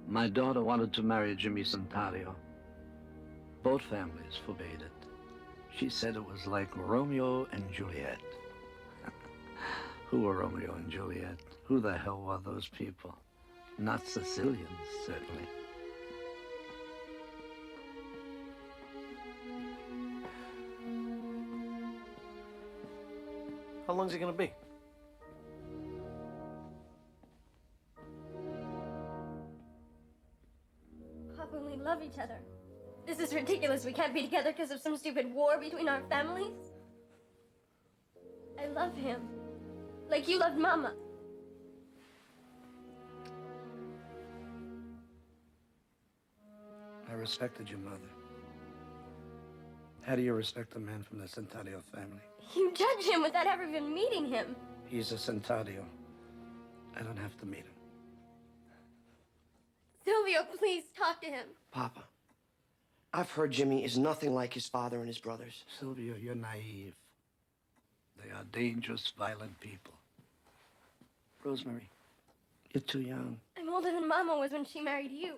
My daughter wanted to marry Jimmy Santario. Both families forbade it. She said it was like Romeo and Juliet. Who were Romeo and Juliet? Who the hell were those people? Not Sicilians, certainly. How long's it gonna be? Papa, we love each other. This is ridiculous. We can't be together because of some stupid war between our families. I love him. Like you loved Mama. I respected your mother. How do you respect a man from the Santario family? You judge him without ever even meeting him. He's a Santario. I don't have to meet him. Silvio, please talk to him. Papa, I've heard Jimmy is nothing like his father and his brothers. Silvio, you're naive. They are dangerous, violent people. Rosemary, you're too young. I'm older than Mama was when she married you.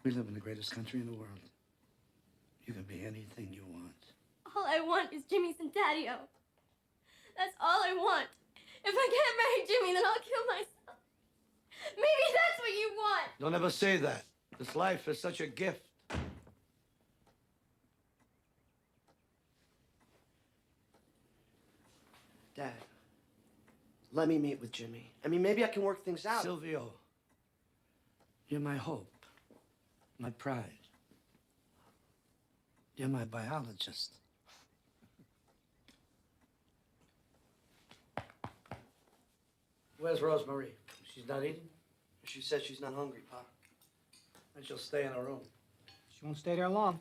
We live in the greatest country in the world. You can be anything you want. All I want is Jimmy Santario. That's all I want. If I can't marry Jimmy, then I'll kill myself. Maybe that's what you want. Don't ever say that. This life is such a gift. Dad, let me meet with Jimmy. I mean, maybe I can work things out. Silvio, you're my hope, my pride. You're my biologist. Where's Rosemary? She's not eating? She said she's not hungry, Pop. Then she'll stay in her room. She won't stay there long.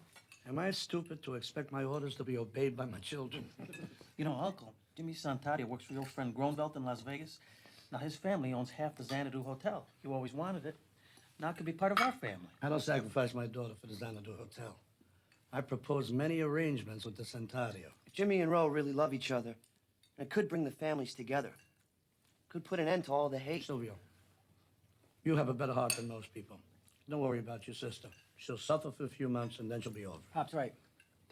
Am I stupid to expect my orders to be obeyed by my children? You know, Uncle, Jimmy Santario works for your friend Gronvelt in Las Vegas. Now, his family owns half the Xanadu Hotel. You always wanted it. Now it could be part of our family. I don't sacrifice my daughter for the Xanadu Hotel. I propose many arrangements with the Santario. If Jimmy and Ro really love each other, it could bring the families together. Could put an end to all the hate. Silvio, you have a better heart than most people. Don't worry about your sister. She'll suffer for a few months and then she'll be over. Pop's right.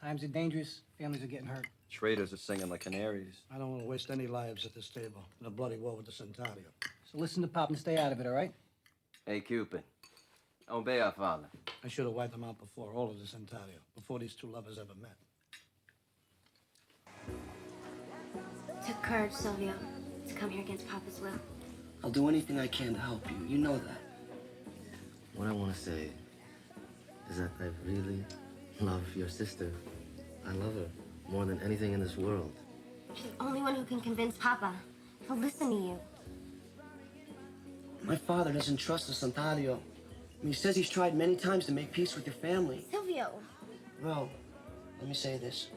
Times are dangerous. Families are getting hurt. Traders are singing like canaries. I don't want to waste any lives at this table in a bloody war with the Santario. So listen to Pop and stay out of it, all right? Hey, Cupid, obey our father. I should have wiped them out before, all of the Santario, before these two lovers ever met. Took courage, Silvio, to come here against Papa's will. I'll do anything I can to help you. You know that. What I want to say is that I really love your sister. I love her more than anything in this world. She's the only one who can convince Papa to listen to you. My father doesn't trust the Santario. I mean, he says he's tried many times to make peace with your family. Silvio. Ro, let me say this.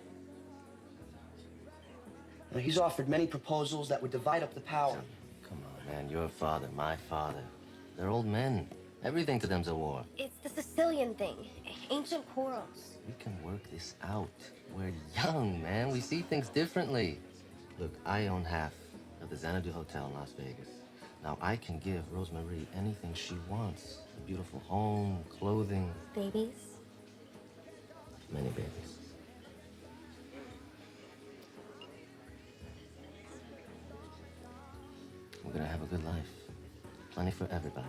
Now, he's offered many proposals that would divide up the power. Come on, man. Your father, my father. They're old men. Everything to them's a war. It's the Sicilian thing. Ancient quarrels. We can work this out. We're young, man. We see things differently. Look, I own half of the Xanadu Hotel in Las Vegas. Now, I can give Rosemary anything she wants. A beautiful home, clothing. Babies. Many babies. We're gonna have a good life. Plenty for everybody.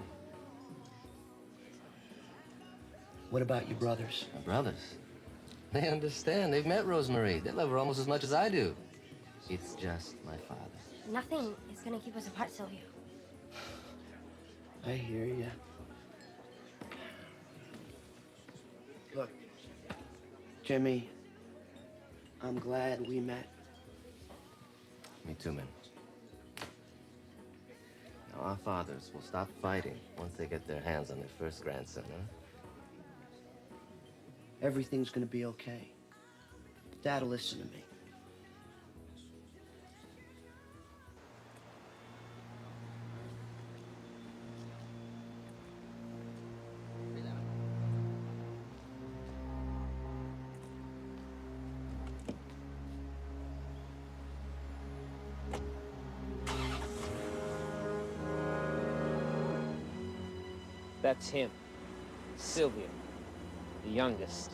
What about your brothers? My brothers, they understand. They've met Rosemary. They love her almost as much as I do. It's just my father. Nothing is gonna keep us apart, Silvio. I hear you. Look, Jimmy, I'm glad we met. Me too, man. Now, our fathers will stop fighting once they get their hands on their first grandson, huh? Everything's gonna be okay. Dad'll listen to me. That's him. Silvio. The youngest.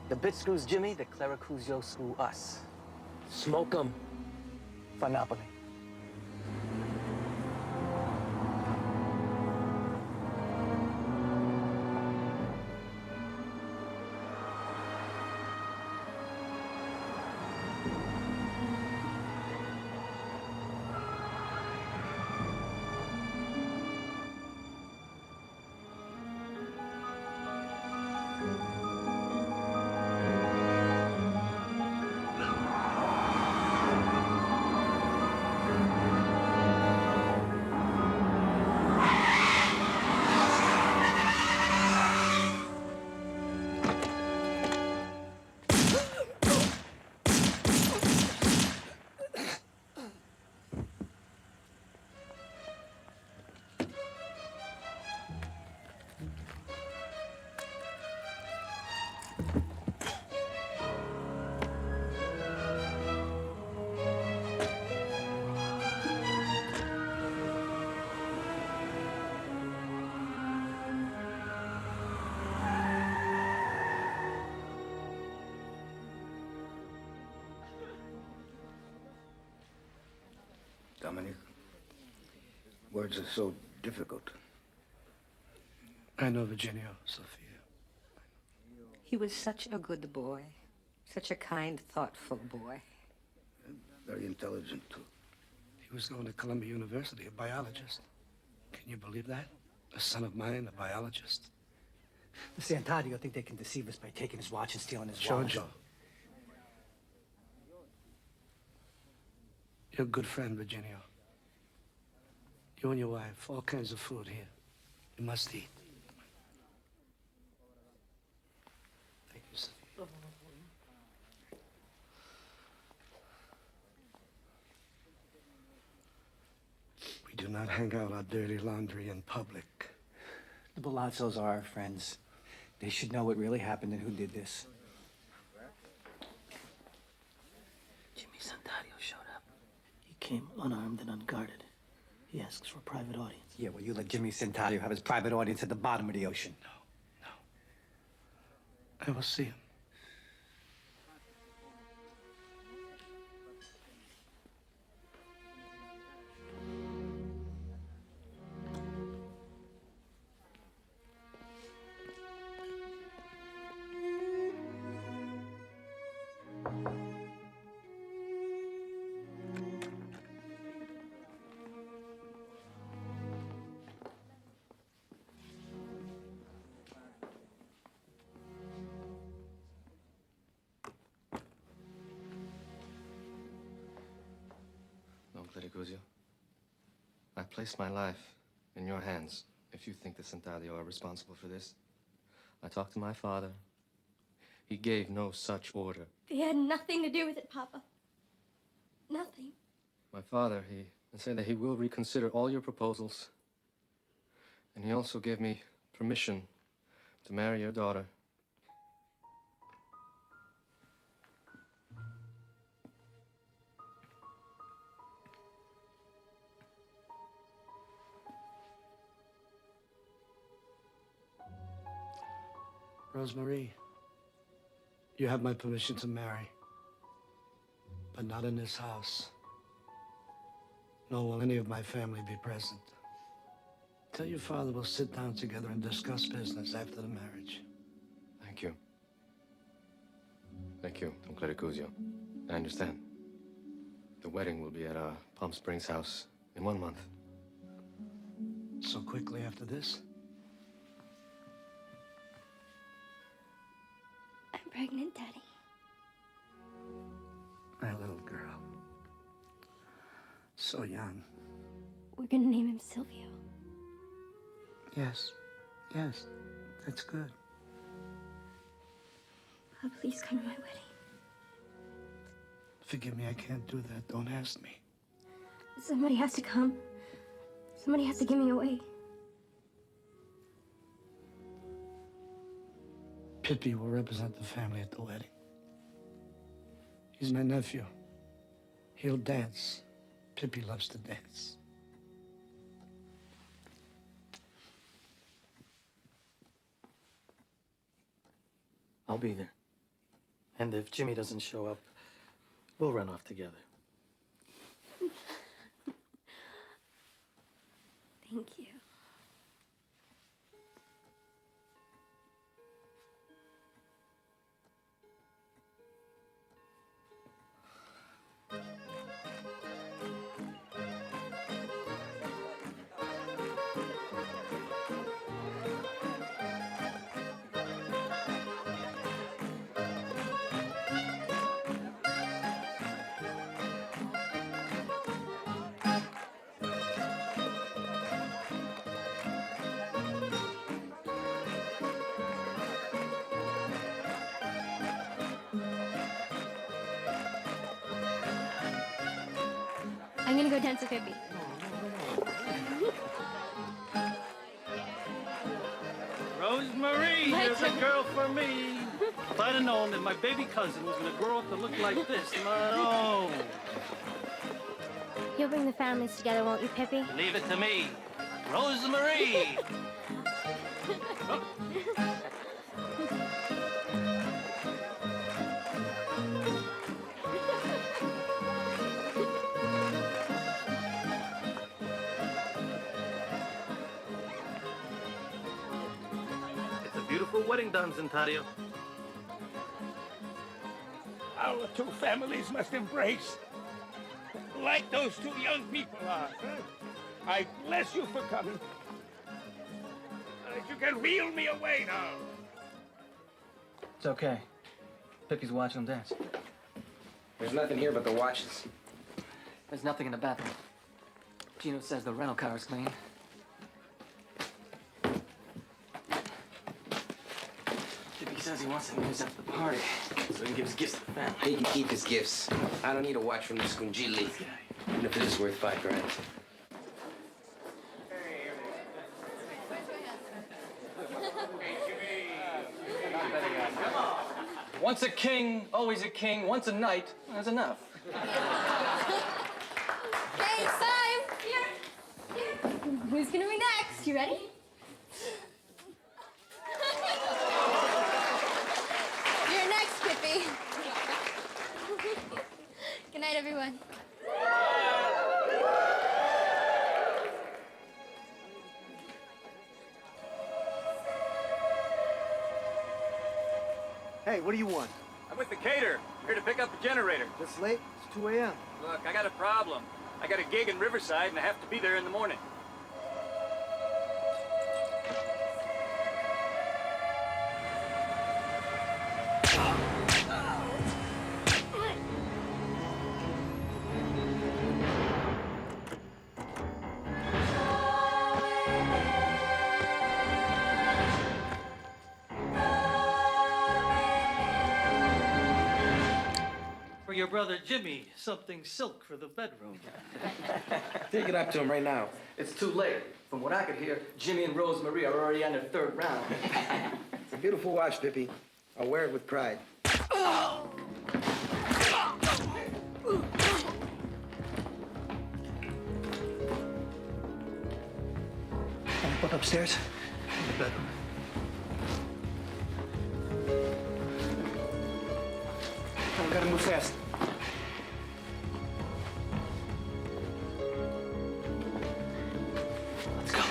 The bitch screws Jimmy, the Clericuzio screw us. Smoke 'em. For Napoli. Dominic, words are so difficult. I know, Virginia, Sophia. He was such a good boy. Such a kind, thoughtful boy. Very intelligent, too. He was going to Columbia University, a biologist. Can you believe that? A son of mine, a biologist. The Santario think they can deceive us by taking his watch and stealing his wallet. Jojo. You're a good friend, Virginia. You and your wife, all kinds of food here. You must eat. Thank you, Sophia. We do not hang out our dirty laundry in public. The Balazzos are our friends. They should know what really happened and who did this. Jimmy Santario showed up. He came unarmed and unguarded. He asks for a private audience. Yeah, well, you let Jimmy Santario have his private audience at the bottom of the ocean. No. I will see him. Don Clericuzio, I place my life in your hands if you think the Santario are responsible for this. I talked to my father. He gave no such order. They had nothing to do with it, Papa. Nothing. My father, he said that he will reconsider all your proposals. And he also gave me permission to marry your daughter. Rosemary, you have my permission to marry, but not in this house. Nor will any of my family be present. Tell your father we'll sit down together and discuss business after the marriage. Thank you. Thank you, Don Clericuzio. I understand. The wedding will be at Palm Springs house in 1 month. So quickly after this? I'm pregnant, Daddy. My little girl. So young. We're gonna name him Silvio. Yes, that's good. Oh, please come to my wedding. Forgive me, I can't do that. Don't ask me. Somebody has to come. Somebody has to give me away. Pippi will represent the family at the wedding. He's my nephew. He'll dance. Pippi loves to dance. I'll be there. And if Jimmy doesn't show up, we'll run off together. Thank you. I'm gonna go dance with Pippi. Rosemary, My here's a turn. girl for me. If I'd have known that my baby cousin was gonna grow up to look like this, no. You'll bring the families together, won't you, Pippi? Leave it to me. Rosemary! It's a beautiful wedding done, Zentario. Our two families must embrace, like those two young people are. I bless you for coming. You can wheel me away now. It's okay. Pippi's watching them dance. There's nothing here but the watches. There's nothing in the bathroom. Gino says the rental car is clean. Pippi says he wants to meet us at the party, so he can give his gifts to the family. He can keep his gifts. I don't need a watch from the Scungilli, even if it is worth $5 grand. Once a king, always a king. Once a knight, that's enough. Okay, it's time. Here. Who's gonna be next? You ready? You're next, Pippi. Good night, everyone. Hey, what do you want? I'm with the caterer, here to pick up the generator. This late? It's 2 a.m. Look, I got a problem. I got a gig in Riverside, and I have to be there in the morning. For your brother Jimmy, something silk for the bedroom. Take it up to him right now. It's too late. From what I could hear, Jimmy and Rosemary are already on their third round. It's a beautiful watch, Pippi. I'll wear it with pride. Up upstairs. In the bedroom. We gotta move fast. Let's go.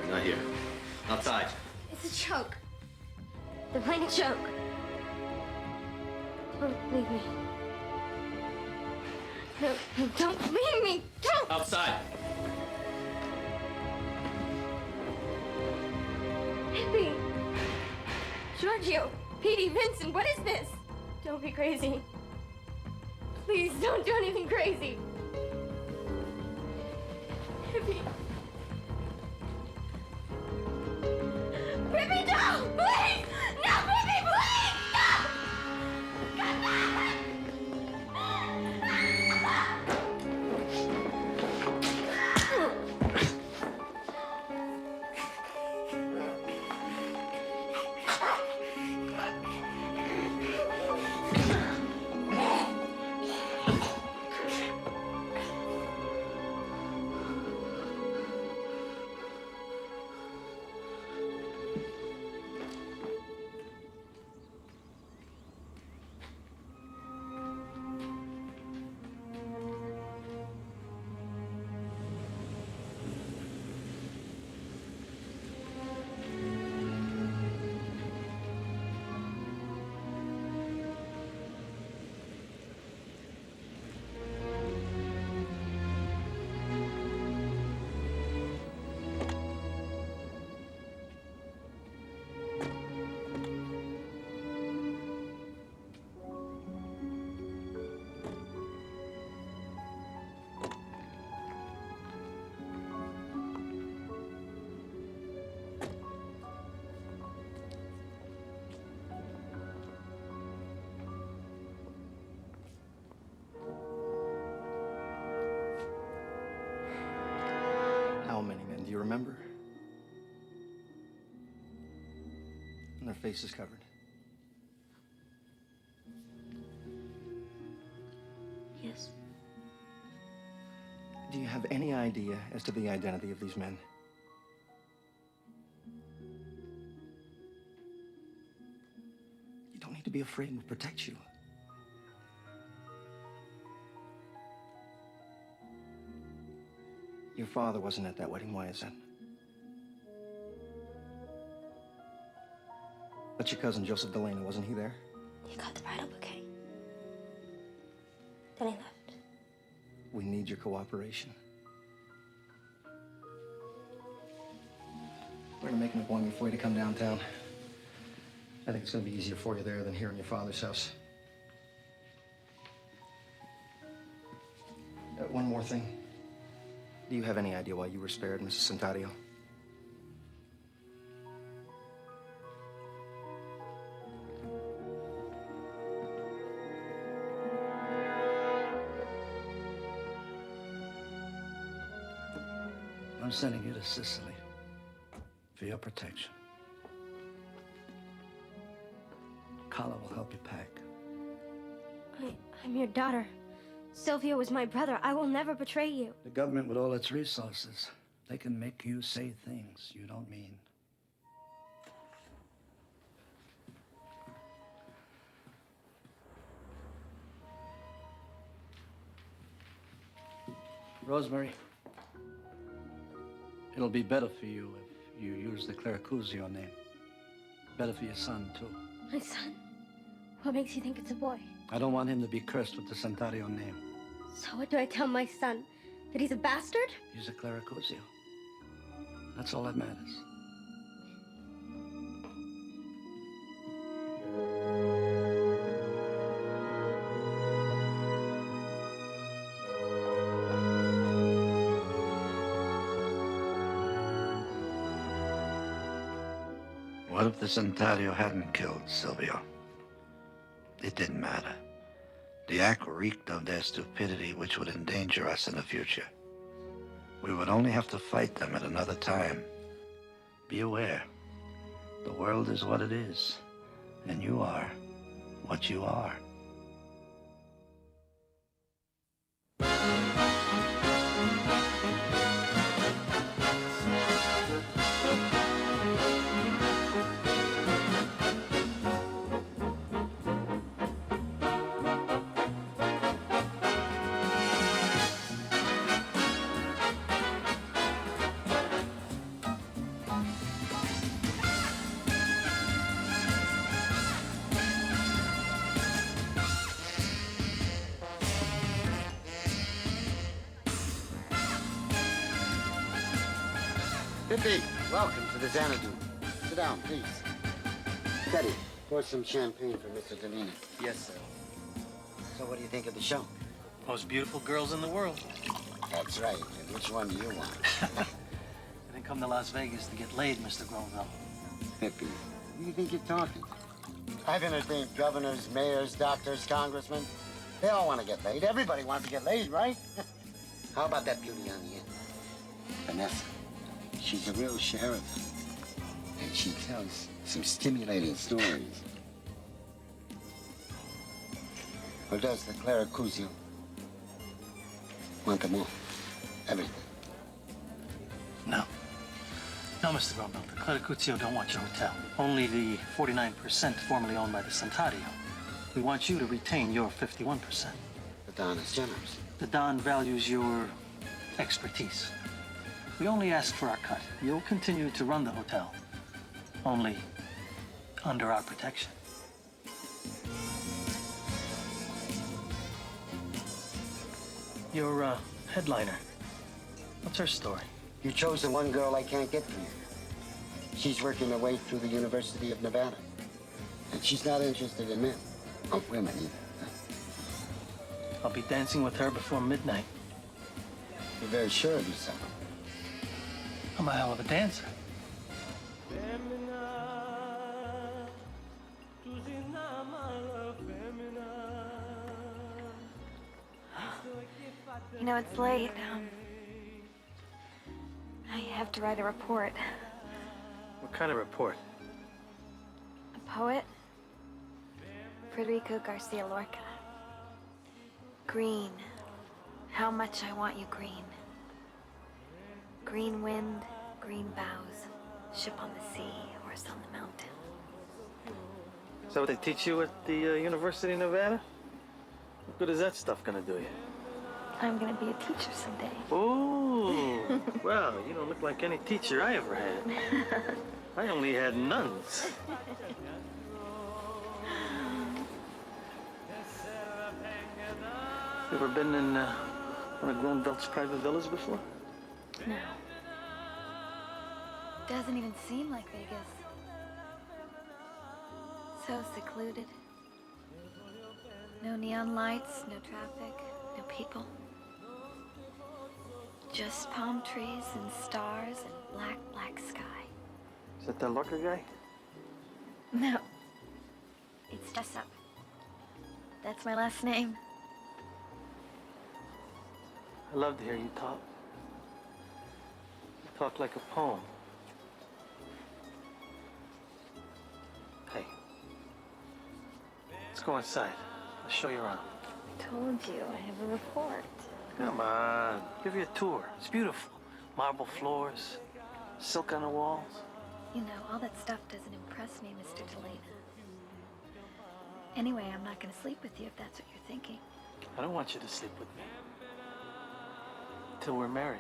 Not here. Outside. It's a joke. They're playing a joke. Don't leave me. No, don't leave me. Don't. Outside. Pippi. Giorgio. Petey, Vincent, what is this? Don't be crazy. Please don't do anything crazy. Pippi. Pippi, no! Please! No, Pippi, please! No! Godfather! How many men do you remember? And their faces covered. Yes. Do you have any idea as to the identity of these men? You don't need to be afraid. We'll protect you. Your father wasn't at that wedding. Why is that? But your cousin, Joseph de Lena, wasn't he there? He got the bridal bouquet. Then he left. We need your cooperation. We're gonna make an appointment for you to come downtown. I think it's gonna be easier for you there than here in your father's house. One more thing. Do you have any idea why you were spared, Mrs. Centario? I'm sending you to Sicily for your protection. Carla will help you pack. I'm your daughter. Silvio was my brother. I will never betray you. The government, with all its resources, they can make you say things you don't mean. Rosemary, it'll be better for you if you use the Clericuzio name. Better for your son, too. My son? What makes you think it's a boy? I don't want him to be cursed with the Centario name. So what do I tell my son? That he's a bastard? He's a Clericuzio. That's all that matters. What if the Centario hadn't killed Silvio? It didn't matter. The act reeked of their stupidity, which would endanger us in the future. We would only have to fight them at another time. Be aware, the world is what it is, and you are what you are. Pippi, welcome to the Xanadu. Sit down, please. Teddy, Pour some champagne for Mr. Lena. Yes, sir. So what do you think of the show? Most beautiful girls in the world. That's right. And which one do you want? I didn't come to Las Vegas to get laid, Mr. Gronville. Pippi, who do you think you're talking? I've entertained governors, mayors, doctors, congressmen. They all want to get laid. Everybody wants to get laid, right? How about that beauty on the end? Vanessa. She's a real sheriff. And she tells some stimulating stories. Or does the Clericuzio want them all? Everything. No. No, Mr. Gronville. The Clericuzio don't want your hotel. Only the 49% formerly owned by the Santario. We want you to retain your 51%. The Don is generous. The Don values your expertise. We only ask for our cut. You'll continue to run the hotel, only under our protection. Your headliner, what's her story? You chose the one girl I can't get for you. She's working her way through the University of Nevada. And she's not interested in men. Or women either. I'll be dancing with her before midnight. You're very sure of yourself. I'm a hell of a dancer. You know, it's late. I have to write a report. What kind of report? A poet? Federico Garcia Lorca. Green. How much I want you green. Green wind, green boughs, ship on the sea, horse on the mountain. Is that what they teach you at the University of Nevada? What good is that stuff gonna do you? I'm gonna be a teacher someday. Oh, well, you don't look like any teacher I ever had. I only had nuns. You ever been in one of Gronvelt's private villas before? No. Doesn't even seem like Vegas. So secluded. No neon lights, no traffic, no people. Just palm trees and stars and black, black sky. Is that the Lorca guy? No. It's Jessup. That's my last name. I love to hear you talk. You talk like a poem. Hey, let's go inside. I'll show you around. I told you, I have a report. Come on, give you a tour. It's beautiful. Marble floors, silk on the walls. You know, all that stuff doesn't impress me, Mr. Delena. Anyway, I'm not gonna sleep with you if that's what you're thinking. I don't want you to sleep with me. Till we're married.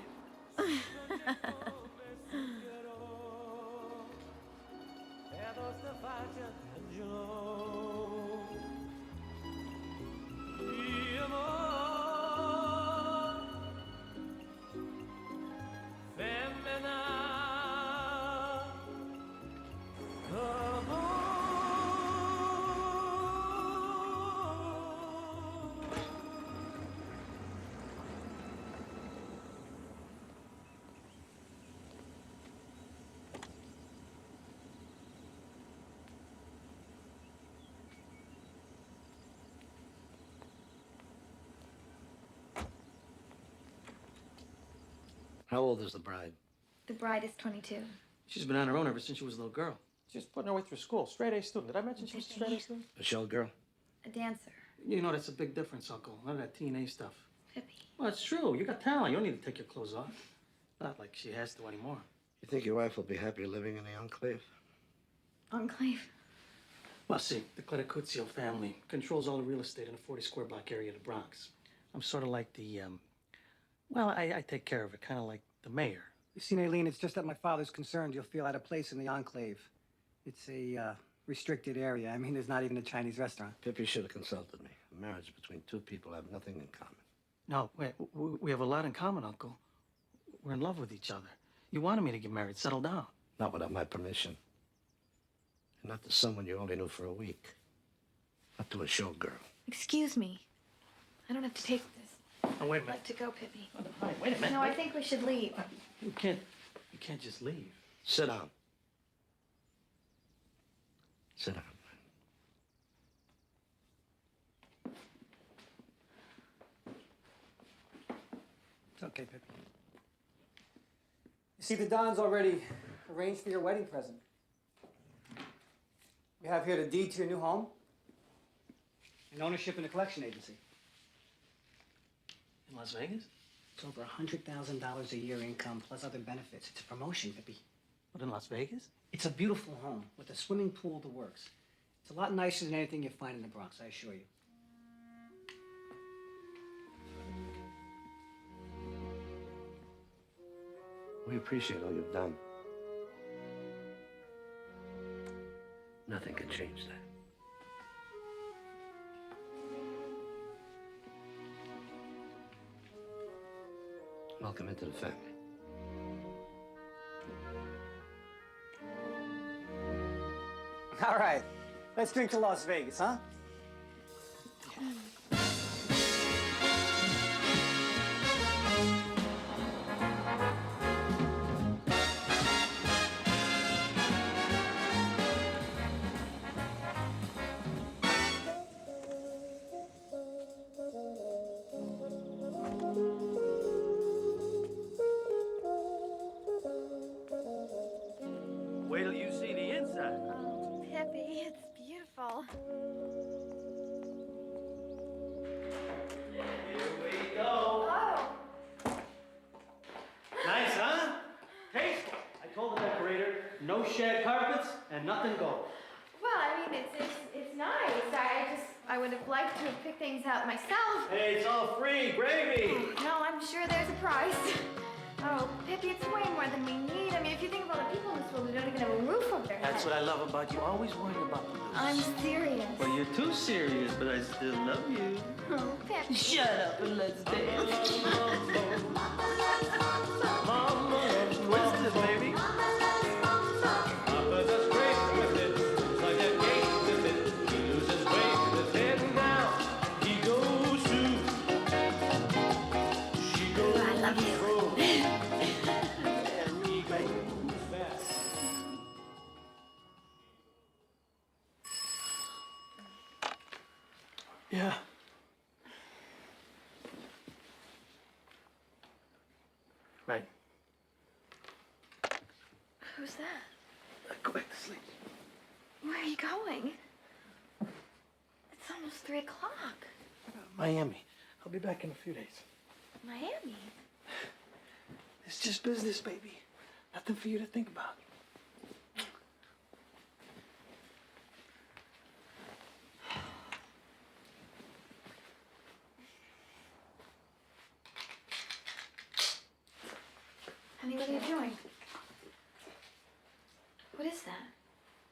How old is the bride? The bride is 22. She's been on her own ever since she was a little girl. She's putting her way through school. Straight A student. Did I mention she was a straight A student? A shell girl? A dancer. You know, that's a big difference, Uncle. None of that teen A stuff. Pippi. Well, it's true. You got talent. You don't need to take your clothes off. Not like she has to anymore. You think your wife will be happy living in the enclave? Enclave. Well, see, the Clericuzio family controls all the real estate in a 40 square block area of the Bronx. I'm sort of like the, well, I take care of it, kind of like the mayor. You see, Aileen, it's just that my father's concerned you'll feel out of place in the enclave. It's a restricted area. I mean, there's not even a Chinese restaurant. Pippi should have consulted me. A marriage between two people have nothing in common. No, we have a lot in common, Uncle. We're in love with each other. You wanted me to get married, settle down. Not without my permission. And not to someone you only knew for a week. Not to a showgirl. Excuse me. I don't have to take this. Oh, wait a I'd minute. like to go, Pippi. Hi, wait a minute. No, I think we should leave. You can't just leave. Sit down. Sit down. It's okay, Pippi. You see, the Don's already arranged for your wedding present. We have here the deed to your new home and ownership in a collection agency. In Las Vegas? It's over $100,000 a year income plus other benefits. It's a promotion, Pippi. What, in Las Vegas? It's a beautiful home with a swimming pool, the works. It's a lot nicer than anything you find in the Bronx, I assure you. We appreciate all you've done. Nothing can change that. Welcome into the family. All right, let's drink to Las Vegas, huh? Wait till you see the inside. Oh, Pippi, it's beautiful. Here we go. Oh. Nice, huh? Tasteful. I told the decorator, no shag carpets and nothing gold. Well, I mean, it's nice. I would have liked to have picked things out myself. Hey, it's all free, gravy. No, I'm sure there's a price. Oh, Pippi, it's way more than we need. I mean, if you think of all the people in this world who don't even have a roof over their That's head. what I love about you. Always worrying about the loose. I'm serious. Well, you're too serious, but I still love you. Oh, Pippi. Shut up and let's dance. Twisted, baby. Papa does great with it. It's like a gate with it. He loses weight with his head down. He goes to. She goes I love you. and he goes back. Yeah. Right. Who's that? Go back to sleep. Where are you going? It's almost 3 o'clock. Miami. I'll be back in a few days. Miami? It's just business, baby. Nothing for you to think about. Honey, what are you doing? What is that?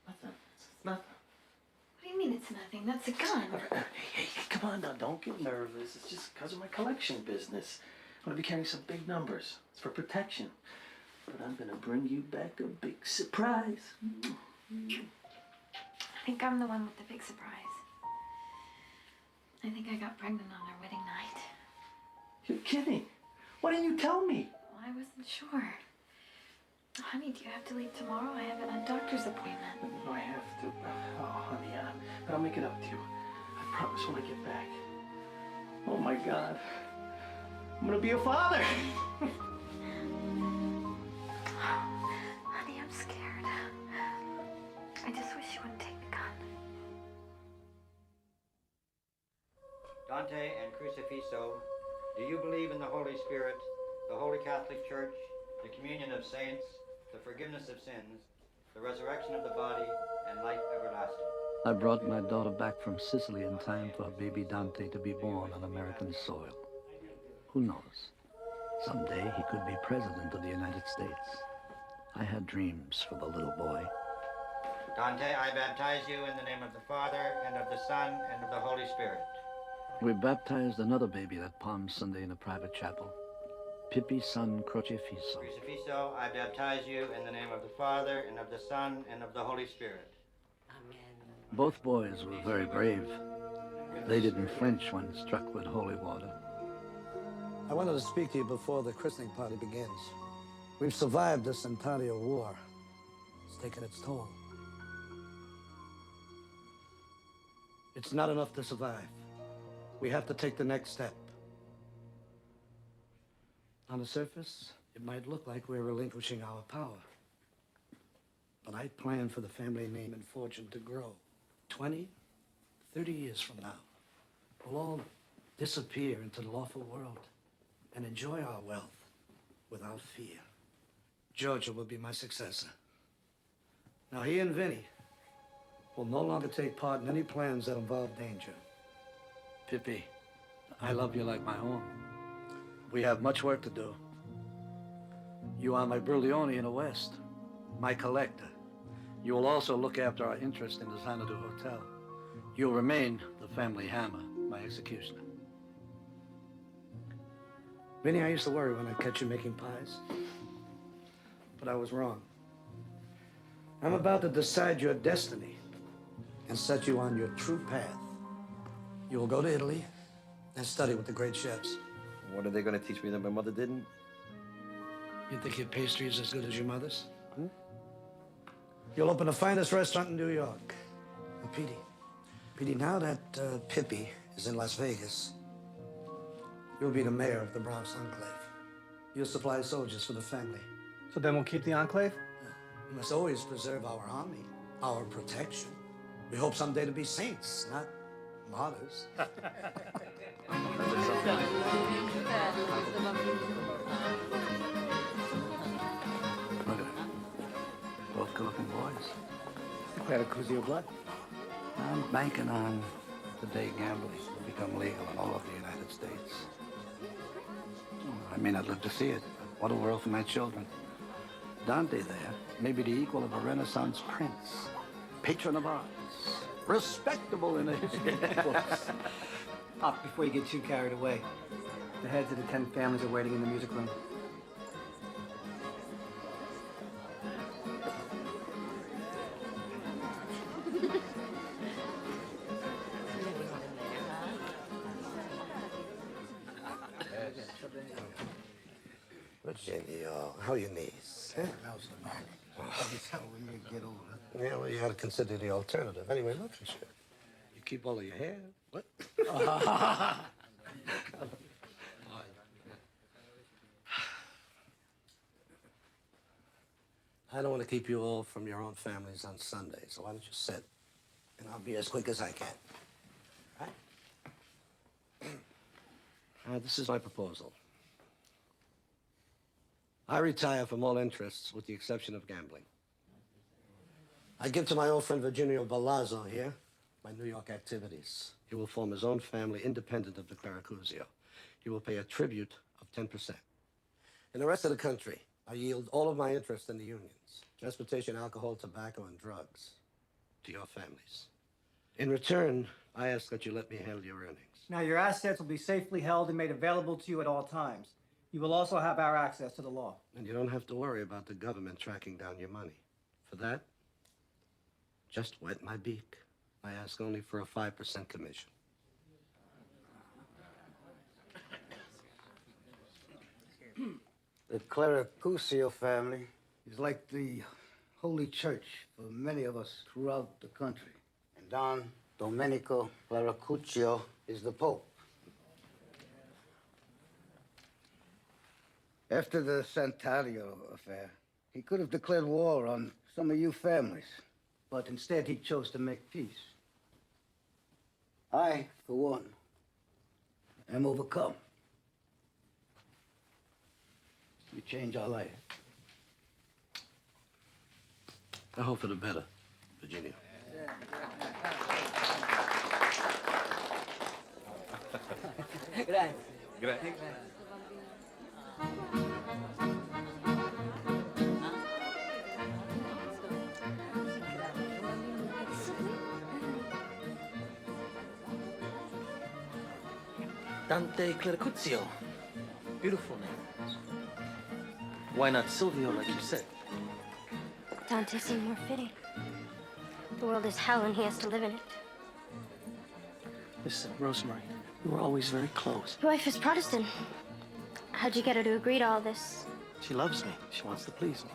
Nothing. It's nothing. What do you mean it's nothing? That's a gun. Hey, come on now. Don't get nervous. It's just because of my collection business. I'm going to be carrying some big numbers. It's for protection. But I'm going to bring you back a big surprise. I think I'm the one with the big surprise. I think I got pregnant on our wedding night. You're kidding. Why didn't you tell me? Well, I wasn't sure. Honey, do you have to leave tomorrow? I have a doctor's appointment. No, I have to. Oh, honey, but I'll make it up to you. I promise when I get back. Oh, my God. I'm going to be a father. Honey, I'm scared. I just wish you wouldn't take the gun. Dante and Crucifisso, do you believe in the Holy Spirit, the Holy Catholic Church, the communion of saints, the forgiveness of sins, the resurrection of the body, and life everlasting? I brought my daughter back from Sicily in time for baby Dante to be born on American soil. Who knows? Someday he could be president of the United States. I had dreams for the little boy. Dante, I baptize you in the name of the Father, and of the Son, and of the Holy Spirit. We baptized another baby that Palm Sunday in a private chapel. Pippi's son, Crucifisso, I baptize you in the name of the Father, and of the Son, and of the Holy Spirit. Both boys were very brave. They didn't flinch when struck with holy water. I wanted to speak to you before the christening party begins. We've survived the Centennial War. It's taken its toll. It's not enough to survive. We have to take the next step. On the surface, it might look like we're relinquishing our power. But I plan for the family name and fortune to grow. 20, 30 years from now, we'll all disappear into the lawful world and enjoy our wealth without fear. Georgia will be my successor. Now, he and Vinny will no longer take part in any plans that involve danger. Pippi, I love you like my own. We have much work to do. You are my Bruglione in the West, my collector. You will also look after our interest in the Xanadu Hotel. You'll remain the family hammer, my executioner. Vinny, I used to worry when I'd catch you making pies. But I was wrong. I'm about to decide your destiny and set you on your true path. You will go to Italy and study with the great chefs. What are they going to teach me that my mother didn't? You think your pastry is as good as your mother's? You'll open the finest restaurant in New York. And Petey, now that Pippi is in Las Vegas, you'll be the mayor of the Bronx Enclave. You'll supply soldiers for the family. So then we'll keep the enclave? We must always preserve our army, our protection. We hope someday to be saints, not martyrs. Both good-looking boys. The Clericuzio blood. I'm banking on the day gambling will become legal in all of the United States. I may not live to see it, but what a world for my children. Dante there may be the equal of a Renaissance prince, patron of arts, respectable in his books. Pop, before you get too carried away, the heads of the 10 families are waiting in the music room. Jenny, how are your knees? Huh? How's the back? It's how when you get older. Yeah, well, you gotta consider the alternative. Anyway, look at you. You keep all of your hair. What? I don't want to keep you all from your own families on Sunday, so why don't you sit? And I'll be as quick as I can. Right? This is my proposal. I retire from all interests with the exception of gambling. I give to my old friend Virginio Balazzo here my New York activities. He will form his own family independent of the Clericuzio. He will pay a tribute of 10%. In the rest of the country, I yield all of my interest in the unions, transportation, alcohol, tobacco, and drugs to your families. In return, I ask that you let me handle your earnings. Now, your assets will be safely held and made available to you at all times. You will also have our access to the law. And you don't have to worry about the government tracking down your money. For that, just wet my beak. I ask only for a 5% commission. The Clericuzio family is like the Holy Church for many of us throughout the country. And Don Domenico Clericuzio is the Pope. After the Santario affair, he could have declared war on some of you families, but instead he chose to make peace. I, for one, am overcome. We change our life. I hope for the better, Virginia. Grazie. Grazie. Dante Clericuzio. Beautiful name. Why not Silvio, like you said? Dante seemed more fitting. The world is hell and he has to live in it. Listen, Rosemary, we were always very close. Your wife is Protestant. How'd you get her to agree to all this? She loves me. She wants to please me.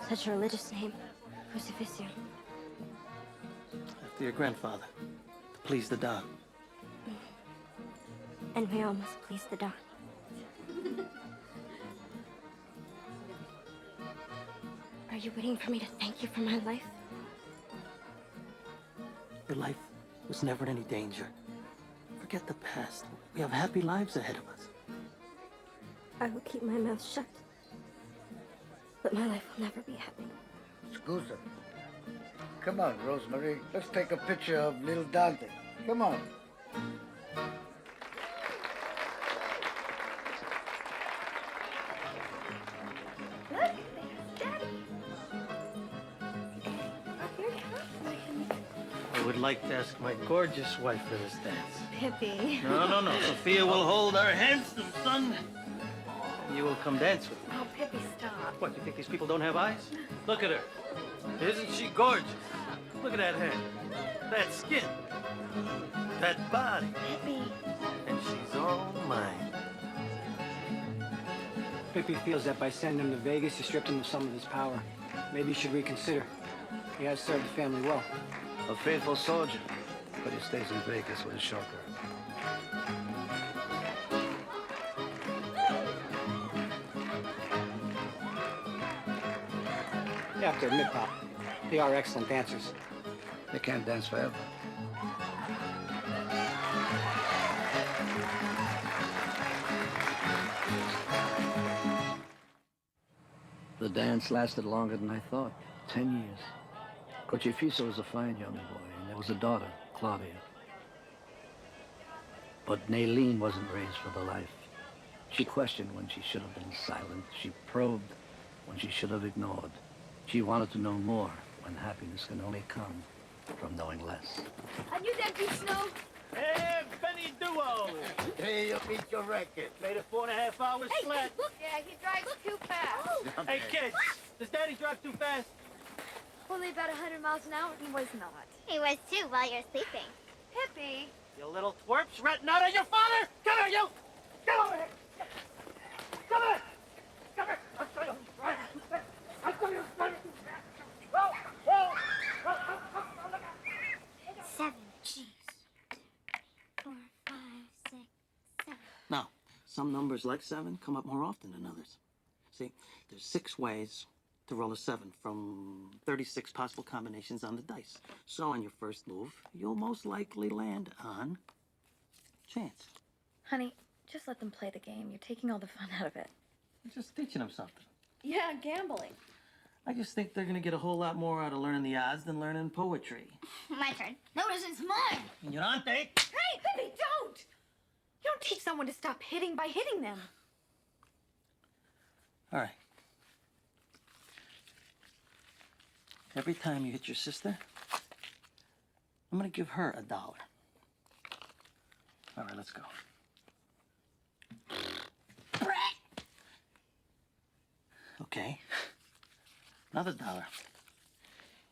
Such a religious name. Crucifixion. After your grandfather, to please the Don. And we all must please the Don. Are you waiting for me to thank you for my life? Your life was never in any danger. Forget the past. We have happy lives ahead of us. I will keep my mouth shut. But my life will never be happy. Scusa. Come on, Rosemary. Let's take a picture of little Dante. Come on. Look, there's Daddy. Here he comes. I would like to ask my gorgeous wife for this dance. Pippi. No. Sophia will hold our handsome son. You will come dance with me. Oh, Pippi, stop. What, you think these people don't have eyes? Look at her. Isn't she gorgeous? Look at that head, that skin, that body. Pippi. And she's all mine. Pippi feels that by sending him to Vegas, you stripped him of some of his power. Maybe you should reconsider. He has served the family well. A faithful soldier, but he stays in Vegas with a chauffeur. You have to admit, Pop, they are excellent dancers. They can't dance forever. The dance lasted longer than I thought. 10 years. Crocifisso was a fine young boy, and there was a daughter, Claudia. But Naylene wasn't raised for the life. She questioned when she should have been silent. She probed when she should have ignored. She wanted to know more when happiness can only come from knowing less. I knew that'd be snow. Hey, Benny Duo! Hey, you beat your record. Made it 4.5 hours Hey, flat. look, yeah, he drives too fast. Hey, kids, does Daddy drive too fast? Only about 100 miles an hour. He was not. He was too while you're sleeping. Pippi. You little twerps ratting out on your father! Come here, you! Come over here! Come here! Come here! I'll show you who's right. I'll show you who's right. Whoa! Whoa! Look out. 7, jeez. 4, 5, 6, 7. Now, some numbers like 7 come up more often than others. See, there's 6 ways to roll a 7 from 36 possible combinations on the dice. So on your first move, you'll most likely land on chance. Honey, just let them play the game. You're taking all the fun out of it. I'm just teaching them something. Yeah, gambling. I just think they're gonna get a whole lot more out of learning the odds than learning poetry. My turn. Notice it's mine. Ignorante! Hey, Pippi, don't! You don't teach someone to stop hitting by hitting them. All right. Every time you hit your sister, I'm gonna give her $1. All right, let's go. Okay. Another $1.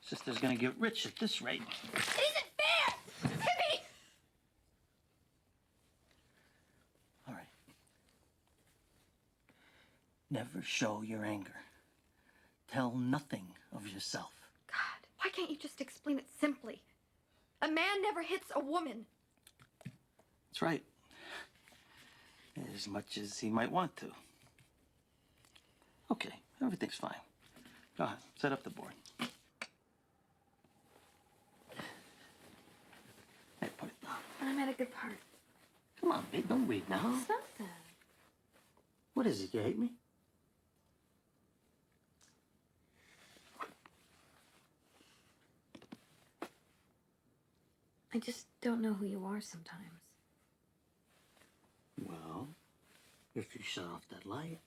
Sister's gonna get rich at this rate. It isn't fair! Pippi! All right. Never show your anger. Tell nothing of yourself. God, why can't you just explain it simply? A man never hits a woman. That's right. As much as he might want to. Okay, everything's fine. Go ahead, set up the board. Hey, put it down. I'm at a good part. Come on, babe, don't read now. Something. What is it, you hate me? I just don't know who you are sometimes. Well, if you shut off that light,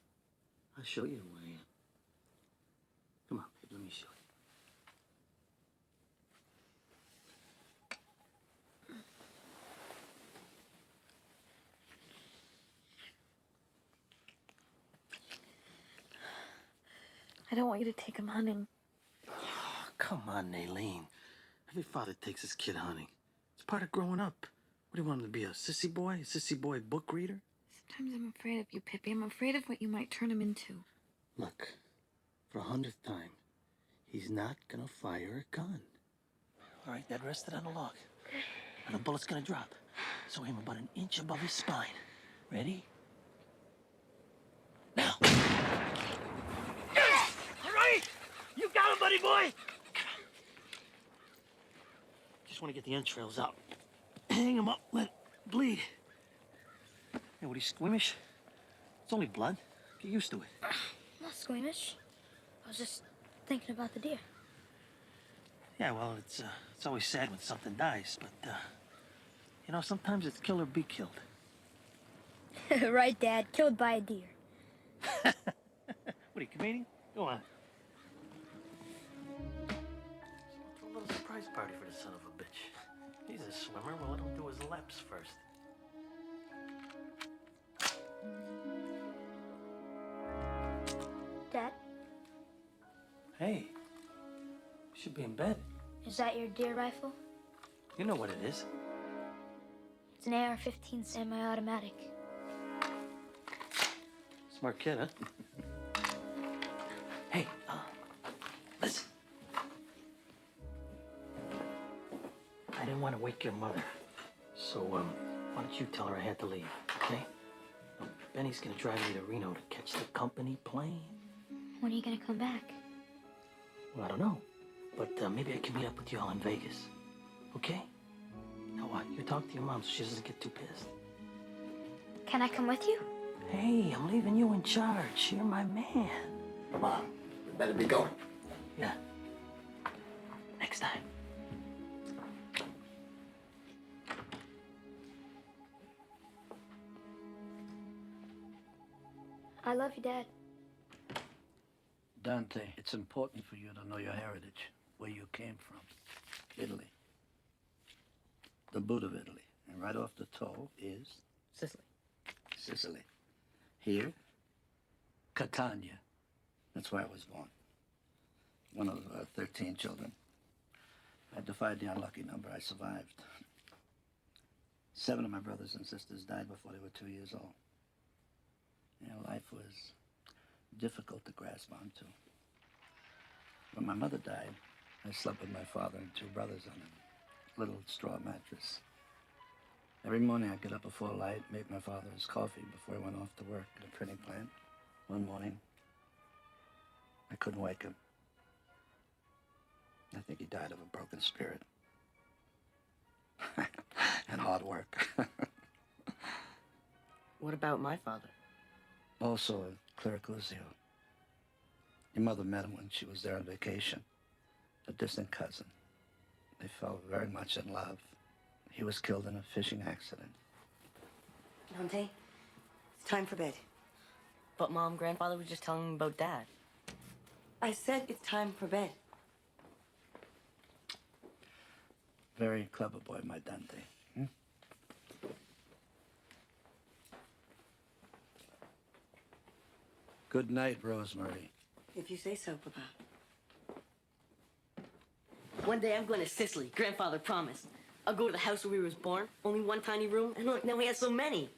I'll show you who I am. Come on, babe, let me show you. I don't want you to take him hunting. Oh, come on, Naylene. Every father takes his kid hunting. It's part of growing up. What do you want him to be, a sissy boy? A sissy boy book reader? Sometimes I'm afraid of you, Pippi. I'm afraid of what you might turn him into. Look, for 100th time, he's not gonna fire a gun. All right, Dad, rest it on the log. And the bullet's gonna drop. So aim about an inch above his spine. Ready? Now. Yes! All right! You got him, buddy boy! Just want to get the entrails out. Hang him up, let it bleed. Hey, what, are you squeamish? It's only blood. Get used to it. I'm not squeamish. I was just thinking about the deer. Yeah, well, it's always sad when something dies, but, you know, sometimes it's kill or be killed. Right, Dad. Killed by a deer. What are you, comedian? Go on. Throw a little surprise party for the son of a bitch. He's a swimmer. We'll let him do his laps first. Dad, Hey, you should be in bed. is that your deer rifle? You know what it is. It's an AR-15 semi-automatic. Smart kid, huh? Hey, listen. I didn't want to wake your mother. So, why don't you tell her I had to leave, okay? Benny's gonna drive me to Reno to catch the company plane. When are you gonna come back? Well, I don't know. But maybe I can meet up with you all in Vegas. Okay? Now what? You talk to your mom so she doesn't get too pissed. Can I come with you? Hey, I'm leaving you in charge. You're my man. Come on, we better be going. Yeah. Next time. I love you, Dad. Dante, it's important for you to know your heritage, where you came from. Italy. The boot of Italy. And right off the toe is... Sicily. Sicily. Here, Catania. That's where I was born. One of 13 children. I defied the unlucky number. I survived. 7 of my brothers and sisters died before they were 2 years old. You know, life was difficult to grasp onto. When my mother died, I slept with my father and 2 brothers on a little straw mattress. Every morning I'd get up before light, make my father his coffee before he went off to work at a printing plant. One morning, I couldn't wake him. I think he died of a broken spirit. And hard work. What about my father? Also a Clericuzio. Your mother met him when she was there on vacation. A distant cousin. They fell very much in love. He was killed in a fishing accident. Dante, it's time for bed. But Mom, Grandfather was just telling me about Dad. I said it's time for bed. Very clever boy, my Dante. Hmm? Good night, Rosemary. If you say so, Papa. One day I'm going to Sicily. Grandfather promised. I'll go to the house where he was born. Only one tiny room. And look, now he has so many.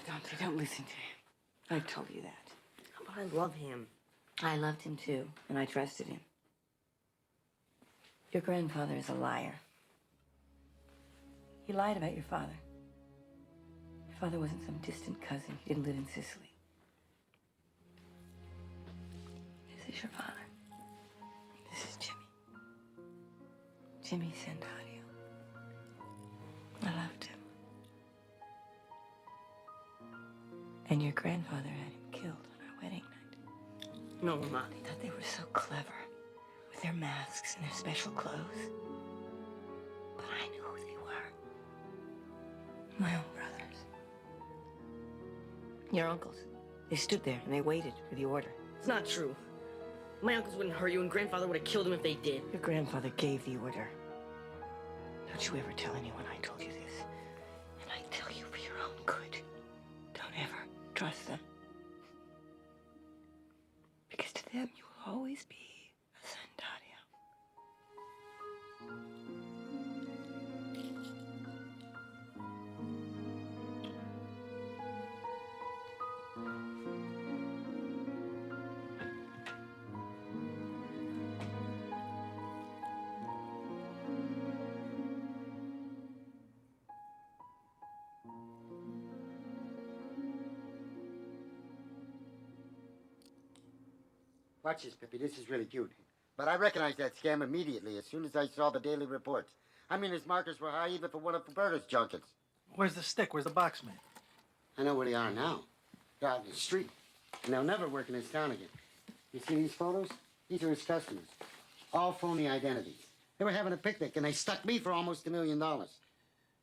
Dante, don't listen to him. I told you that. But I love him. I loved him too, and I trusted him. Your grandfather is a liar. He lied about your father. Your father wasn't some distant cousin. He didn't live in Sicily. This is your father. This is Jimmy. Jimmy Santario. I loved him. And your grandfather had him killed on our wedding night. No, Mama. They thought they were so clever with their masks and their special clothes. But I knew who they were. My own brothers. Your uncles. They stood there and they waited for the order. It's not true. My uncles wouldn't hurt you, and Grandfather would have killed him if they did. Your grandfather gave the order. Don't you ever tell anyone I told you this. And I tell you for your own good. Don't ever trust them. Because to them, you will always be a Santario. Watch this, Pippi. This is really cute. But I recognized that scam immediately as soon as I saw the daily reports. I mean, his markers were high even for one of Roberta's junkets. Where's the stick? Where's the box man? I know where they are now. They're out in the street. And they'll never work in this town again. You see these photos? These are his customers. All phony identities. They were having a picnic, and they stuck me for almost $1 million.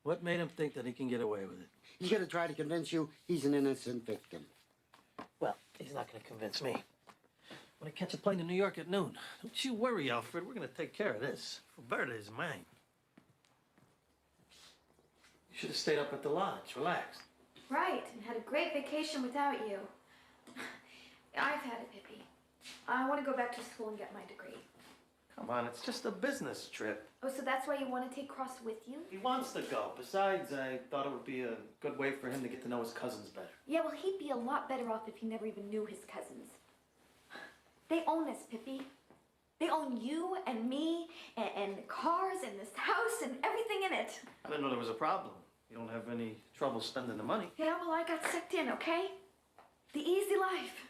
What made him think that he can get away with it? He's gonna try to convince you he's an innocent victim. Well, he's not gonna convince me. When I catch a plane to New York at noon, don't you worry, Alfred. We're gonna take care of this. Roberta is mine. You should have stayed up at the lodge, relaxed. Right, and had a great vacation without you. I've had it, Pippi. I want to go back to school and get my degree. Come on, it's just a business trip. Oh, so that's why you want to take Cross with you? He wants to go. Besides, I thought it would be a good way for him to get to know his cousins better. Yeah, well, he'd be a lot better off if he never even knew his cousins. They own us, Pippi. They own you and me and the cars and this house and everything in it. I didn't know there was a problem. You don't have any trouble spending the money. Yeah, well, I got sucked in, okay? The easy life.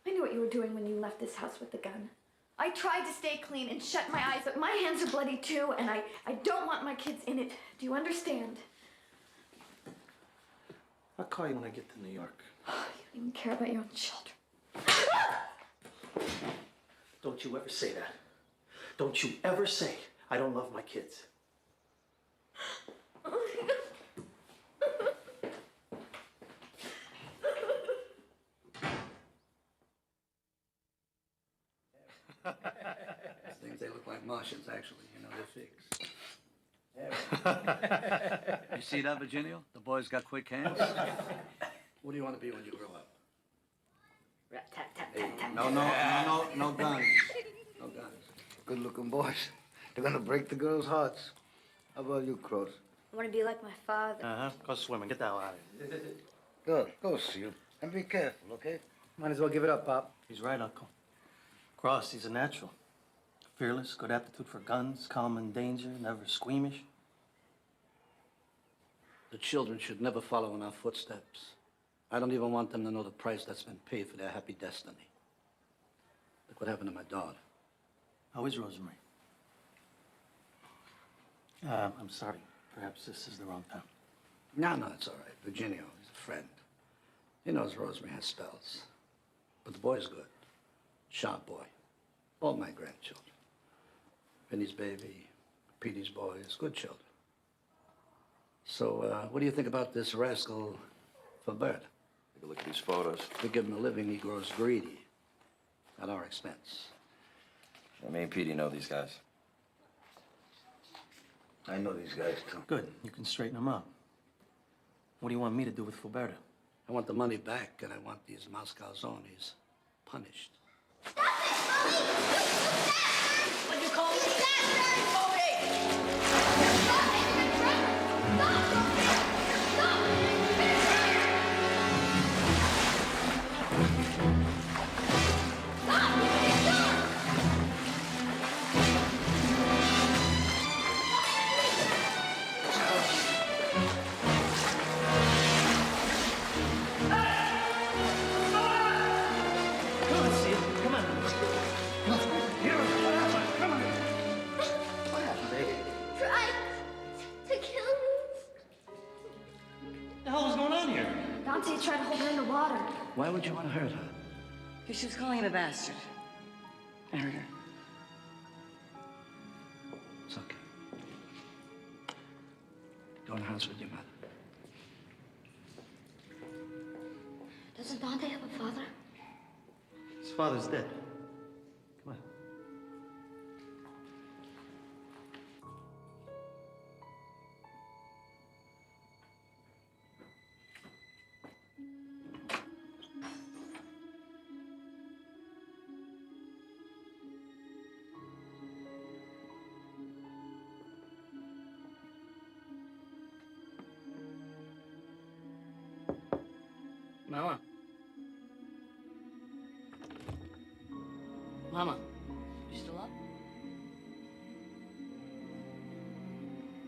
I knew what you were doing when you left this house with the gun. I tried to stay clean and shut my eyes, but my hands are bloody too, and I don't want my kids in it. Do you understand? I'll call you when I get to New York. You don't even care about your own children. Don't you ever say that. Don't you ever say I don't love my kids. Things, they look like Martians, actually. You know, they're fixed. You see that, Virginio? The boy's got quick hands. What do you want to be when you grow up? Hey, no guns. No guns. Good-looking boys. They're gonna break the girls' hearts. How about you, Cross? I want to be like my father. Uh-huh. Go swimming. Get the hell out of here. Go see him. And be careful, okay? Might as well give it up, Pop. He's right, Uncle. Cross, he's a natural. Fearless, good aptitude for guns, calm in danger, never squeamish. The children should never follow in our footsteps. I don't even want them to know the price that's been paid for their happy destiny. Look what happened to my daughter. How is Rosemary? I'm sorry. Perhaps this is the wrong time. No, it's all right. Virginio, he's a friend. He knows Rosemary has spells. But the boy's good. Sharp boy. All my grandchildren. Vinny's baby, Petey's boys, good children. So, what do you think about this rascal for Bert? Take a look at these photos. We give him a living, he grows greedy. At our expense. Me and Petey know these guys. I know these guys, too. Good. You can straighten them up. What do you want me to do with Fulberta? I want the money back, and I want these Moscow zonies punished. What'd you call me? Dante tried to hold her in the water. Why would you want to hurt her? Because she was calling him a bastard. I heard her. It's okay. Go in the house with your mother. Doesn't Dante have a father? His father's dead. Come on. Mama. Mama. You still up?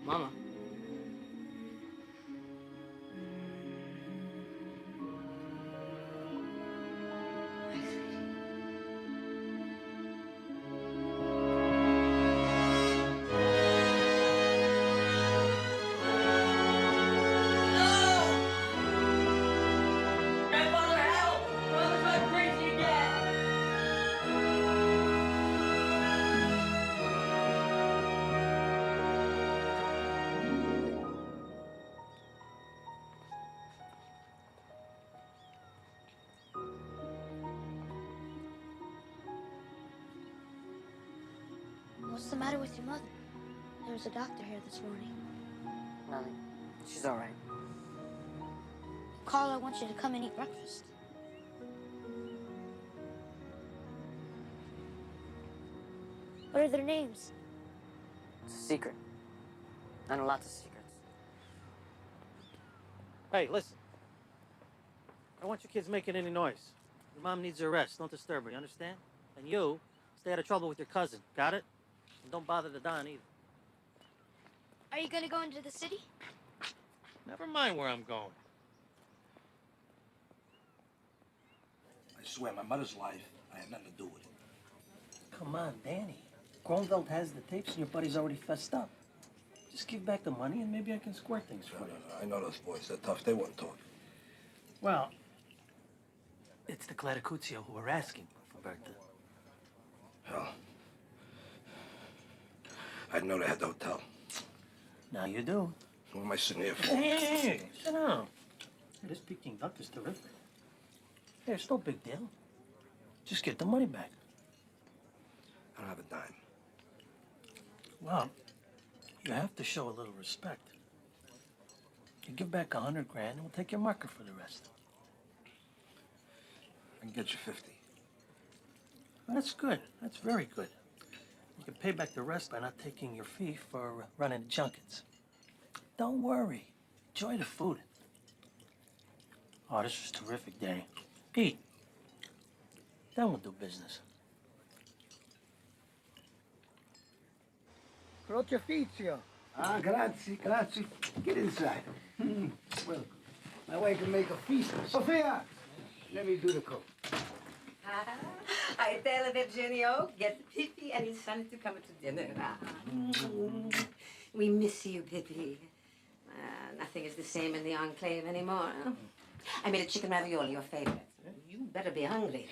Mama. the matter with your mother? There was a doctor here this morning. Nothing. She's all right. Carla wants you to come and eat breakfast. What are their names? It's a secret. I know lots of secrets. Hey, listen. I don't want you kids making any noise. Your mom needs her rest. Don't disturb her, you understand? And you, stay out of trouble with your cousin. Got it? And don't bother the Don either. Are you gonna go into the city? Never mind where I'm going. I swear, my mother's life, I had nothing to do with it. Come on, Danny. Gronveld has the tapes and your buddy's already fessed up. Just give back the money and maybe I can square things for you. I know those boys. They're tough. They won't talk. Well, it's the Clericuzio who are asking for Bertha. Hell. I didn't know they had the hotel. Now you do. What am I sitting here for? Hey, sit down. Hey, this Peking duck is terrific. Hey, it's no big deal. Just get the money back. I don't have a dime. Well, you have to show a little respect. You give back 100 grand and we'll take your marker for the rest. I can get you 50. Well, that's good. That's very good. You can pay back the rest by not taking your fee for running the junkets. Don't worry. Enjoy the food. Oh, this is terrific, Danny. Eat. Then we'll do business. Crocefizio. Ah, grazie, grazie. Get inside. Welcome. My wife can make a feast. Sophia, let me do the cook. I tell Virginio, get Pippi and his son to come to dinner. We miss you, Pippi. Nothing is the same in the enclave anymore. I made a chicken ravioli, your favorite. You better be hungry.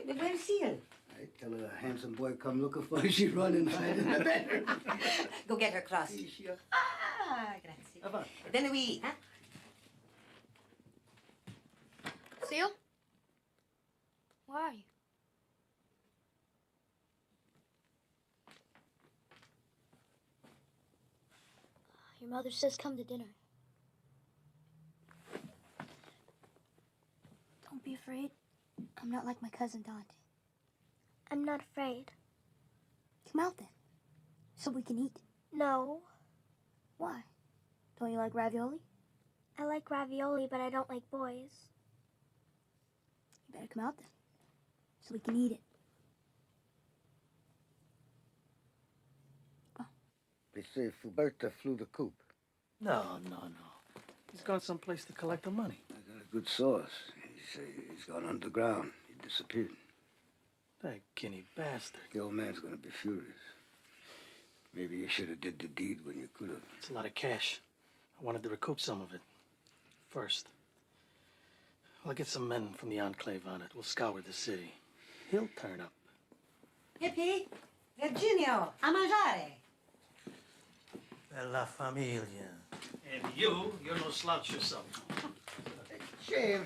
Where's Seal? I tell her a handsome boy come looking for her. She run and hide in the bedroom. Go get her, Cross. Grazie. Then we eat, huh? Seal? Where are you? Your mother says come to dinner. Don't be afraid. I'm not like my cousin Dante. I'm not afraid. Come out then, so we can eat. No. Why? Don't you like ravioli? I like ravioli, but I don't like boys. You better come out then, so we can eat it. They say Fuberta flew the coop. No. He's gone someplace to collect the money. I got a good source. He's gone underground. He disappeared. That guinea bastard. The old man's gonna be furious. Maybe you should have did the deed when you could have. It's a lot of cash. I wanted to recoup some of it. First. I'll get some men from the enclave on it. We'll scour the city. He'll turn up. Pippi, Virginio, a mangiare. Bella familia. And you're no slouch yourself. Shame.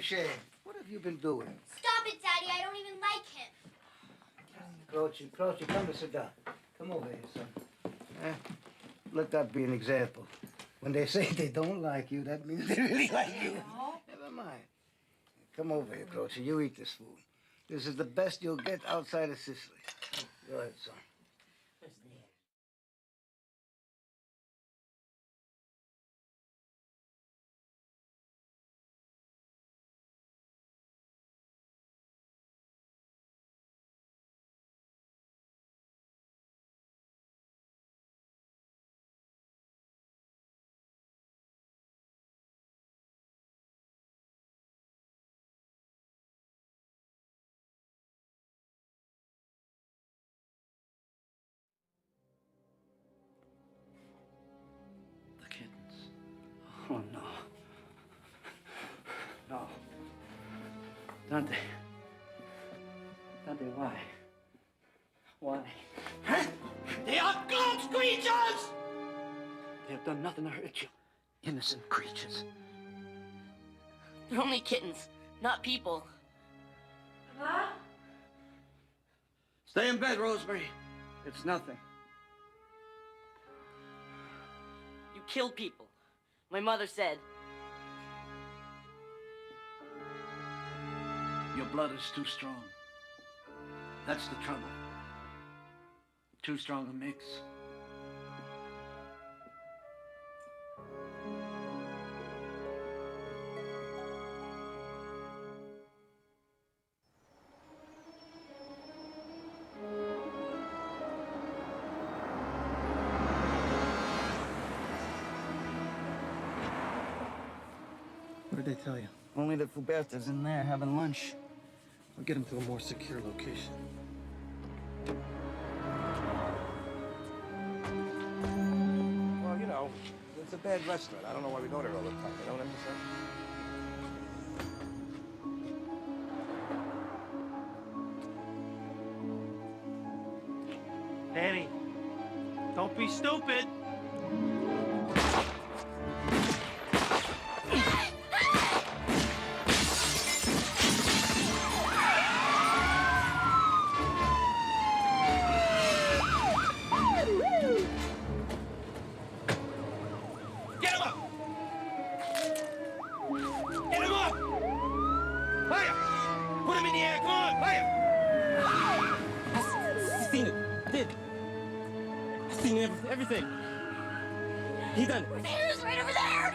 What have you been doing? Stop it, Daddy. I don't even like him. Croce, come to sit down. Come over here, son. Let that be an example. When they say they don't like you, that means they really like you. Never mind. Come over here, Croce. You eat this food. This is the best you'll get outside of Sicily. Go ahead, son. Oh, no. No. Dante. Dante, why? Why? They are God's creatures! They have done nothing to hurt you. Innocent creatures. They're only kittens, not people. Stay in bed, Rosemary. It's nothing. kill people. My mother said. Your blood is too strong. That's the trouble. Too strong a mix. What did they tell you? Only that Fuberta's in there having lunch. I'll get him to a more secure location. Well, you know, it's a bad restaurant. I don't know why we go there all the time. You know what I'm saying? Danny, don't be stupid. Get him up! Get him up! Fire! Put him in the air, come on, fire! I seen it. I did. I seen everything. He done it. There's right over there!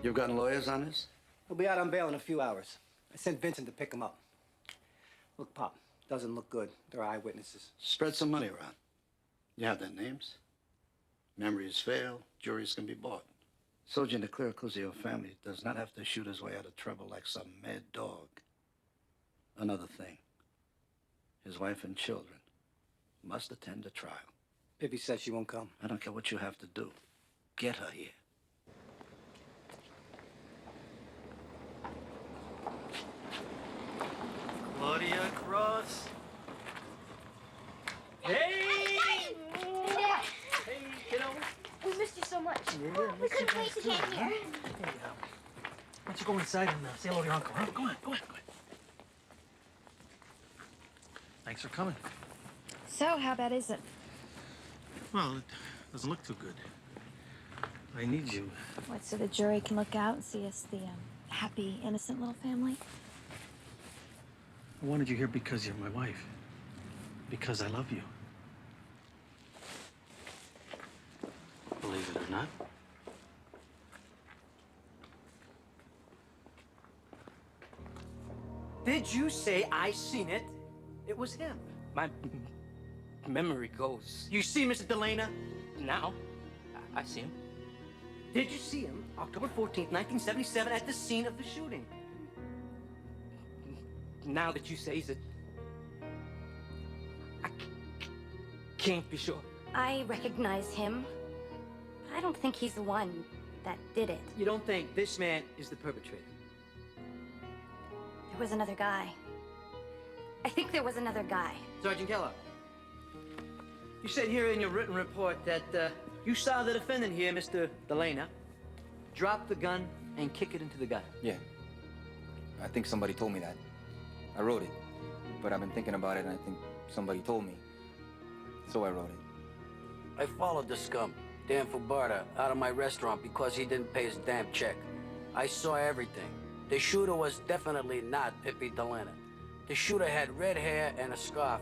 You've gotten lawyers on this? He'll be out on bail in a few hours. I sent Vincent to pick him up. Look, Pop, doesn't look good. There are eyewitnesses. Spread some money around. You have their names. Memories fail, juries can be bought. Soldier in the Clericuzio family does not have to shoot his way out of trouble like some mad dog. Another thing, his wife and children must attend the trial. Pippi says she won't come. I don't care what you have to do. Get her here. Claudia Cross. Hey! Hey, kiddo. We missed you so much. Yeah, We couldn't wait to get here. Why don't you go inside and say hello to your uncle, huh? Go on, go on, go on. Thanks for coming. So, how bad is it? Well, it doesn't look too good. I need you. What, so the jury can look out and see us the happy, innocent little family? I wanted you here because you're my wife. Because I love you. Believe it or not. Did you say I seen it? It was him. My memory goes. You see Mr. Delena? Now, I see him. Did you see him October 14th, 1977 at the scene of the shooting? Now that you say that, I can't be sure. I recognize him, but I don't think he's the one that did it. You don't think this man is the perpetrator? There was another guy. I think there was another guy. Sergeant Keller, you said here in your written report that you saw the defendant here, Mr. Delena, drop the gun and kick it into the gutter. Yeah. I think somebody told me that. I wrote it. But I've been thinking about it, and I think somebody told me. So I wrote it. I followed the scum, Dan Fuberta, out of my restaurant because he didn't pay his damn check. I saw everything. The shooter was definitely not Pippi Delena. The shooter had red hair and a scarf,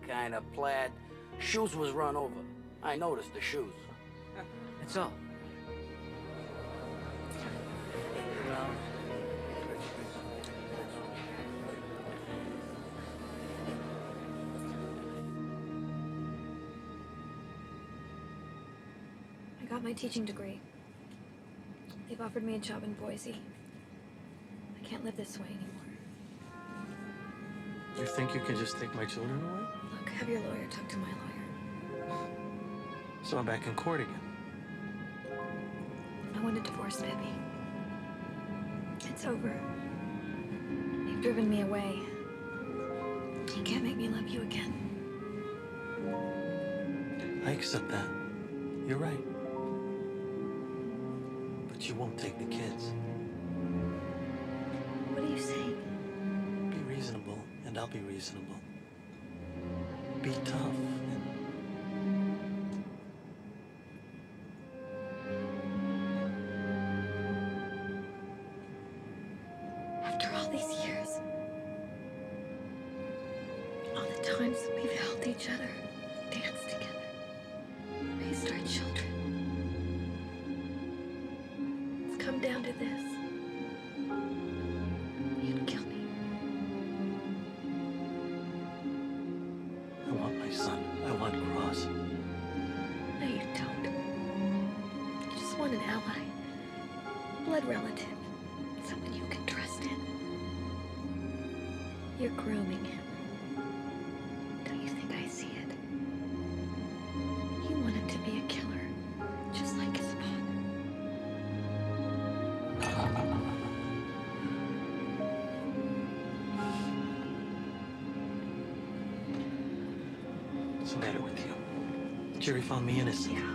kind of plaid. Shoes was run over. I noticed the shoes. That's all. Well, I got my teaching degree. They've offered me a job in Boise. I can't live this way anymore. You think you can just take my children away? Look, have your lawyer talk to my lawyer. So I'm back in court again. I want to divorce Pippi. It's over. You've driven me away. You can't make me love you again. I accept that. You're right. But you won't take the kids. What are you saying? Be reasonable, and I'll be reasonable. Be tough, and times that we've held each other, danced together, raised our children. It's come down to this. You'd kill me. I want my son. I want Cross. No, you don't. You just want an ally. Blood relative. Someone you can trust in. You're grooming him. Don't you think I see it? You want him to be a killer, just like his father. What's the matter with you? The jury found me innocent. Yeah.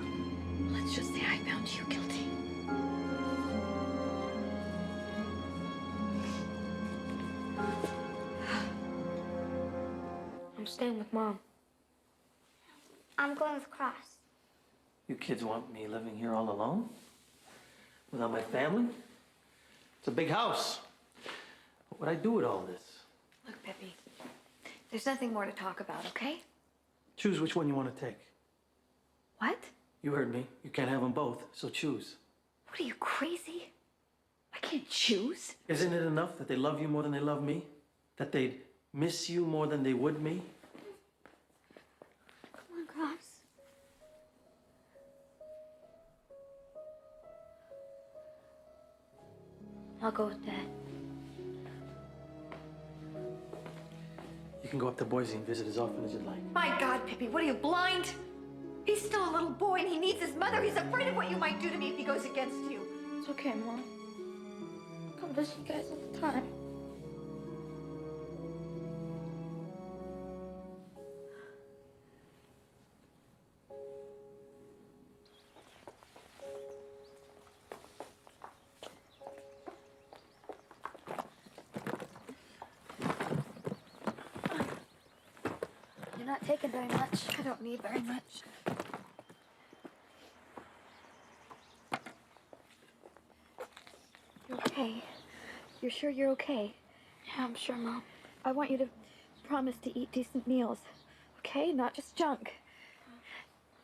Let's just say I found you guilty. I'm staying with Mom. I'm going with Cross. You kids want me living here all alone? Without my family? It's a big house. What would I do with all this? Look, Pippi, there's nothing more to talk about, okay? Choose which one you want to take. What? You heard me. You can't have them both, so choose. What are you, crazy? I can't choose. Isn't it enough that they love you more than they love me? That they'd miss you more than they would me? Come on, Cross. I'll go with Dad. You can go up to Boise and visit as often as you'd like. My God, Pippi, what are you, blind? He's still a little boy and he needs his mother. He's afraid of what you might do to me if he goes against you. It's okay, Mom. Come visit you guys all the time. You're not taking very much. I don't need very much. You're okay. You're sure you're okay? Yeah, I'm sure, Mom. I want you to promise to eat decent meals, okay? Not just junk.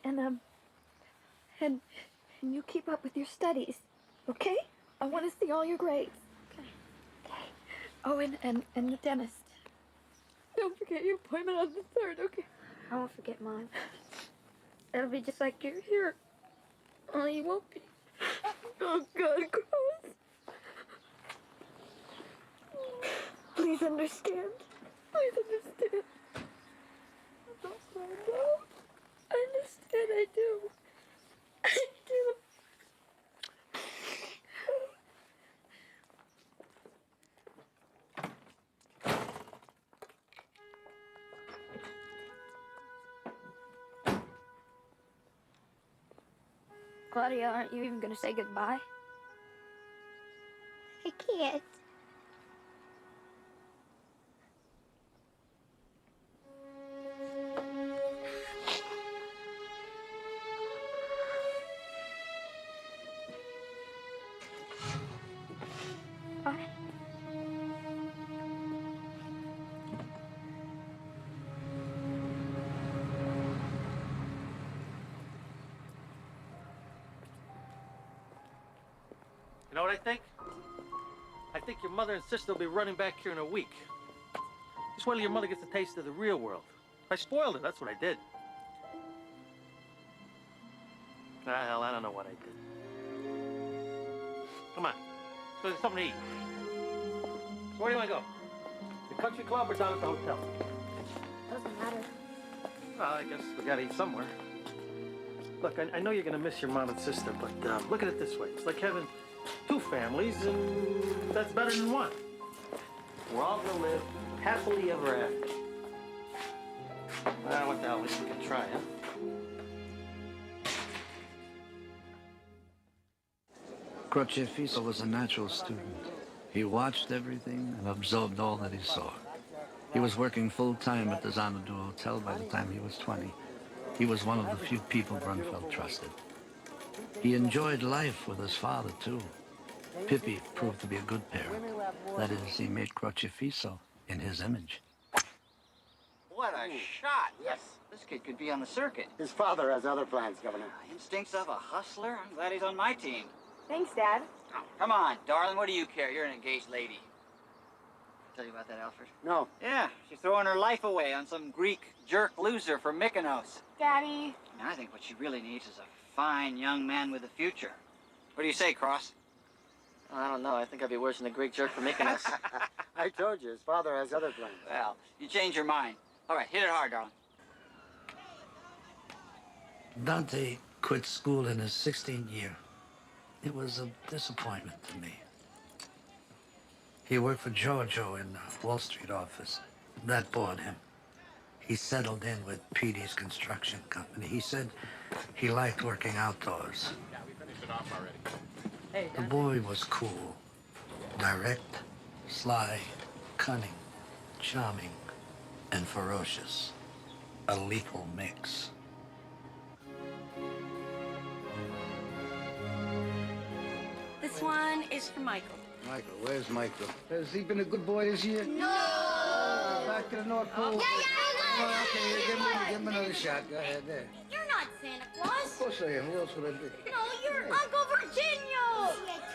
And you keep up with your studies, okay? I want to see all your grades. Okay. Okay. Oh, and the dentist. Don't forget your appointment on the 3rd, okay? I won't forget mine. It'll be just like you're here. Only you won't be. Oh, God, Cross. Please understand. Please understand. I'm not found out. I understand, I do. I do. Claudia, aren't you even gonna say goodbye? I can't. Bye. You know what I think? I think your mother and sister will be running back here in a week. Just wait till your mother gets a taste of the real world. I spoiled her, that's what I did. Ah, hell, I don't know what I did. Come on, let's go get something to eat. So where do you want to go? The country club or down at the hotel? Doesn't matter. Well, I guess we gotta eat somewhere. Look, I know you're gonna miss your mom and sister, but look at it this way. It's like having 2 families, and that's better than 1. We're all gonna live happily ever after. Well, what the hell, at least we can try, huh? Crocifisso was a natural student. He watched everything and absorbed all that he saw. He was working full-time at the Xanadu Hotel by the time he was 20. He was one of the few people Brunfeld trusted. He enjoyed life with his father, too. Pippi proved to be a good parent. That is, he made Crocifisso in his image. What a shot. Yes. This kid could be on the circuit. His father has other plans, Governor. Instincts of a hustler? I'm glad he's on my team. Thanks, Dad. Come on, darling, what do you care? You're an engaged lady. Tell you about that, Alfred? No. Yeah, she's throwing her life away on some Greek jerk loser from Mykonos. Daddy. And I think what she really needs is a fine young man with a future. What do you say, Cross? I don't know. I think I'd be worse than the Greek jerk from Mykonos. I told you, his father has other plans. Well, you change your mind. All right, hit it hard, darling. Dante quit school in his 16th year. It was a disappointment to me. He worked for Giorgio in the Wall Street office. That bored him. He settled in with Petey's construction company. He said he liked working outdoors. Yeah, we finished it off already. Hey, the boy was cool, direct, sly, cunning, charming, and ferocious. A lethal mix. This one is for Michael. Michael, where's Michael? Has he been a good boy this year? No! Back to the North Pole. Oh, okay, give him another shot. Go ahead, there. You're not Santa Claus. Of course I am. Who else would I be? No, you're Uncle Virginio.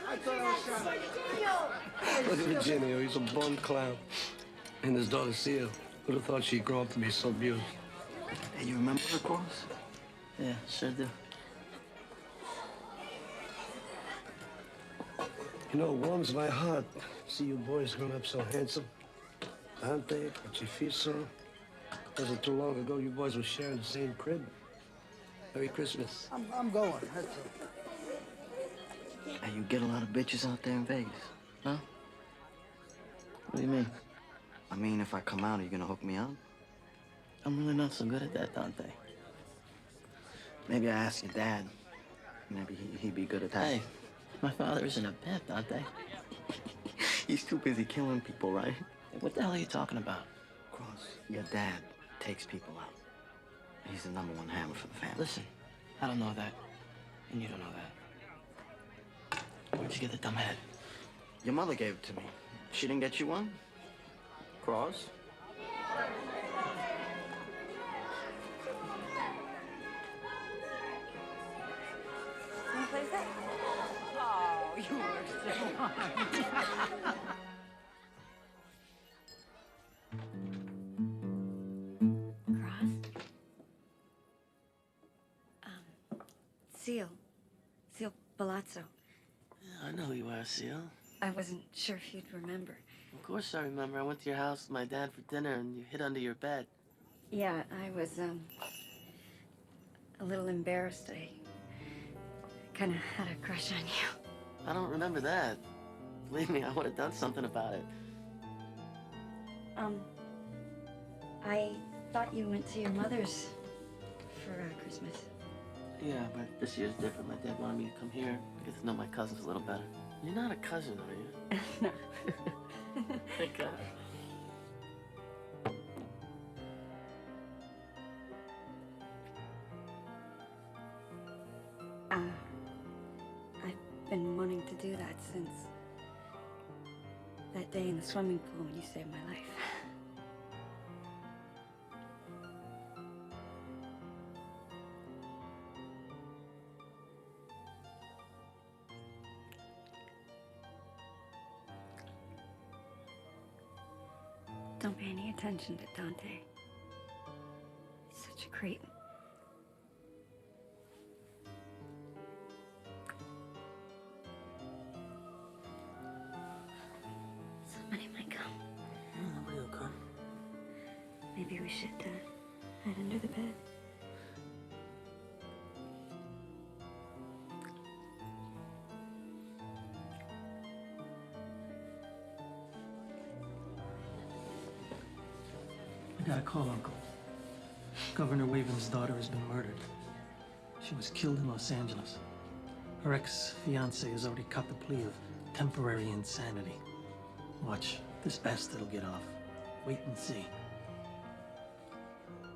I thought I was Virginio. Look at Virginio, he's a bum clown. And his daughter, Sia, would have thought she'd grow up to be so beautiful. Hey, you remember her, Cross? Yeah, sure do. You know, it warms my heart to see you boys grown up so handsome. Dante, Pacifisa. Wasn't too long ago you boys were sharing the same crib. Merry Christmas. I'm going. That's all. Hey, you get a lot of bitches out there in Vegas, huh? What do you mean? I mean, if I come out, are you gonna hook me up? I'm really not so good at that, Dante. Maybe I ask your dad. Maybe he'd be good at that. Hey, my father isn't a pet, Dante. He's too busy killing people, right? Hey, what the hell are you talking about? Cross, your dad takes people out. He's the #1 hammer for the family. Listen, I don't know that, and you don't know that. Where'd you get the dumb head? Your mother gave it to me. She didn't get you one? Cross? Wanna play that? Oh, you were so Cross? Seal. Seal Palazzo. I know who you are, Seal. I wasn't sure if you'd remember. Of course I remember. I went to your house with my dad for dinner and you hid under your bed. Yeah, I was, a little embarrassed. I kind of had a crush on you. I don't remember that. Believe me, I would have done something about it. I thought you went to your mother's for Christmas. Yeah, but this year's different. My dad wanted me to come here. Get to know my cousins a little better. You're not a cousin, are you? No. Thank God. I've been wanting to do that since that day in the swimming pool when you saved my life. Don't pay any attention to Dante. He's such a creep. Somebody might come. Nobody will come. Maybe we should hide under the bed. I got a call, Uncle. Governor Waven's daughter has been murdered. She was killed in Los Angeles. Her ex-fiancé has already cut the plea of temporary insanity. Watch, this bastard will get off. Wait and see.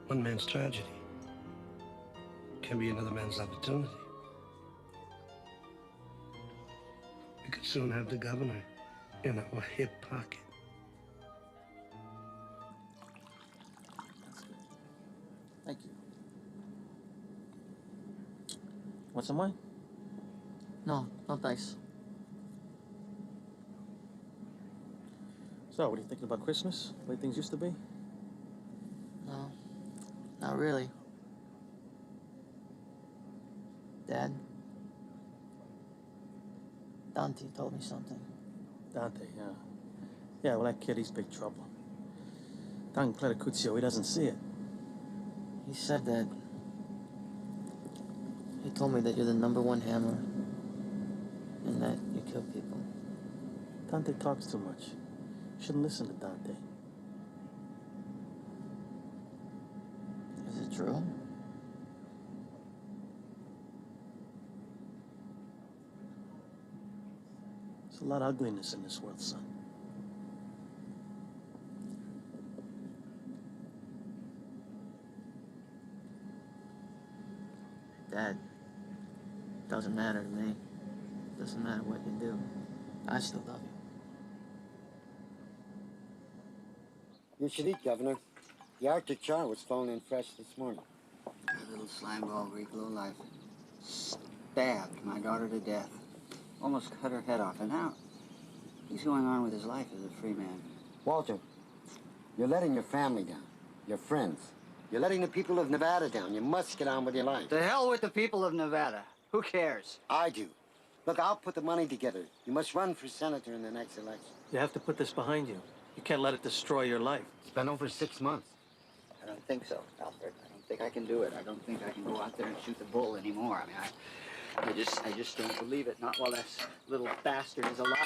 One man's tragedy can be another man's opportunity. We could soon have the governor in our hip pocket. Want some wine? No, no thanks. So, what are you thinking about Christmas? The way things used to be? No, not really. Dad? Dante told me something. Dante, yeah. Yeah, well, that kid, he's big trouble. Don Clericuzio, he doesn't see it. He said that... He told me that you're the #1 hammer. And that you kill people. Dante talks too much. You shouldn't listen to Dante. Is it true? There's a lot of ugliness in this world, son. Dad, doesn't matter to me. Doesn't matter what you do. I still love you. You should eat, Governor. The Arctic char was flown in fresh this morning. That little slimeball Greek lowlife stabbed my daughter to death. Almost cut her head off. And now he's going on with his life as a free man. Walter, you're letting your family down, your friends. You're letting the people of Nevada down. You must get on with your life. To hell with the people of Nevada. Who cares? I do. Look, I'll put the money together. You must run for senator in the next election. You have to put this behind you. You can't let it destroy your life. It's been over 6 months. I don't think so, Alfred. I don't think I can do it. I don't think I can go out there and shoot the bull anymore. I mean, I just don't believe it. Not while this little bastard is alive.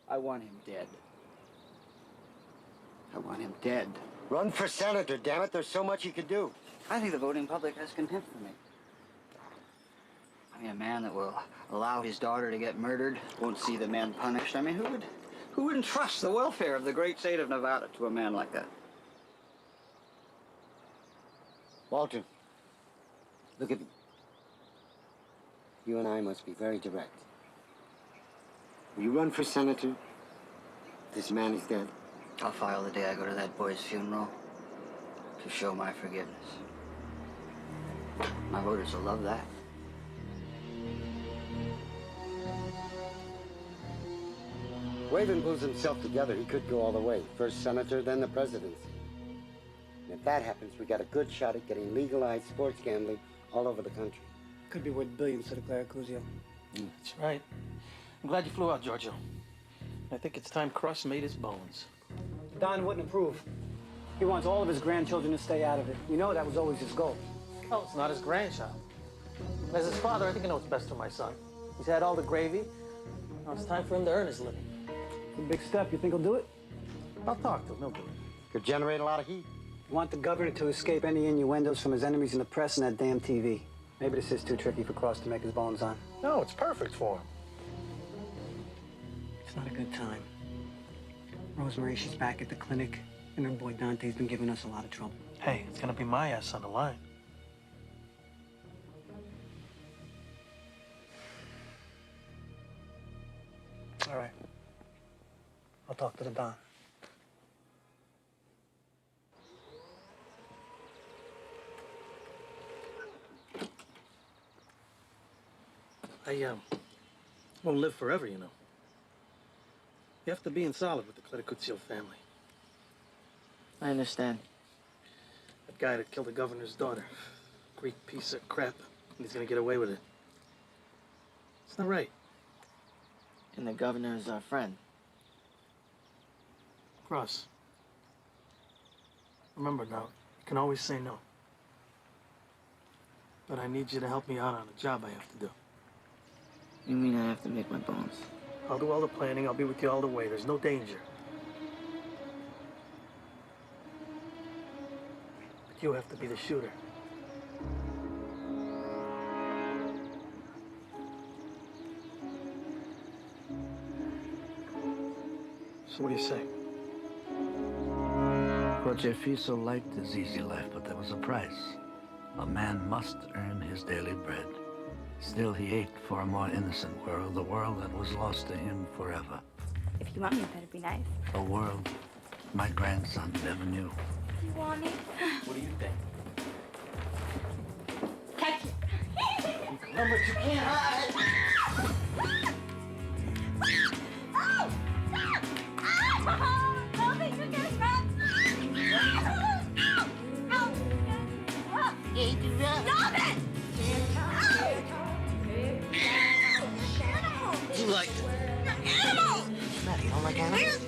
I want him dead. I want him dead. Run for senator, damn it. There's so much you could do. I think the voting public has contempt for me. I mean, a man that will allow his daughter to get murdered won't see the men punished. I mean, who would entrust the welfare of the great state of Nevada to a man like that? Walter, look at me. You and I must be very direct. Will you run for senator? This man is dead. I'll file the day I go to that boy's funeral to show my forgiveness. My voters will love that. Wavin pulls himself together. He could go all the way. First senator, then the presidency. And if that happens, we got a good shot at getting legalized sports gambling all over the country. Could be worth billions to the Clericuzio. That's right. I'm glad you flew out, Giorgio. I think it's time Cross made his bones. Don wouldn't approve. He wants all of his grandchildren to stay out of it. You know that was always his goal. Oh, it's not his grandchild. As his father, I think I know what's best for my son. He's had all the gravy. Now it's time for him to earn his living. It's a big step. You think he'll do it? I'll talk to him. He'll do it. Could generate a lot of heat. You want the governor to escape any innuendos from his enemies in the press and that damn TV. Maybe this is too tricky for Cross to make his bones on. No, it's perfect for him. It's not a good time. Rosemary, she's back at the clinic, and her boy Dante's been giving us a lot of trouble. Hey, it's gonna be my ass on the line. All right. I'll talk to the Don. I won't live forever, you know. You have to be in solid with the Clericuzio family. I understand. That guy that killed the governor's daughter. Greek piece of crap. And he's gonna get away with it. It's not right. And the governor is our friend. Cross. Remember now, you can always say no. But I need you to help me out on a job I have to do. You mean I have to make my bones? I'll do all the planning. I'll be with you all the way. There's no danger. But you have to be the shooter. So what do you say? Croce Fiso liked his easy life, but there was a price. A man must earn his daily bread. Still, he ached for a more innocent world, the world that was lost to him forever. If you want me, it better be nice. A world my grandson never knew. You want me? What do you think? but you can't hide. Don't think you're gonna grab. Stop it! You like Animal! Maddie, you don't like animals?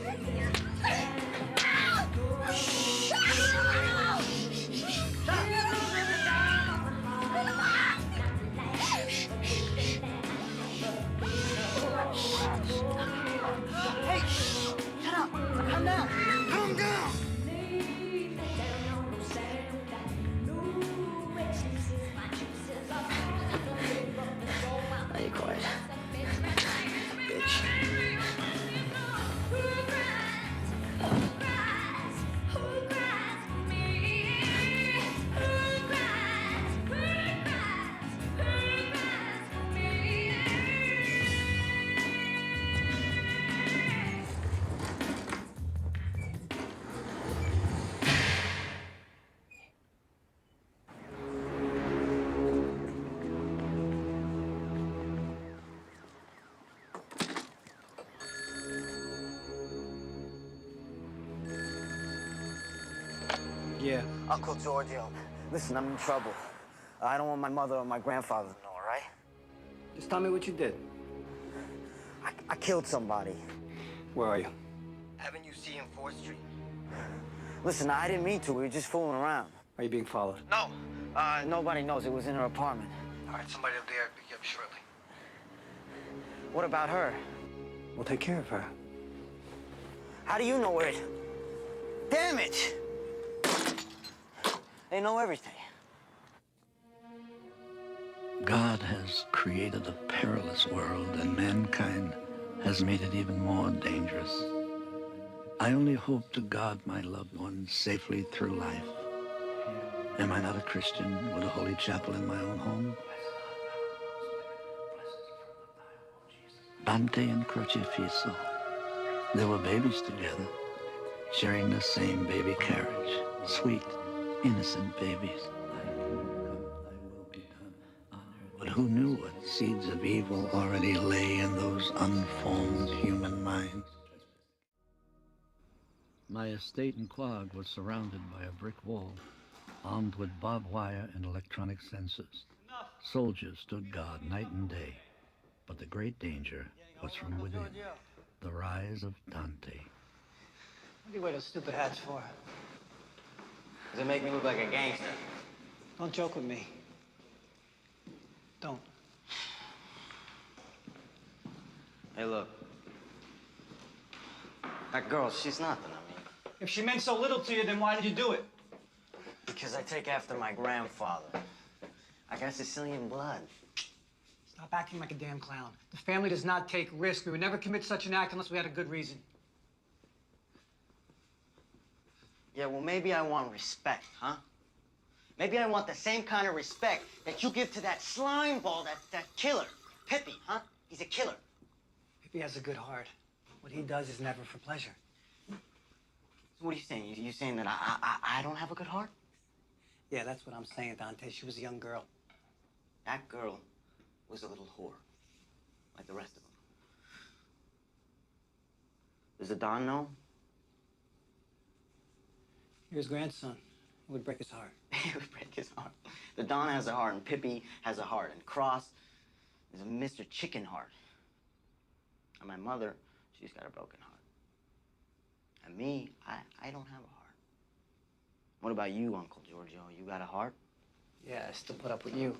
Hey, shut up. Calm down. Calm down. Now you quiet. Bitch. Yeah. Uncle Giorgio, listen, I'm in trouble. I don't want my mother or my grandfather to know, all right? Just tell me what you did. I killed somebody. Where are you? Haven't you seen 4th Street? Listen, I didn't mean to. We were just fooling around. Are you being followed? No. Nobody knows. It was in her apartment. All right, somebody will be there to pick you up shortly. What about her? We'll take care of her. How do you know where it... Damn it! They know everything. God has created a perilous world, and mankind has made it even more dangerous. I only hope to guard my loved ones safely through life. Am I not a Christian with a holy chapel in my own home? Dante and Crocifisso, they were babies together, sharing the same baby carriage. Sweet, innocent babies. But who knew what seeds of evil already lay in those unformed human minds? My estate in Quogue was surrounded by a brick wall, armed with barbed wire and electronic sensors. Soldiers stood guard night and day, but the great danger was from within, the rise of Dante. What do you wear those stupid hats for? Does it make me look like a gangster? Don't joke with me. Don't. Hey, look. That girl, she's nothing, I mean. If she meant so little to you, then why did you do it? Because I take after my grandfather. I got Sicilian blood. Stop acting like a damn clown. The family does not take risks. We would never commit such an act unless we had a good reason. Yeah, well, maybe I want respect, huh? Maybe I want the same kind of respect that you give to that slime ball, that killer. Pippi, huh? He's a killer. Pippi has a good heart. What he does is never for pleasure. So what are you saying? You saying that I don't have a good heart? Yeah, that's what I'm saying, Dante. She was a young girl. That girl was a little whore, like the rest of them. Does the Don know? You're his grandson. It would break his heart. It would break his heart. The Don has a heart, and Pippi has a heart, and Cross is a Mr. Chicken Heart. And my mother, she's got a broken heart. And me, I don't have a heart. What about you, Uncle Giorgio? You got a heart? Yeah, I still put up with you.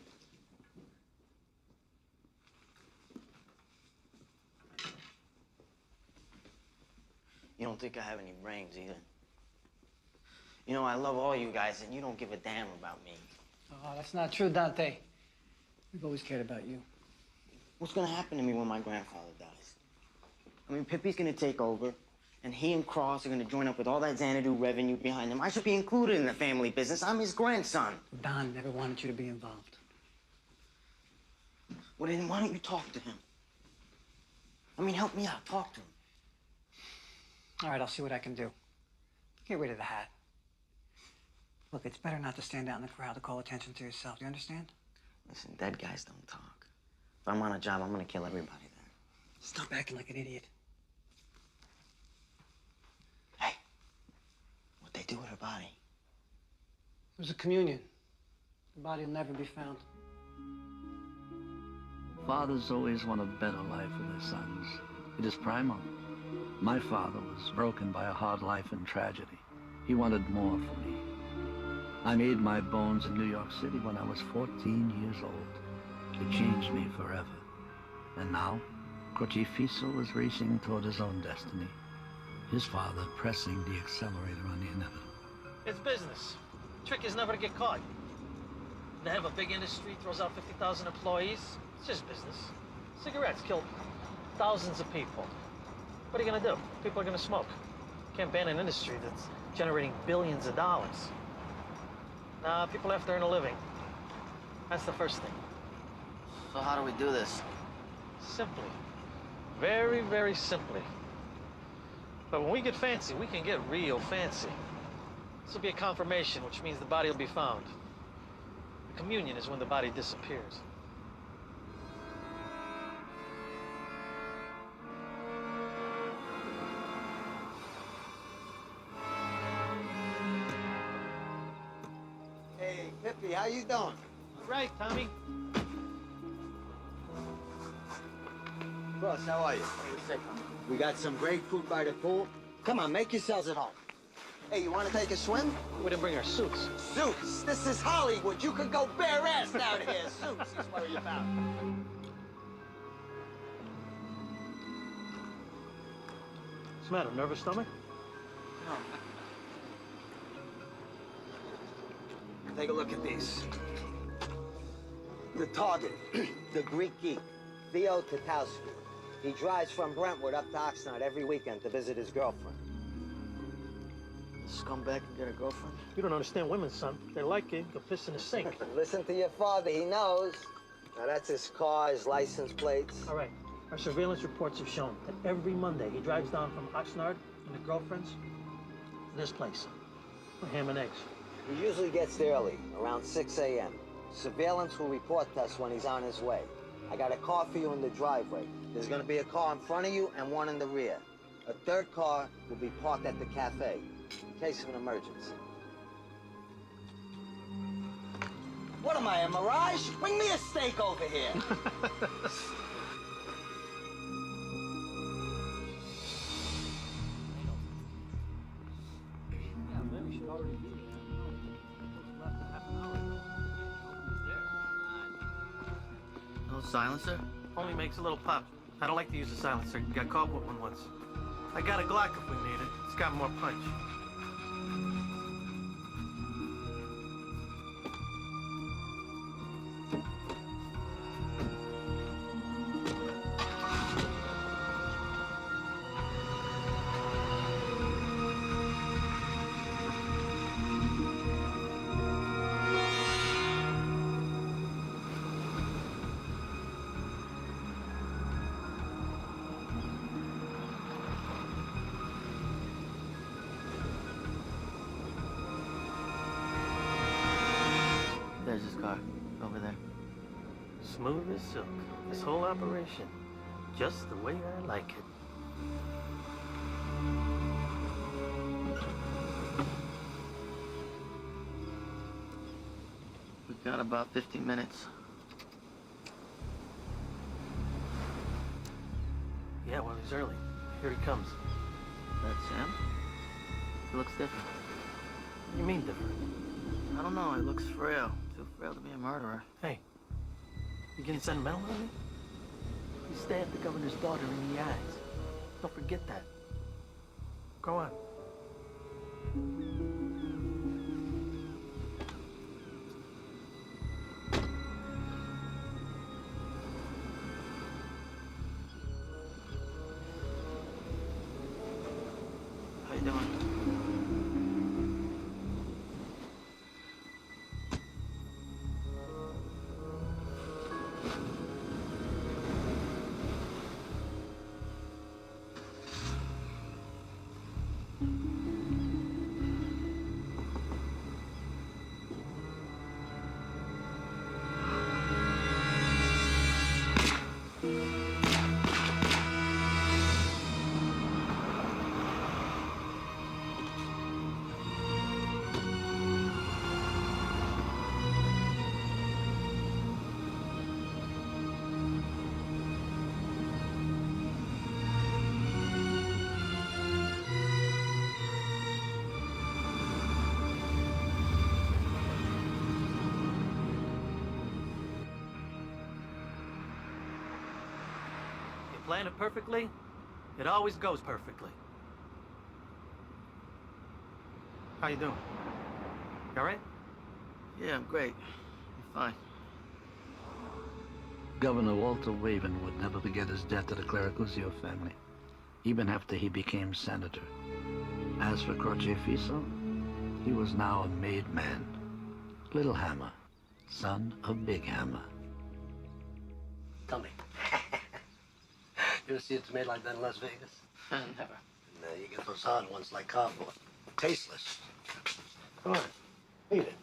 You don't think I have any brains either. You know, I love all you guys, and you don't give a damn about me. Oh, that's not true, Dante. We've always cared about you. What's gonna happen to me when my grandfather dies? I mean, Pippi's gonna take over, and he and Cross are gonna join up with all that Xanadu revenue behind them. I should be included in the family business. I'm his grandson. Don never wanted you to be involved. Well, then why don't you talk to him? I mean, help me out. Talk to him. All right, I'll see what I can do. Get rid of the hat. Look, it's better not to stand out in the crowd to call attention to yourself. Do you understand? Listen, dead guys don't talk. If I'm on a job, I'm gonna kill everybody there. Stop acting like an idiot. What'd they do with her body? It was a communion. The body will never be found. Fathers always want a better life for their sons. It is primal. My father was broken by a hard life and tragedy. He wanted more for me. I made my bones in New York City when I was 14 years old. It changed me forever. And now, Crocifisso is racing toward his own destiny. His father pressing the accelerator on the inevitable. It's business. Trick is never to get caught. They have a big industry, throws out 50,000 employees. It's just business. Cigarettes kill thousands of people. What are you gonna do? People are gonna smoke. Can't ban an industry that's generating billions of dollars. Nah, people have to earn a living. That's the first thing. So how do we do this? Simply. Very, very simply. But when we get fancy, we can get real fancy. This will be a confirmation, which means the body will be found. The communion is when the body disappears. Hey, Pippi, how you doing? Right, Tommy. Boss, how are you? We got some great food by the pool. Come on, make yourselves at home. Hey, you want to take a swim? We didn't bring our suits. Suits? This is Hollywood. You can go bare ass down here. Suits is what you found. What's the matter, nervous stomach? Take a look at these. The target, the Greek geek, Theo Tatowski. He drives from Brentwood up to Oxnard every weekend to visit his girlfriend. Scumbag can get a girlfriend? You don't understand women, son. They like it, go piss in the sink. Listen to your father, he knows. Now that's his car, his license plates. All right. Our surveillance reports have shown that every Monday he drives down from Oxnard and the girlfriends to this place for ham and eggs. He usually gets there early, around 6 a.m. Surveillance will report to us when he's on his way. I got a car for you in the driveway. There's gonna be a car in front of you and one in the rear. A third car will be parked at the cafe, in case of an emergency. What am I, a mirage? Bring me a steak over here. No silencer? Only makes a little pop. I don't like to use a silencer. Got caught with one once. I got a Glock if we need it. It's got more punch. There's his car, over there. Smooth as silk. This whole operation, just the way I like it. We've got about 15 minutes. Yeah, well, he's early. Here he comes. That's Sam? He looks different. What do you mean different? I don't know, he looks frail. Too frail to be a murderer. Hey, you getting sentimental on me? He stabbed the governor's daughter in the eyes. Don't forget that. Go on. How you doing? plan it perfectly, it always goes perfectly. How you doing? You all right? Yeah, I'm great. I'm fine. Governor Walter Waven would never forget his debt to the Clericuzio family, even after he became senator. As for Croce Fiso, he was now a made man. Little Hammer, son of Big Hammer. Tell me. You ever see it's made like that in Las Vegas? Never. No, you get those hard ones like cardboard. Tasteless. Come on, eat it.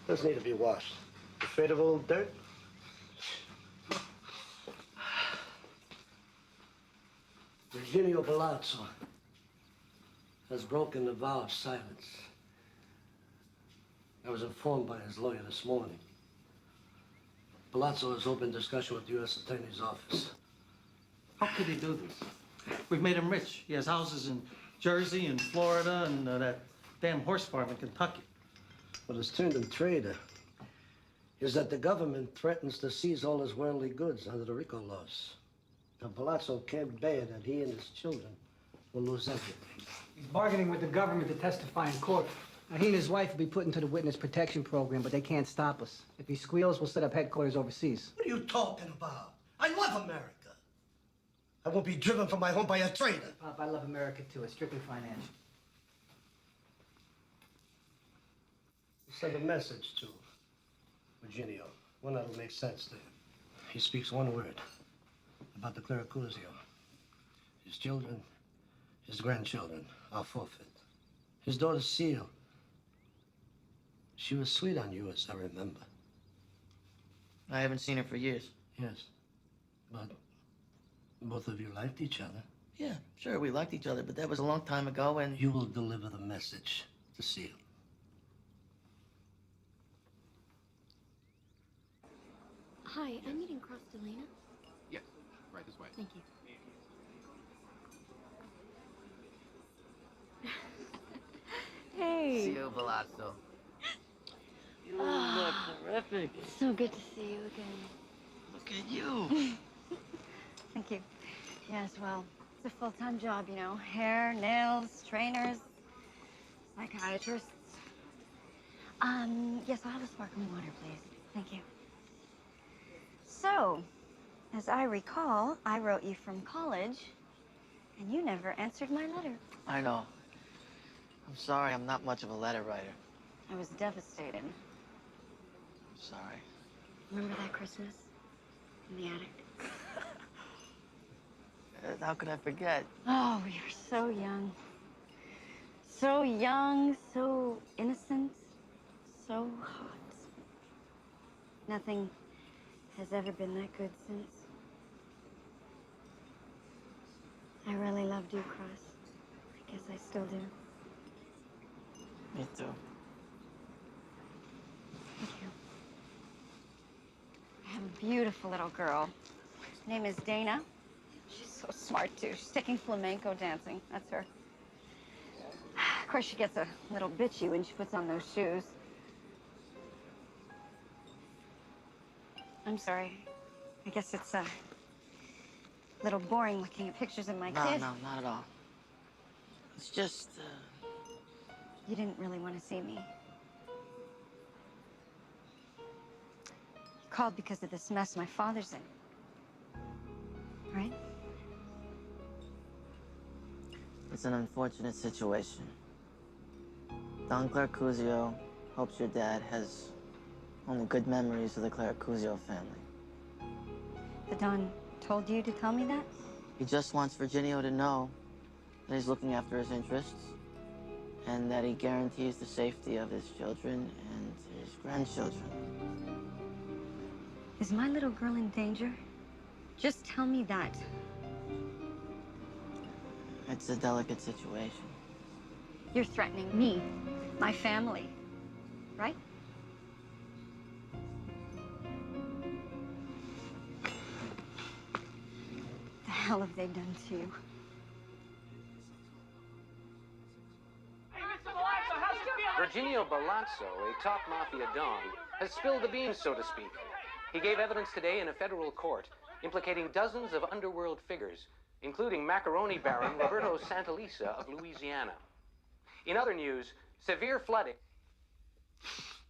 Doesn't need to be washed. You afraid of old dirt? Virginio Palazzo has broken the vow of silence. I was informed by his lawyer this morning. Palazzo has opened discussion with the U.S. Attorney's Office. How could he do this? We've made him rich. He has houses in Jersey and Florida and that damn horse farm in Kentucky. What has turned him traitor is that the government threatens to seize all his worldly goods under the RICO laws. Now, Palazzo can't bear that he and his children will lose everything. He's bargaining with the government to testify in court. Now, he and his wife will be put into the witness protection program, but they can't stop us. If he squeals, we'll set up headquarters overseas. What are you talking about? I love America. I won't be driven from my home by a traitor. Pop, I love America too. It's strictly financial. Send a message to Virginio, one that'll make sense to him. He speaks one word about the Clericuzio. His children, his grandchildren are forfeit. His daughter, Seal, she was sweet on you, as I remember. I haven't seen her for years. Yes, but both of you liked each other. Yeah, sure, we liked each other, but that was a long time ago, and... You will deliver the message to Seal. Hi, I'm meeting across to Lena. Yes, right this way. Thank you. Hey. See you, Palazzo. You look terrific. So good to see you again. Look at you. Thank you. Yes, well, it's a full-time job, you know. Hair, nails, trainers, psychiatrists. Yes, I'll have a sparkling water, please. Thank you. So, as I recall, I wrote you from college, and you never answered my letter. I know. I'm sorry, I'm not much of a letter writer. I was devastated. I'm sorry. Remember that Christmas? In the attic? How could I forget? Oh, we were so young. So young, so innocent, so hot. Nothing has ever been that good since. I really loved you, Cross. I guess I still do. Me too. Thank you. I have a beautiful little girl. Her name is Dana. She's so smart, too. She's taking flamenco dancing. That's her. Of course, she gets a little bitchy when she puts on those shoes. I'm sorry. I guess it's a little boring looking at pictures of my kid. No, not at all. It's just, You didn't really want to see me. You called because of this mess my father's in. Right? It's an unfortunate situation. Don Clericuzio hopes your dad has only good memories of the Clericuzio family. The Don told you to tell me that? He just wants Virginio to know that he's looking after his interests and that he guarantees the safety of his children and his grandchildren. Is my little girl in danger? Just tell me that. It's a delicate situation. You're threatening me, my family, right? The hell have they done to you? Virginio Palazzo, a top mafia don, has spilled the beans, so to speak. He gave evidence today in a federal court. implicating dozens of underworld figures, including macaroni baron Roberto Santalisa of Louisiana. In other news, severe flooding.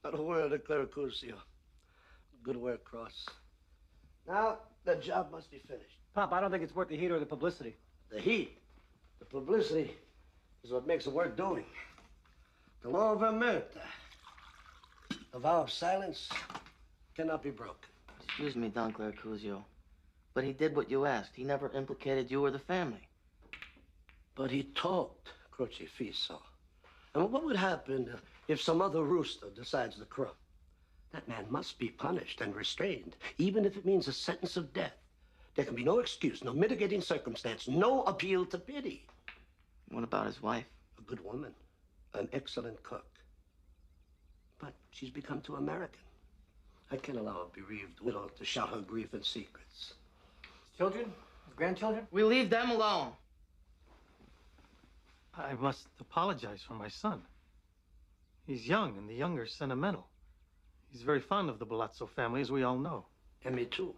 Not a word of Clericuzio. Good work, Cross. Now, the job must be finished. Pop, I don't think it's worth the heat or the publicity. The heat, the publicity, is what makes it worth doing. The law of omerta, the vow of silence, cannot be broken. Excuse me, Don Clericuzio, but he did what you asked. He never implicated you or the family. But he talked, Crocifisso. And what would happen if some other rooster decides to crow? That man must be punished and restrained, even if it means a sentence of death. There can be no excuse, no mitigating circumstance, no appeal to pity. What about his wife? A good woman, an excellent cook. But she's become too American. I can't allow a bereaved widow to shout her grief in secrets. Children? His grandchildren? We leave them alone. I must apologize for my son. He's young, and the younger sentimental. He's very fond of the Balazzo family, as we all know. And me too.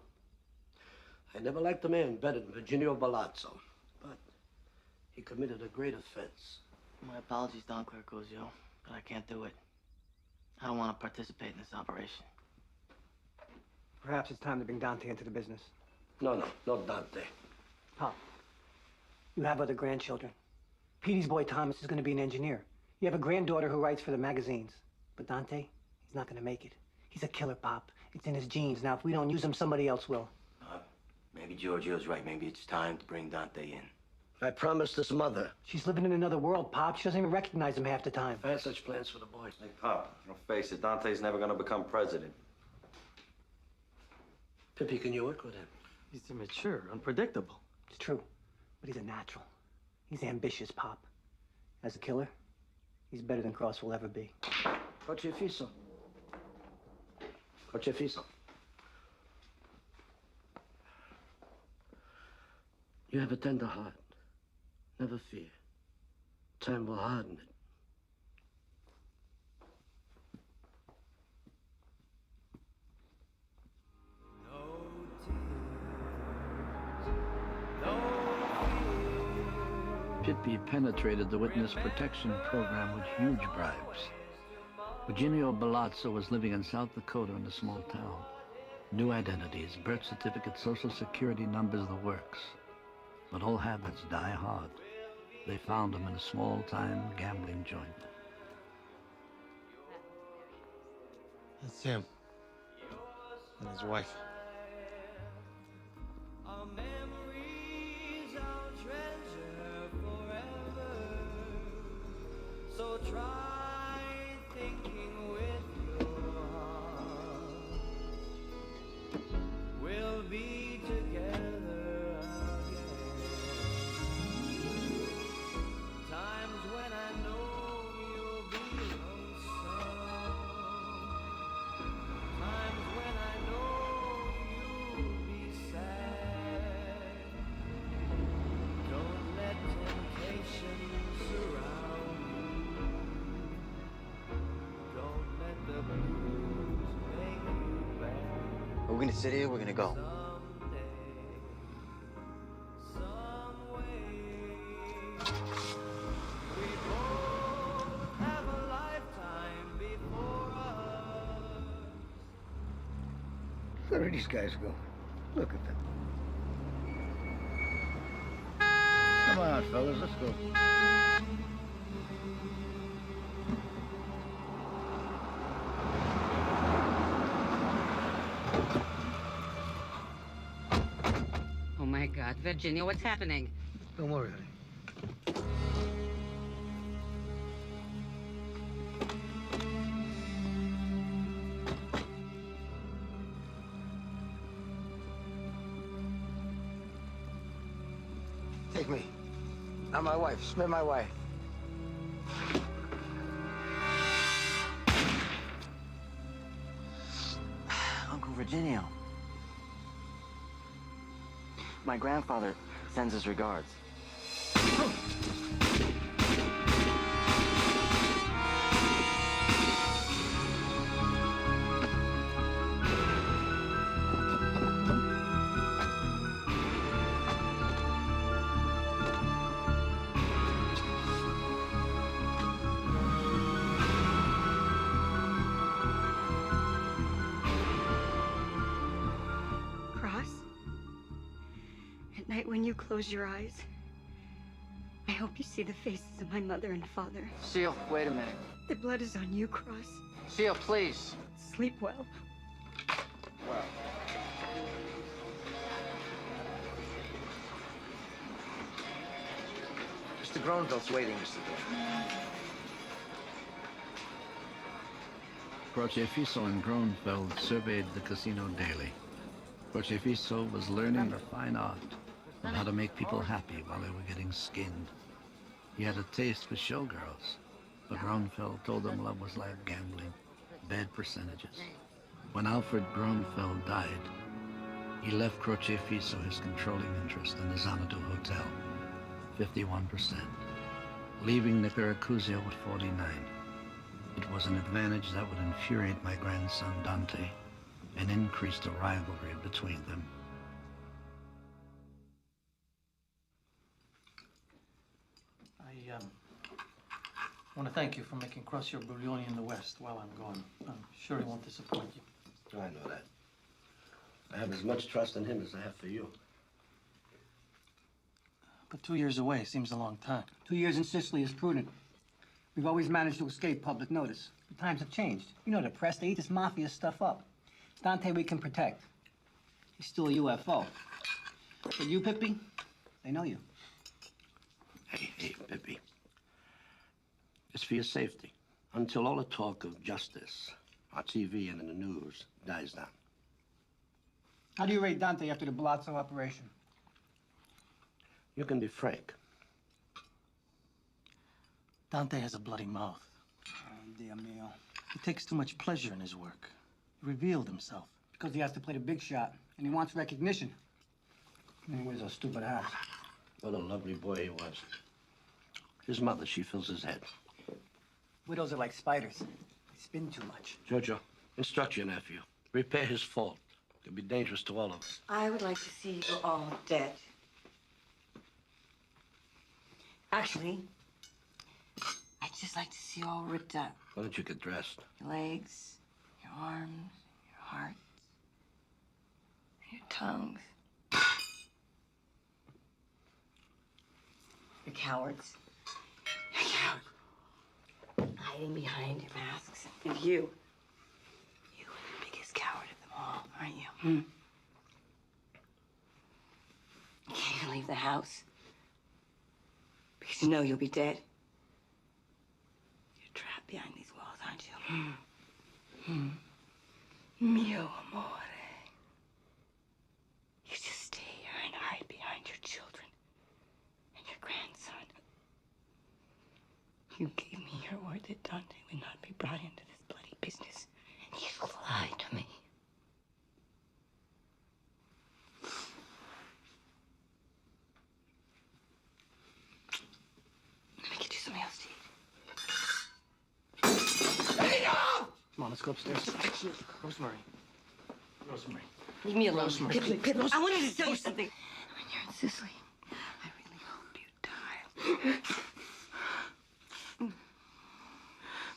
I never liked a man better than Virginio Balazzo, but he committed a great offense. My apologies, Don Clericuzio, but I can't do it. I don't want to participate in this operation. Perhaps it's time to bring Dante into the business. No Dante. Pop, you have other grandchildren. Petey's boy Thomas is going to be an engineer. You have a granddaughter who writes for the magazines. But Dante, he's not going to make it. He's a killer, Pop. It's in his genes. Now, if we don't use him, somebody else will. Maybe Giorgio's right. Maybe it's time to bring Dante in. I promised his mother. She's living in another world, Pop. She doesn't even recognize him half the time. I had such plans for the boy. Hey, Pop, don't face it. Dante's never gonna become president. Pippi, can you work with him? He's immature, unpredictable. It's true, but he's a natural. He's ambitious, Pop. As a killer, he's better than Cross will ever be. Crocifisso. Crocifisso. You have a tender heart. Never fear. Time will harden it. Pippi penetrated the witness protection program with huge bribes. Virginio Balazzo was living in South Dakota in a small town. New identities, birth certificates, social security numbers, the works. But old habits die hard. They found him in a small-time gambling joint. That's him. And his wife. So try thinking with your heart. We'll be together again. Times when I know you'll be lonesome. Times when I know you'll be sad. Don't let temptation surround you. Don't let the blues make you bad. Are we gonna sit here? We're gonna go. Have a lifetime before us. Where do these guys go? Look at them. Come on, fellas, let's go. Oh my God, Virginia, what's happening? Don't worry, honey. Take me. Not my wife. Spit my wife. Uncle Virginio. My grandfather sends his regards. night when you close your eyes, I hope you see the faces of my mother and father. Seal, wait a minute. The blood is on you, Cross. Seal, please. Sleep well. Well. Mr. Gronfeld's waiting, Mr. Dillon. Crocifisso and Gronfeld surveyed the casino daily. Crocifisso was learning the fine art of how to make people happy while they were getting skinned. He had a taste for showgirls, but Gronfeld told him love was like gambling, bad percentages. When Alfred Gronfeld died, he left Crocifisso his controlling interest in the Xanadu Hotel, 51%, leaving the Clericuzio with 49. It was an advantage that would infuriate my grandson Dante and increase the rivalry between them. I want to thank you for making Crosio Bruglioni in the West while I'm gone. I'm sure he won't disappoint you. I know that. I have as much trust in him as I have for you. But 2 years away seems a long time. 2 years in Sicily is prudent. We've always managed to escape public notice. The times have changed. You know the press, they eat this mafia stuff up. Dante we can protect. He's still a UFO. But you, Pippi, they know you. Hey, Pippi. It's for your safety. Until all the talk of justice on TV and in the news dies down. How do you rate Dante after the Palazzo operation? You can be frank. Dante has a bloody mouth. Oh, Dio mio. He takes too much pleasure in his work. He revealed himself. Because he has to play the big shot, and he wants recognition. And he wears those stupid hats. What a lovely boy he was. His mother, she fills his head. Widows are like spiders. They spin too much. Jojo, instruct your nephew. Repair his fault. It could be dangerous to all of us. I would like to see you all dead. Actually, I'd just like to see you all ripped up. Why don't you get dressed? Your legs, your arms, your hearts, your tongues. You're cowards. You're cowards. Hiding behind your masks. And you are the biggest coward of them all, aren't you? You can't even leave the house. Because you know you'll be dead. You're trapped behind these walls, aren't you? Mio amore. You just stay here and hide behind your children and your grandson. You gave me your word that Dante would not be brought into this bloody business, and you lied to me. Let me get you something else to eat. Come on, let's go upstairs. Rosemary. Rosemary. Leave me alone. Rosemary. Pippi, I wanted to tell you something. When you're in Sicily, I really hope you die.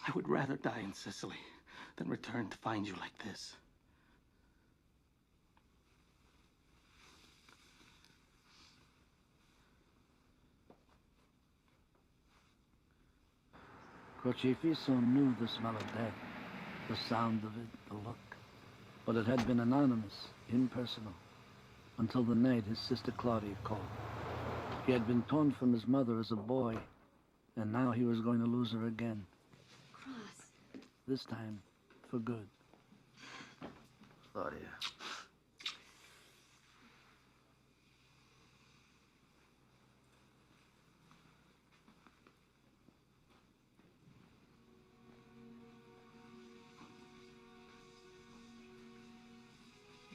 I would rather die in Sicily than return to find you like this. Crocifisso knew the smell of death, the sound of it, the look. But it had been anonymous, impersonal, until the night his sister Claudia called. He had been torn from his mother as a boy, and now he was going to lose her again. Cross. This time, for good. Claudia.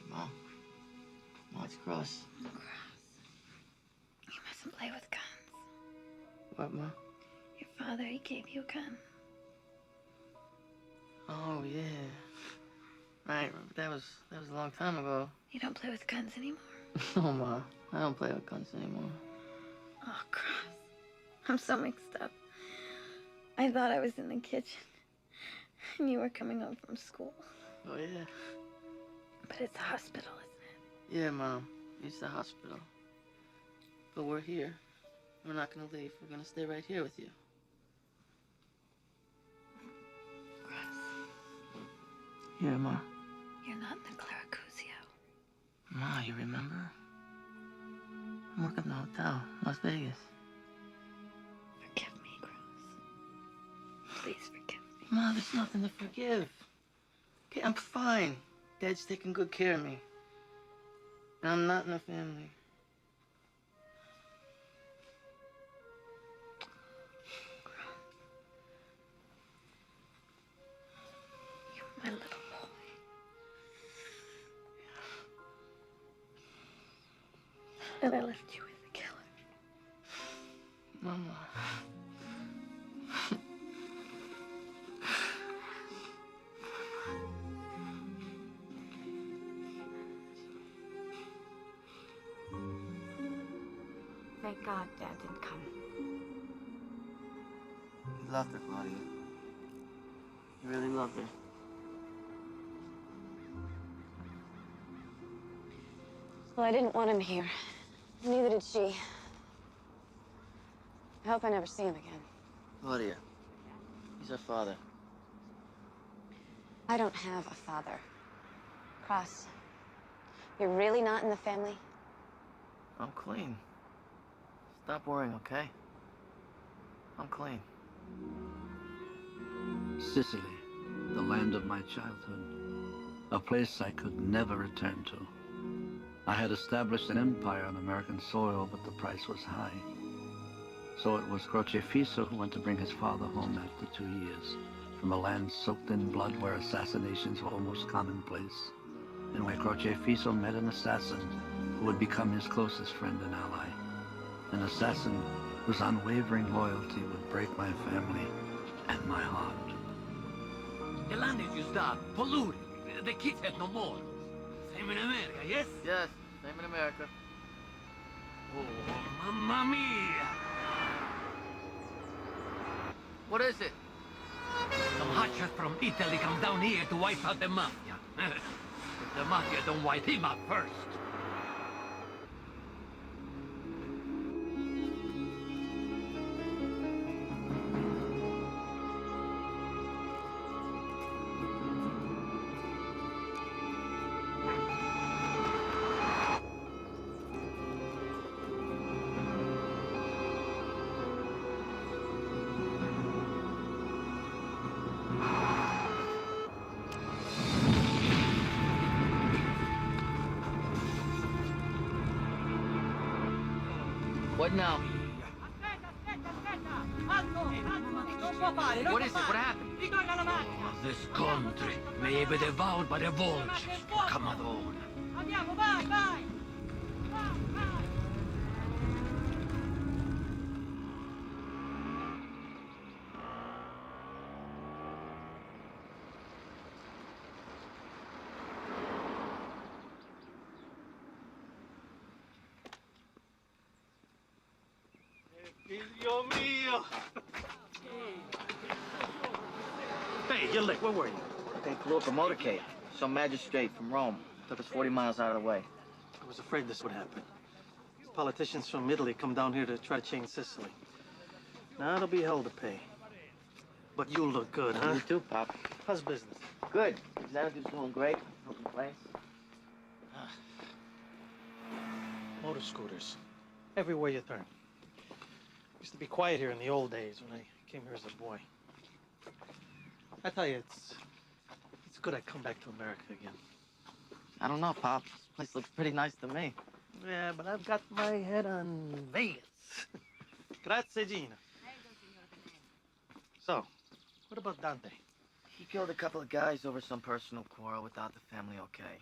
Mom. Mom, it's Cross. You mustn't play with guns. What, Mom? Your father, he gave you a gun. Oh, yeah. Right, that was a long time ago. You don't play with guns anymore? No, Ma. I don't play with guns anymore. Oh, Cross. I'm so mixed up. I thought I was in the kitchen, and you were coming home from school. Oh, yeah. But it's a hospital, isn't it? Yeah, Mom. It's the hospital. But we're here. We're not gonna leave. We're gonna stay right here with you. Here, Ma. You're not the Clericuzio. Ma, you remember? I'm working at the hotel, Las Vegas. Forgive me, Gross. Please forgive me. Ma, there's nothing to forgive. Okay, I'm fine. Dad's taking good care of me. And I'm not in the family. You were my little boy. And I left you with the killer. Mama. Thank God Dad didn't come. He loved her, Claudia. He really loved her. Well, I didn't want him here. Neither did she. I hope I never see him again. Claudia, he's her father. I don't have a father. Cross, you're really not in the family? I'm clean. Stop worrying, okay? I'm clean. Sicily, the land of my childhood. A place I could never return to. I had established an empire on American soil, but the price was high. So it was Crocifisso who went to bring his father home after 2 years, from a land soaked in blood where assassinations were almost commonplace, and where Crocifisso met an assassin who would become his closest friend and ally. An assassin whose unwavering loyalty would break my family and my heart. The land is used up, polluted. The kids have no more. Same in America, yes? Yes, same in America. Oh, mamma mia! What is it? Some hotshots from Italy come down here to wipe out the mafia. If the mafia don't wipe him out first. What now? What is it? What happened? This country may be devoured by the vultures. Camadonna. Andiamo, vai, vai! Figlio mio! Hey, you're late. Where were you? They flew up a motorcade. Some magistrate from Rome. Took us 40 miles out of the way. I was afraid this would happen. Politicians from Italy come down here to try to change Sicily. Now it'll be hell to pay. But you look good, huh? You too, Pop. How's business? Good. Xanadu's doing great. No complaints. Motor scooters. Everywhere you turn. Used to be quiet here in the old days when I came here as a boy. I tell you, it's good I come back to America again. I don't know, Pop. This place looks pretty nice to me. Yeah, but I've got my head on Vegas. Grazie, Gina. So, what about Dante? He killed a couple of guys over some personal quarrel without the family okay.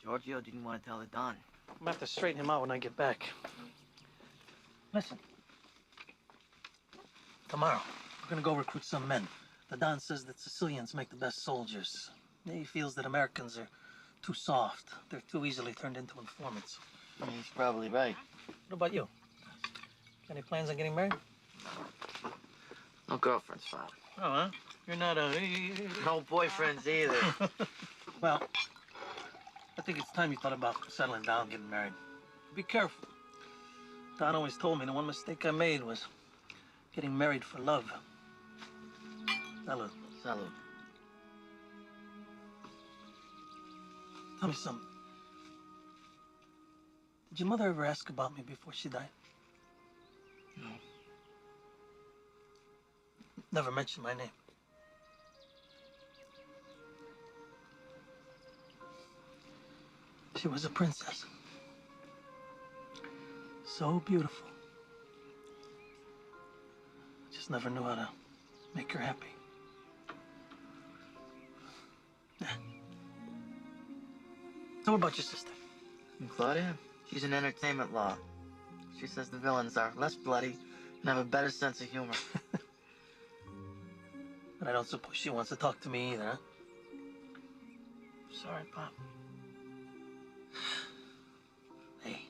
Giorgio didn't want to tell the Don. I'm gonna have to straighten him out when I get back. Listen. Tomorrow, we're gonna go recruit some men. The Don says that Sicilians make the best soldiers. He feels that Americans are too soft. They're too easily turned into informants. He's probably right. What about you? Any plans on getting married? No girlfriends, Pop. Oh, huh? You're not a... No boyfriends either. Well, I think it's time you thought about settling down, getting married. Be careful. Don always told me the one mistake I made was getting married for love. Salud. Salud. Tell me something. Did your mother ever ask about me before she died? No. Never mentioned my name. She was a princess. So beautiful. Just never knew how to make her happy. Yeah. So what about your sister? Claudia? She's in entertainment law. She says the villains are less bloody and have a better sense of humor. But I don't suppose she wants to talk to me either, huh? Sorry, Pop. Hey.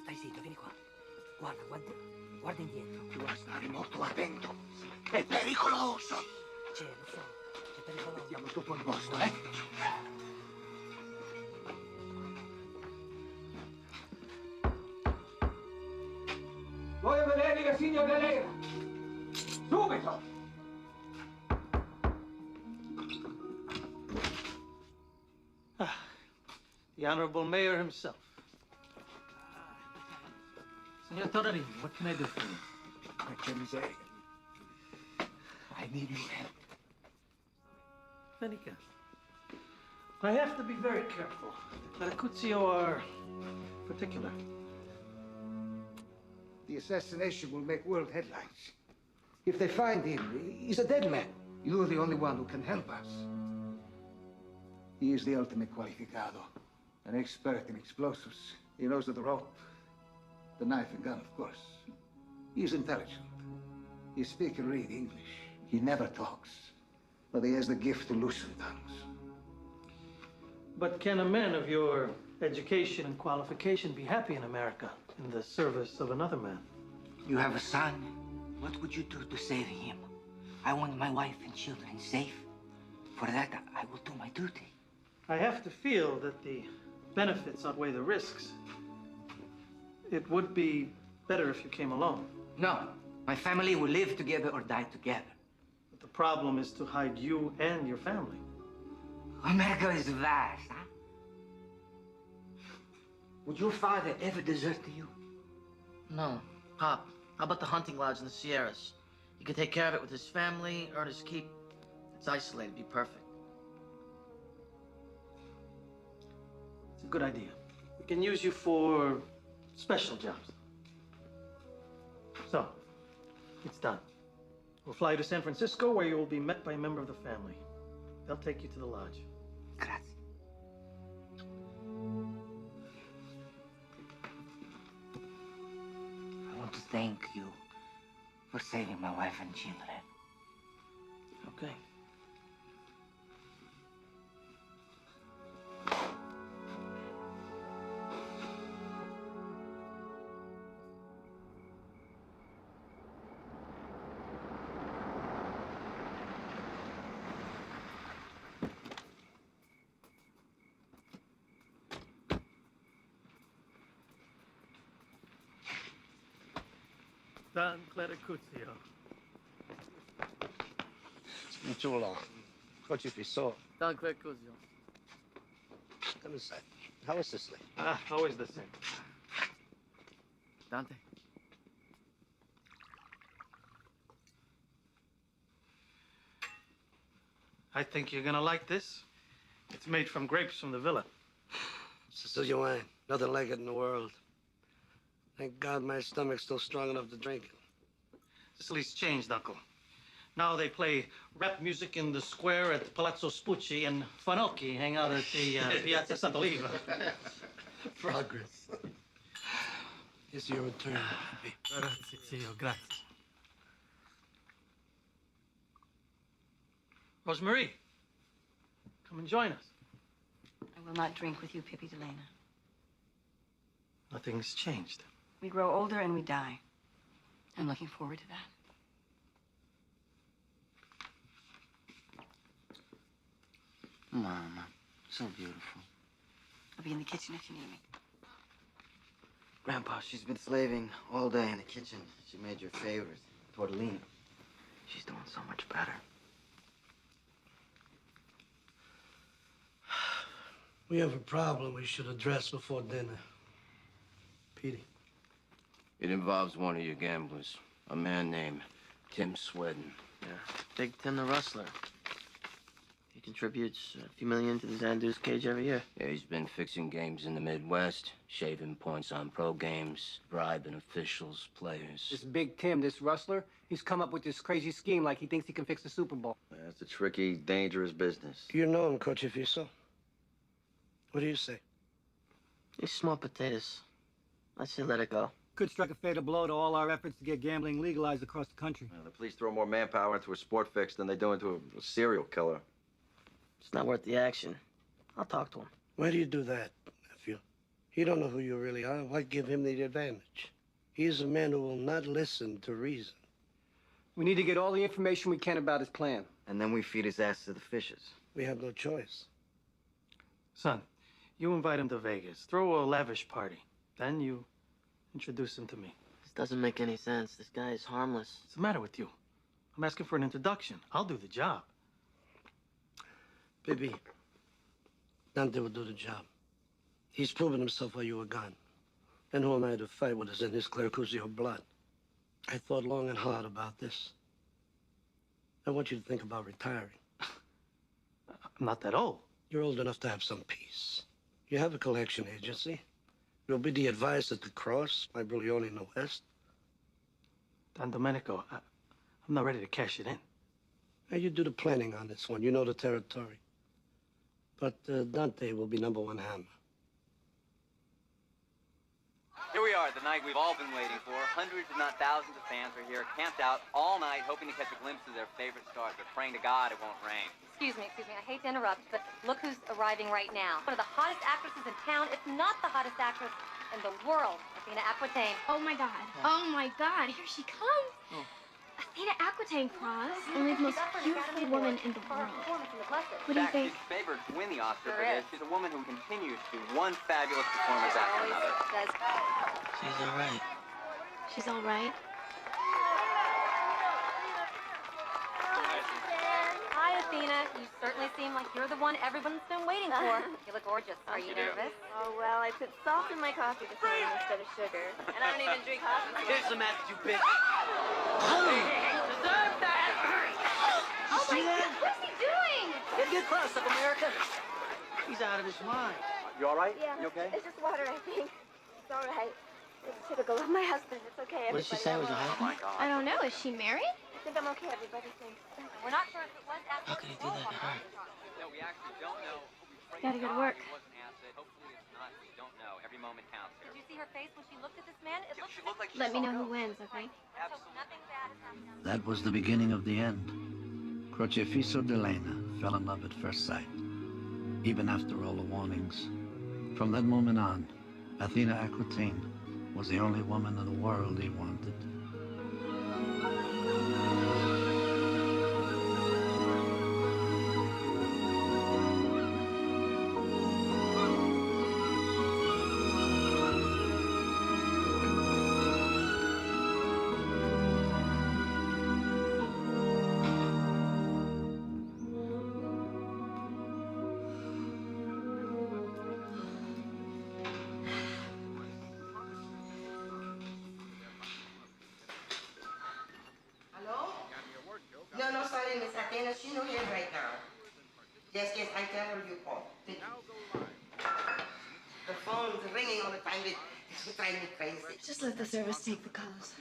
Stai zitto, vieni qua. Guarda indietro. Bisogna stare molto attento. È pericoloso. C'è, lo so, è pericoloso. Andiamo dopo il posto, eh? Voglio vedere il figlio di Lena. Subito! The Honorable Mayor himself. Signor Torrini, what can I do for you? Porca miseria. I need your help. Venica. I have to be very careful. The Clericuzio are particular. The assassination will make world headlines. If they find him, he's a dead man. You're the only one who can help us. He is the ultimate qualificado, an expert in explosives. He knows the rope, the knife and gun, of course. He's intelligent. He speaks and reads English. He never talks, but he has the gift to loosen tongues. But can a man of your education and qualification be happy in America in the service of another man? You have a son. What would you do to save him? I want my wife and children safe. For that, I will do my duty. I have to feel that the benefits outweigh the risks. It would be better if you came alone. No, my family will live together or die together. But the problem is to hide you and your family. America is vast, huh? Would your father ever desert you? No. Pop, how about the hunting lodge in the Sierras? He could take care of it with his family, earn his keep. It's isolated, be perfect. It's a good idea. We can use you for special jobs. So, it's done. We'll fly you to San Francisco, where you will be met by a member of the family. They'll take you to the lodge. Grazie. I want to thank you for saving my wife and children. Okay. Don Clericuzio. It's been too long. Coach, if you saw. Don Clericuzio. Come inside. How is Sicily? Always the same. Dante. I think you're gonna like this. It's made from grapes from the villa. Sicilian wine. Nothing like it in the world. Thank God my stomach's still strong enough to drink it. Sicily's changed, Uncle. Now they play rap music in the square at Palazzo Spucci, and Fanocchi hang out at the Piazza Sant'Oliva. Progress. Here's your return, Pippi. Grazie, zio, grazie. Rosemarie, come and join us. I I will not drink with you, Pippi Delena. Nothing's changed. We grow older and we die. I'm looking forward to that. Mama, so beautiful. I'll be in the kitchen if you need me. Grandpa, she's been slaving all day in the kitchen. She made your favorite, tortellini. She's doing so much better. We have a problem we should address before dinner. Petey. It involves one of your gamblers, a man named Tim Swedden. Yeah, Big Tim the Rustler. He contributes a few million to the Xandu's cage every year. Yeah, he's been fixing games in the Midwest, shaving points on pro games, bribing officials, players. This Big Tim, this rustler, he's come up with this crazy scheme like he thinks he can fix the Super Bowl. Yeah, it's a tricky, dangerous business. You know him, Crocifisso. What do you say? He's small potatoes. I say let it go. Could strike a fatal blow to all our efforts to get gambling legalized across the country. The police throw more manpower into a sport fix than they do into a serial killer. It's not worth the action. I'll talk to him. Why do you do that, nephew? You don't know who you really are. Why give him the advantage? He is a man who will not listen to reason. We need to get all the information we can about his plan. And then we feed his ass to the fishes. We have no choice. Son, you invite him to Vegas. Throw a lavish party. Then you introduce him to me. This doesn't make any sense. This guy is harmless. What's the matter with you? I'm asking for an introduction. I'll do the job. Pippi, Dante will do the job. He's proven himself while you were gone. And who am I to fight what is in his Clericuzio blood? I thought long and hard about this. I want you to think about retiring. I'm not that old. You're old enough to have some peace. You have a collection agency. You'll be the advisor to Cross, my Bruglione in the West. Don Domenico, I'm not ready to cash it in. Now, you do the planning on this one. You know the territory. But Dante will be number one hammer. Here we are, the night we've all been waiting for. Hundreds, if not thousands of fans are here, camped out all night, hoping to catch a glimpse of their favorite stars, but praying to God it won't rain. Excuse me, I hate to interrupt, but look who's arriving right now. One of the hottest actresses in town, if not the hottest actress in the world, Athena Aquitaine. Oh my God. Oh my God. Here she comes. Oh. Athena Aquitaine, Cross. Only the most beautiful woman in the world. What do you think? She's favored to win the Oscar for this. She's a woman who continues to do one fabulous performance after another. She's all right. She's all right. Hi, Athena. You certainly seem like you're the one everyone's been waiting for. You look gorgeous. Are you nervous? Oh, well, I put salt in my coffee this morning instead of sugar. And I don't even drink coffee. Here's some after you, bitch. Deserve that! Oh my God, what's he doing? Get close up, America. He's out of his mind. You all right? Yeah. You okay? It's just water, I think. It's all right. It's typical of my husband. It's okay, What did she say was a Oh, my God. I don't know. Is she married? I think I'm okay. Everybody thinks. We're not sure if it was How could he do that to her? No, we actually don't know. Gotta go to work. It wasn't acid. Hopefully it's not. We don't know. Every moment counts here. Did you see her face when she looked at this man? It looked She looked like she Let me saw know who ghosts. wins, okay? nothing bad has happened. That was the beginning of the end. Crocifisso de Lena fell in love at first sight, even after all the warnings. From that moment on, Athena Aquitaine was the only woman in the world he wanted. No, no, sorry, Miss Athena. She's not here right now. Yes, I tell her you called. Thank you. The phone's ringing all the time. It's driving me crazy. Just let the service take the calls.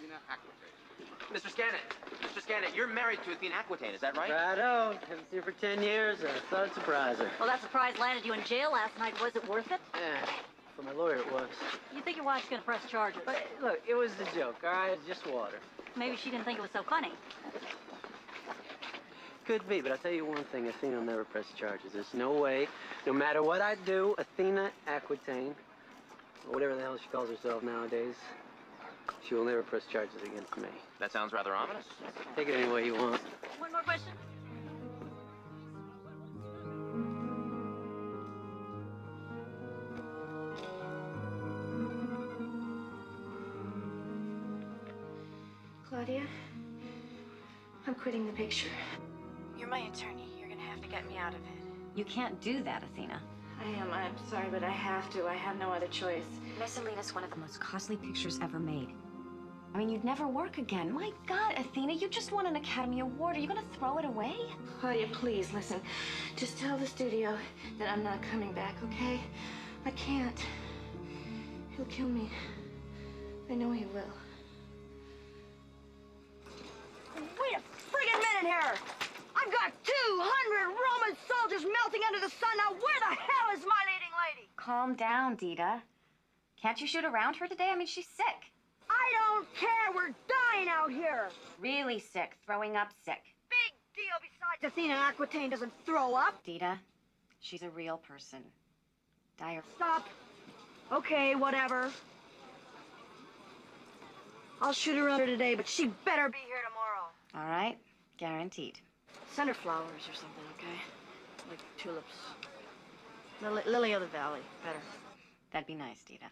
Mr. Scannett, you're married to Athena Aquitaine, is that right? Righto. Haven't seen her for 10 years. I thought I'd surprise her. Well, that surprise landed you in jail last night. Was it worth it? Yeah, for my lawyer it was. You think your wife's gonna press charges? But look, it was the joke, all right? It's just water. Maybe she didn't think it was so funny. Could be, but I'll tell you one thing, Athena will never press charges. There's no way, no matter what I do, Athena Aquitaine, or whatever the hell she calls herself nowadays, she will never press charges against me. That sounds rather ominous. Take it any way you want. One more question. Claudia, I'm quitting the picture. You're my attorney. You're gonna have to get me out of it. You can't do that, Athena. I'm sorry, but I have to. I have no other choice. Messalina's one of the most costly pictures ever made. I mean, you'd never work again. My God, Athena, you just won an Academy Award. Are you gonna throw it away? Claudia, please, listen. Just tell the studio that I'm not coming back, okay? I can't. He'll kill me. I know he will. Wait a friggin' minute here! I've got 200 Roman soldiers melting under the sun. Now where the hell is my leading lady? Calm down, Dita. Can't you shoot around her today? I mean, she's sick. I don't care. We're dying out here. Really sick. Throwing up sick. Big deal. Besides, Athena Aquitaine doesn't throw up. Dita, she's a real person. Dire. Stop. Okay, whatever. I'll shoot around her today, but she better be here tomorrow. All right. Guaranteed. Send her flowers or something, okay? Like tulips. Lily of the Valley. Better. That'd be nice, Dita.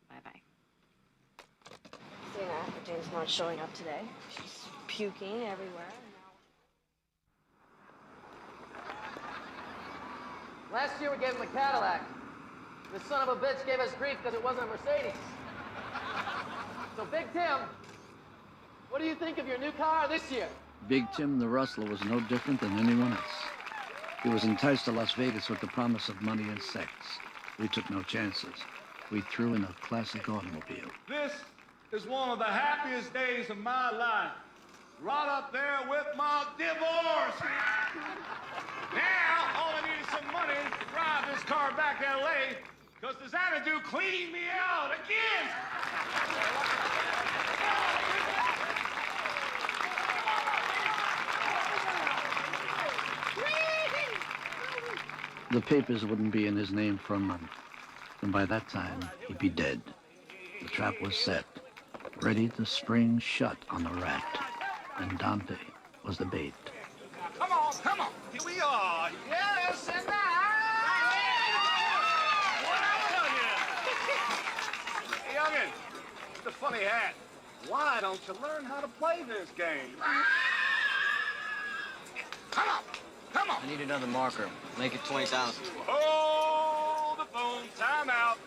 Bye-bye. Athena Aquitaine's not showing up today. She's puking everywhere. Last year we gave him a Cadillac. The son of a bitch gave us grief because it wasn't a Mercedes. So Big Tim, what do you think of your new car this year? Big Tim the Rustler was no different than anyone else. He was enticed to Las Vegas with the promise of money and sex. We took no chances. We threw in a classic automobile. This is one of the happiest days of my life. Right up there with my divorce. Now, all I need is some money to drive this car back to L.A. because the Xanadu cleaned me out again. The papers wouldn't be in his name for a month. And by that time, he'd be dead. The trap was set, ready to spring shut on the rat. And Dante was the bait. Come on, come on. Here we are. Yes, and Hey, youngin, it's a funny hat. Why don't you learn how to play this game? Come on, come on. I need another marker. Make it 20,000. Hold the phone. Time out.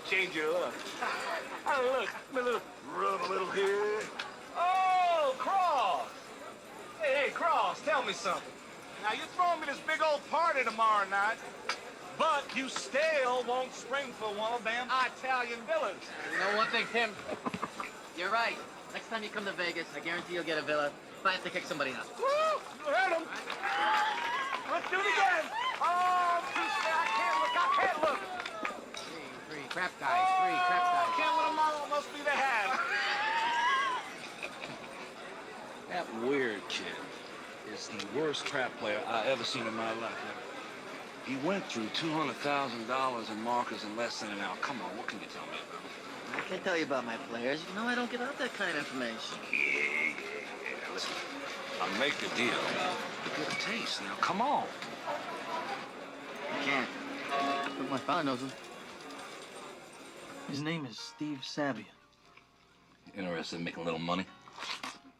Change your luck. Oh, look, rub a little here. Oh, Cross. Hey, Cross, tell me something. Now, you're throwing me this big old party tomorrow night, but you still won't spring for one of them Italian villas. You know one thing, Tim? You're right. Next time you come to Vegas, I guarantee you'll get a villa if I have to kick somebody out. Woo! You heard him. Let's do it again. Oh, I can't look. I can't look. Three crap guys. Three crap guys. Can't let them all must be the hat. That weird kid is the worst crap player I ever seen in my life. He went through $200,000 in markers in less than an hour. Come on, what can you tell me about him? I can't tell you about my players. You know I don't give out that kind of information. Yeah. Listen, I'll make the deal. Good taste. Now, come on. I can't. But my father knows him. His name is Steve Sabia. Interested in making a little money?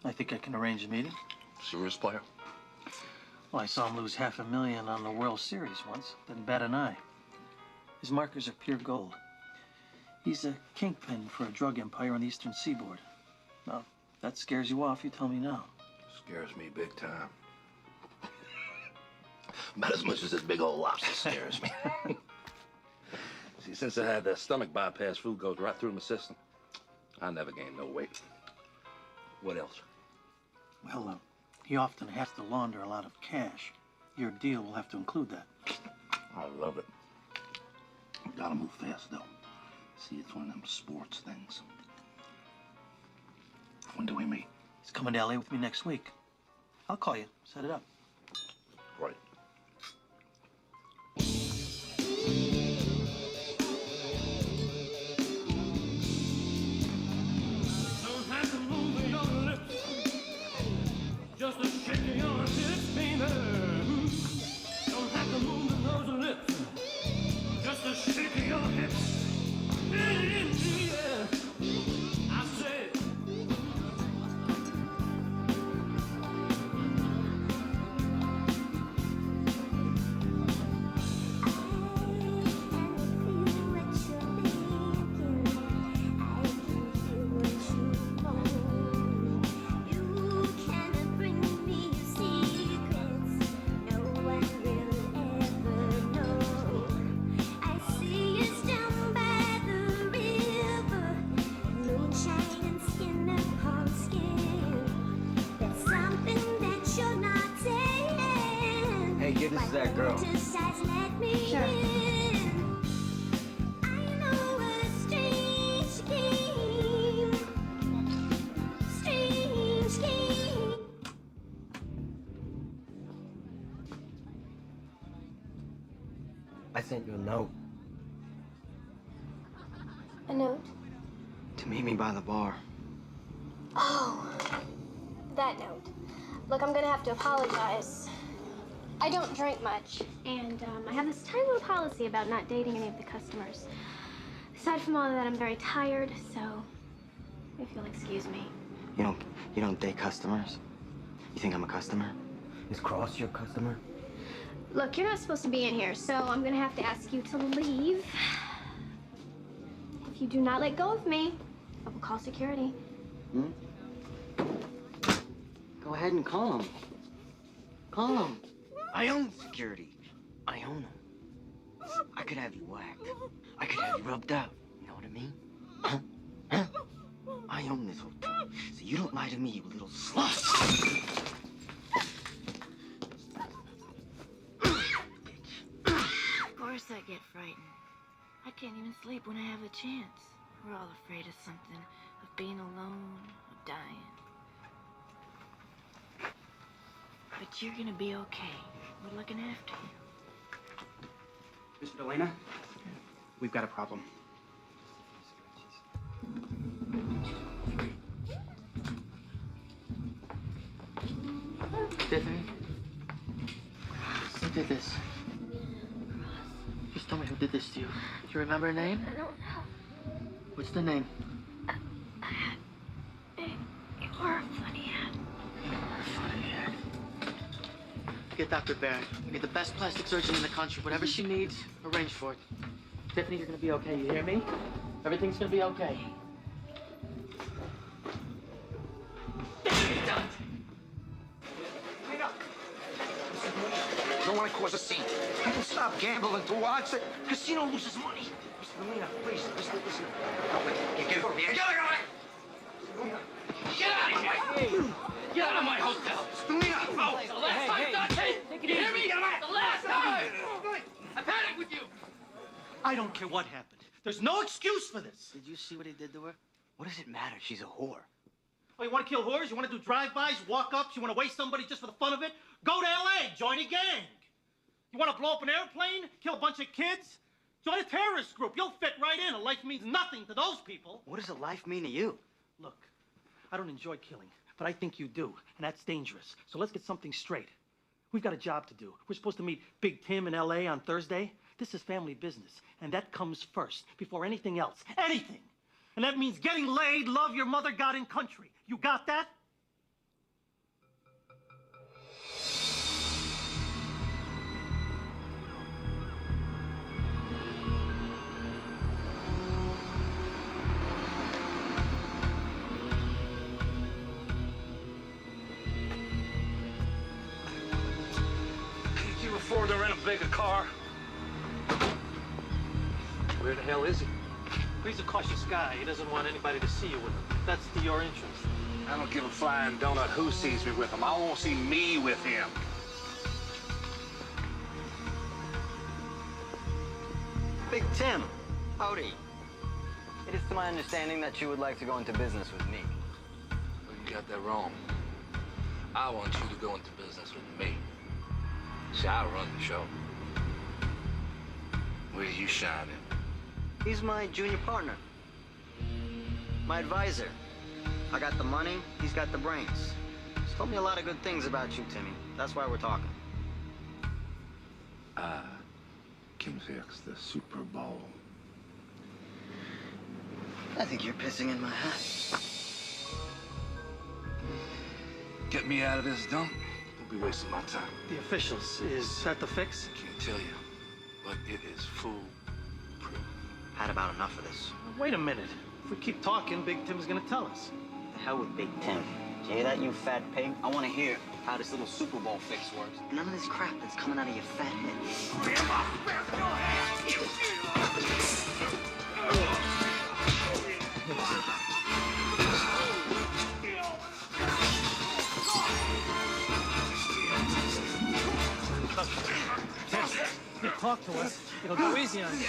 I think I can arrange a meeting. Serious player? Well, I saw him lose $500,000 on the World Series once. Didn't bat an eye. His markers are pure gold. He's a kingpin for a drug empire on the eastern seaboard. Now, if that scares you off, you tell me now. Scares me big time. About as much as this big old lobster scares me. See, since I had that stomach bypass, food goes right through my system. I never gained no weight. What else? Well, he often has to launder a lot of cash. Your deal will have to include that. I love it. Gotta move fast, though. See, it's one of them sports things. He's coming to LA with me next week. I'll call you, set it up. Right. Don't have to move your lips, just a shake of your hips, baby. Don't have to move those lips, just a shake of your hips. Yeah, I said. Hey, give this to that girl. Sure. I sent you a note A note? to meet me by the bar. Oh, that note. Look, I'm gonna have to apologize. I don't drink much, and I have this tiny little policy about not dating any of the customers. Aside from all of that, I'm very tired, so if you'll excuse me. You don't date customers? You think I'm a customer? Is Cross your customer? Look, you're not supposed to be in here, so I'm gonna have to ask you to leave. If you do not let go of me, I will call security. Hmm? Go ahead and call him. Call him. I own security. I own him. I could have you whacked. I could have you rubbed out. You know what I mean? Huh? Huh? I own this hotel. So you don't lie to me, you little slut. Of course I get frightened. I can't even sleep when I have a chance. We're all afraid of something, of being alone, of dying. But you're gonna be okay. We're looking after you. Mr. Lena, we've got a problem. Tiffany? Who did this? Just tell me who did this to you. Do you remember her name? I don't know. What's the name? You're a funny hat. Get Dr. Barrett. We need the best plastic surgeon in the country. Whatever she needs, arrange for it. Tiffany, you're gonna be okay. You hear me? Everything's gonna be okay. You don't want to cause a scene. People stop gambling to watch it. Casino loses money. Mr. Lena, please, listen. No, wait. Get over here. Get out of here! Get out of my hotel! Mr. Lena! Oh! The last time, Dante! You hear me? The last time! I panicked with you! I don't care what happened. There's no excuse for this. Did you see what he did to her? What does it matter? She's a whore. Oh, you want to kill whores? You want to do drive-bys, walk-ups? You want to waste somebody just for the fun of it? Go to L.A., join a gang. You want to blow up an airplane, kill a bunch of kids? Join a terrorist group. You'll fit right in. A life means nothing to those people. What does a life mean to you? Look, I don't enjoy killing, but I think you do, and that's dangerous. So let's get something straight. We've got a job to do. We're supposed to meet Big Tim in L.A. on Thursday. This is family business, and that comes first, before anything else. Anything! And that means getting laid, love your mother, God, and country. You got that? Can't you afford to rent a bigger car? Where the hell is he? He's a cautious guy. He doesn't want anybody to see you with him. That's to your interest. I don't give a flying donut who sees me with him. I won't see me with him. Big Tim. Howdy. It is to my understanding that you would like to go into business with me. got that wrong. I want you to go into business with me. See, I run the show. Where do you shine in? He's my junior partner. My advisor. I got the money, he's got the brains. He's told me a lot of good things about you, Timmy. That's why we're talking. I can fix the Super Bowl. I think you're pissing in my hat. Get me out of this dump. Don't be wasting my time. The officials, is that the fix? Can't tell you, but it is foolproof. Had about enough of this. Wait a minute. If we keep talking, Big Tim's gonna tell us. The hell with Big Tim. Did you hear that, you fat pig? I want to hear how this little Super Bowl fix works. None of this crap that's coming out of your fat head. You talk to us, it'll go easy on you.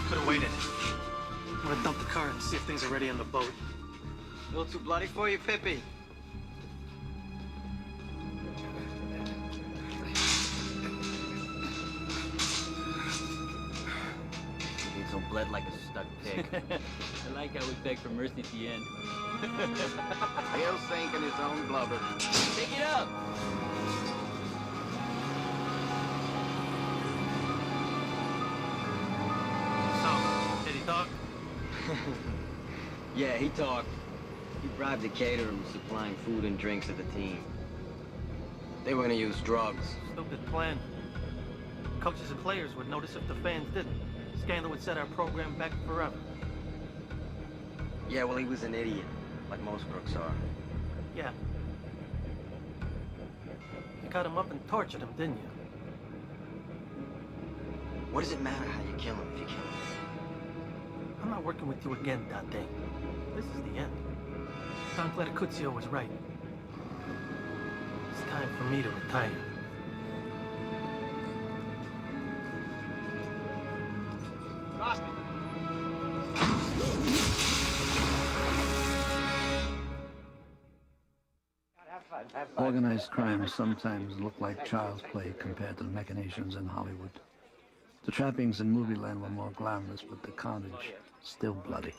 Could have waited. I'm gonna dump the car and see if things are ready on the boat. A little too bloody for you, Pippi? So bled like a stuck pig. I like how we beg for mercy at the end. He'll sink in his own blubber. Take it up! So, did he talk? Yeah, he talked. He bribed the caterer who was supplying food and drinks to the team. They were gonna use drugs. Stupid plan. Coaches and players would notice if the fans didn't. Scandal would set our program back forever. Yeah, well, he was an idiot, like most crooks are. Yeah. You cut him up and tortured him, didn't you? What does it matter how you kill him if you kill him? I'm not working with you again, Dante. This is the end. Don Clericuzio was right. It's time for me to retire. Organized crime sometimes look like child's play compared to the machinations in Hollywood. The trappings in movie land were more glamorous, but the carnage still bloody.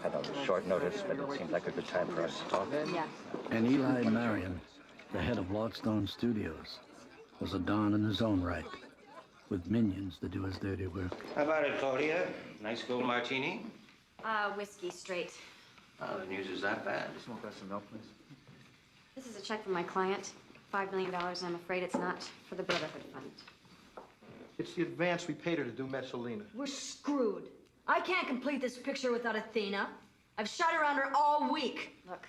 I know it's short notice, but it seems like a good time for us to talk. Yeah. And Eli Marion, the head of Lordstone Studios, was a Don in his own right, with minions to do his dirty work. How about it, Claudia? Nice gold martini? Whiskey straight. Oh, the news is that bad. Just want some milk, please. This is a check from my client. $5 million, and I'm afraid it's not for the Brotherhood Fund. It's the advance we paid her to do Messalina. We're screwed. I can't complete this picture without Athena. I've shot around her all week. Look,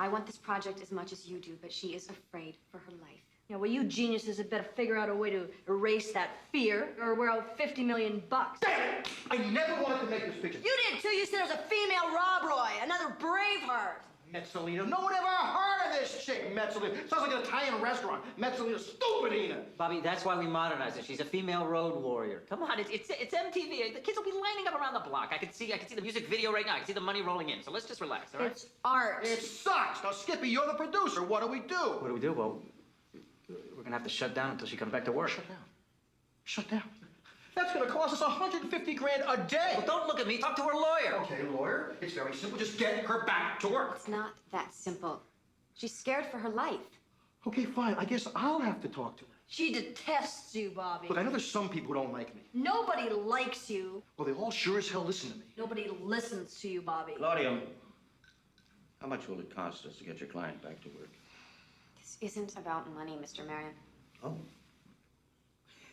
I want this project as much as you do, but she is afraid for her life. Yeah, well, you geniuses had better figure out a way to erase that fear, or we're out $50 million. Damn it! I never wanted to make this picture. You did too. You said it was a female Rob Roy, another Braveheart. Messalina. No one ever heard of this chick, Messalina. Sounds like an Italian restaurant. Messalina, stupidina. Bobby, that's why we modernized it. She's a female road warrior. Come on, it's MTV. The kids will be lining up around the block. I can see the music video right now. I can see the money rolling in. So let's just relax, all right? It's art. It sucks. Now, Skippy, you're the producer. What do we do? What do we do? Well, we're gonna have to shut down until she comes back to work. Shut down. Shut down. That's gonna cost us 150 grand a day. Well, don't look at me. Talk to her lawyer. Okay, lawyer. It's very simple. Just get her back to work. It's not that simple. She's scared for her life. Okay, fine. I guess I'll have to talk to her. She detests you, Bobby. Look, I know there's some people who don't like me. Nobody likes you. Well, they all sure as hell listen to me. Nobody listens to you, Bobby. Claudia, how much will it cost us to get your client back to work? This isn't about money, Mr. Marion. Oh.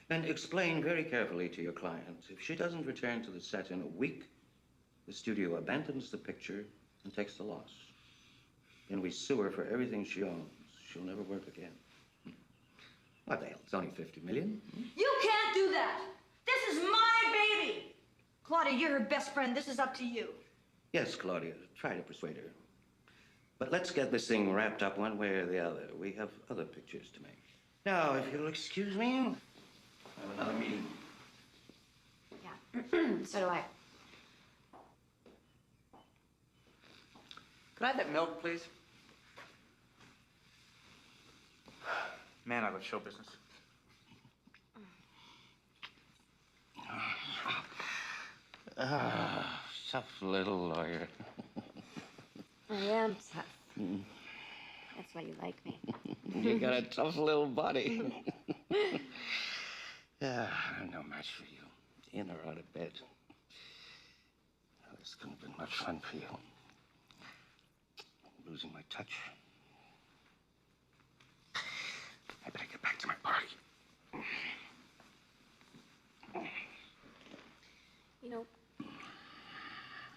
Then explain very carefully to your client. If she doesn't return to the set in a week, the studio abandons the picture and takes the loss. Then we sue her for everything she owns. She'll never work again. What the hell? It's only 50 million. You can't do that. This is my baby. Claudia, you're her best friend. This is up to you. Yes, Claudia. Try to persuade her. But let's get this thing wrapped up one way or the other. We have other pictures to make. Now, if you'll excuse me, I have another meeting. Yeah, so do I. Could I have that milk, please? Man, I love show business. Tough little lawyer. I am tough. That's why you like me. You got a tough little body. I'm no match for you, in or out of bed. This couldn't have been much fun for you. Losing my touch. I better get back to my party. You know,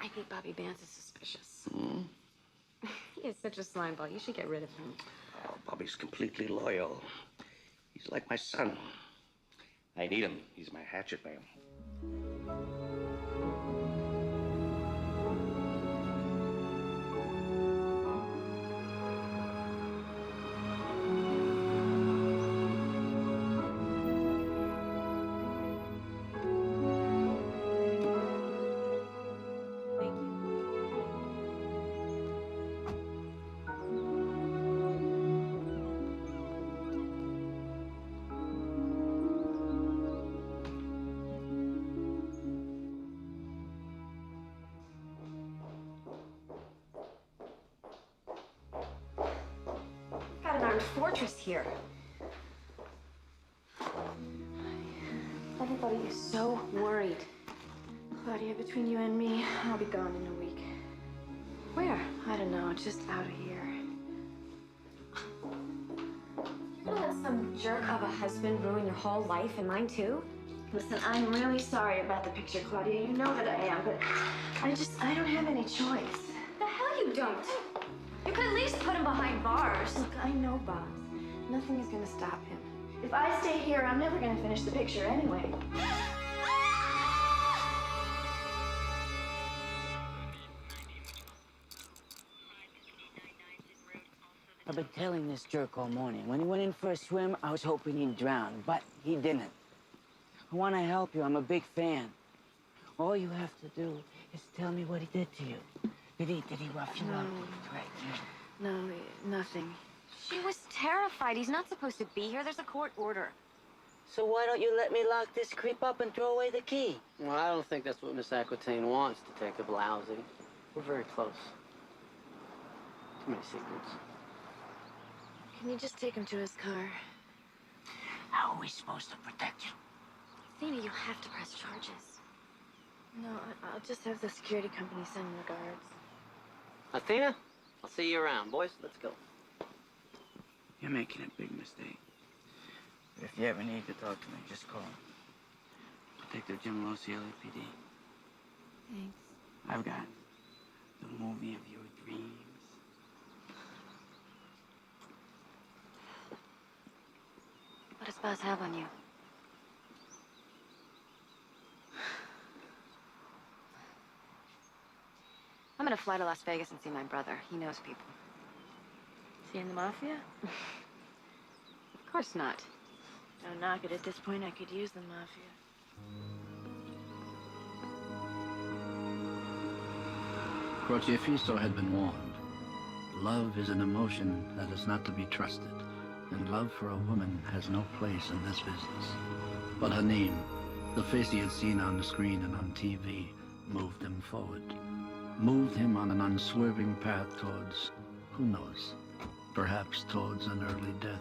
I think Bobby Vance is suspicious. He is such a slimeball. You should get rid of him. Oh, Bobby's completely loyal. He's like my son. I need him. He's my hatchet man. Got an armed fortress here. Everybody is so worried. Claudia, between you and me, I'll be gone in a week. Where? I don't know, just out of here. You're gonna let some jerk of a husband ruin your whole life and mine too? Listen, I'm really sorry about the picture, Claudia. You know that I am, but I don't have any choice. The hell you don't. You could at least put him behind bars. Look, I know, Bob. Nothing is gonna stop him. If I stay here, I'm never gonna finish the picture anyway. I've been telling this jerk all morning. When he went in for a swim, I was hoping he'd drown, but he didn't. I want to help you. I'm a big fan. All you have to do is tell me what he did to you. Did he rough you up? Right. No, nothing. She was terrified. He's not supposed to be here. There's a court order. So why don't you let me lock this creep up and throw away the key? Well, I don't think that's what Miss Aquitaine wants, Detective Lousy. We're very close. Too many secrets. Can you just take him to his car? How are we supposed to protect you? Lena, you have to press charges. No, I'll just have the security company send the guards. Athena, I'll see you around. Boys, let's go. You're making a big mistake. But if you ever need to talk to me, just call. Detective Jim Losey, LAPD. Thanks. I've got the movie of your dreams. What does Buzz have on you? I'm gonna fly to Las Vegas and see my brother. He knows people. Is he in the mafia? Of course not. Don't knock it. At this point, I could use the mafia. Crocifito had been warned. Love is an emotion that is not to be trusted, and love for a woman has no place in this business. But her name, the face he had seen on the screen and on TV, moved him forward. Moved him on an unswerving path towards, who knows, perhaps towards an early death.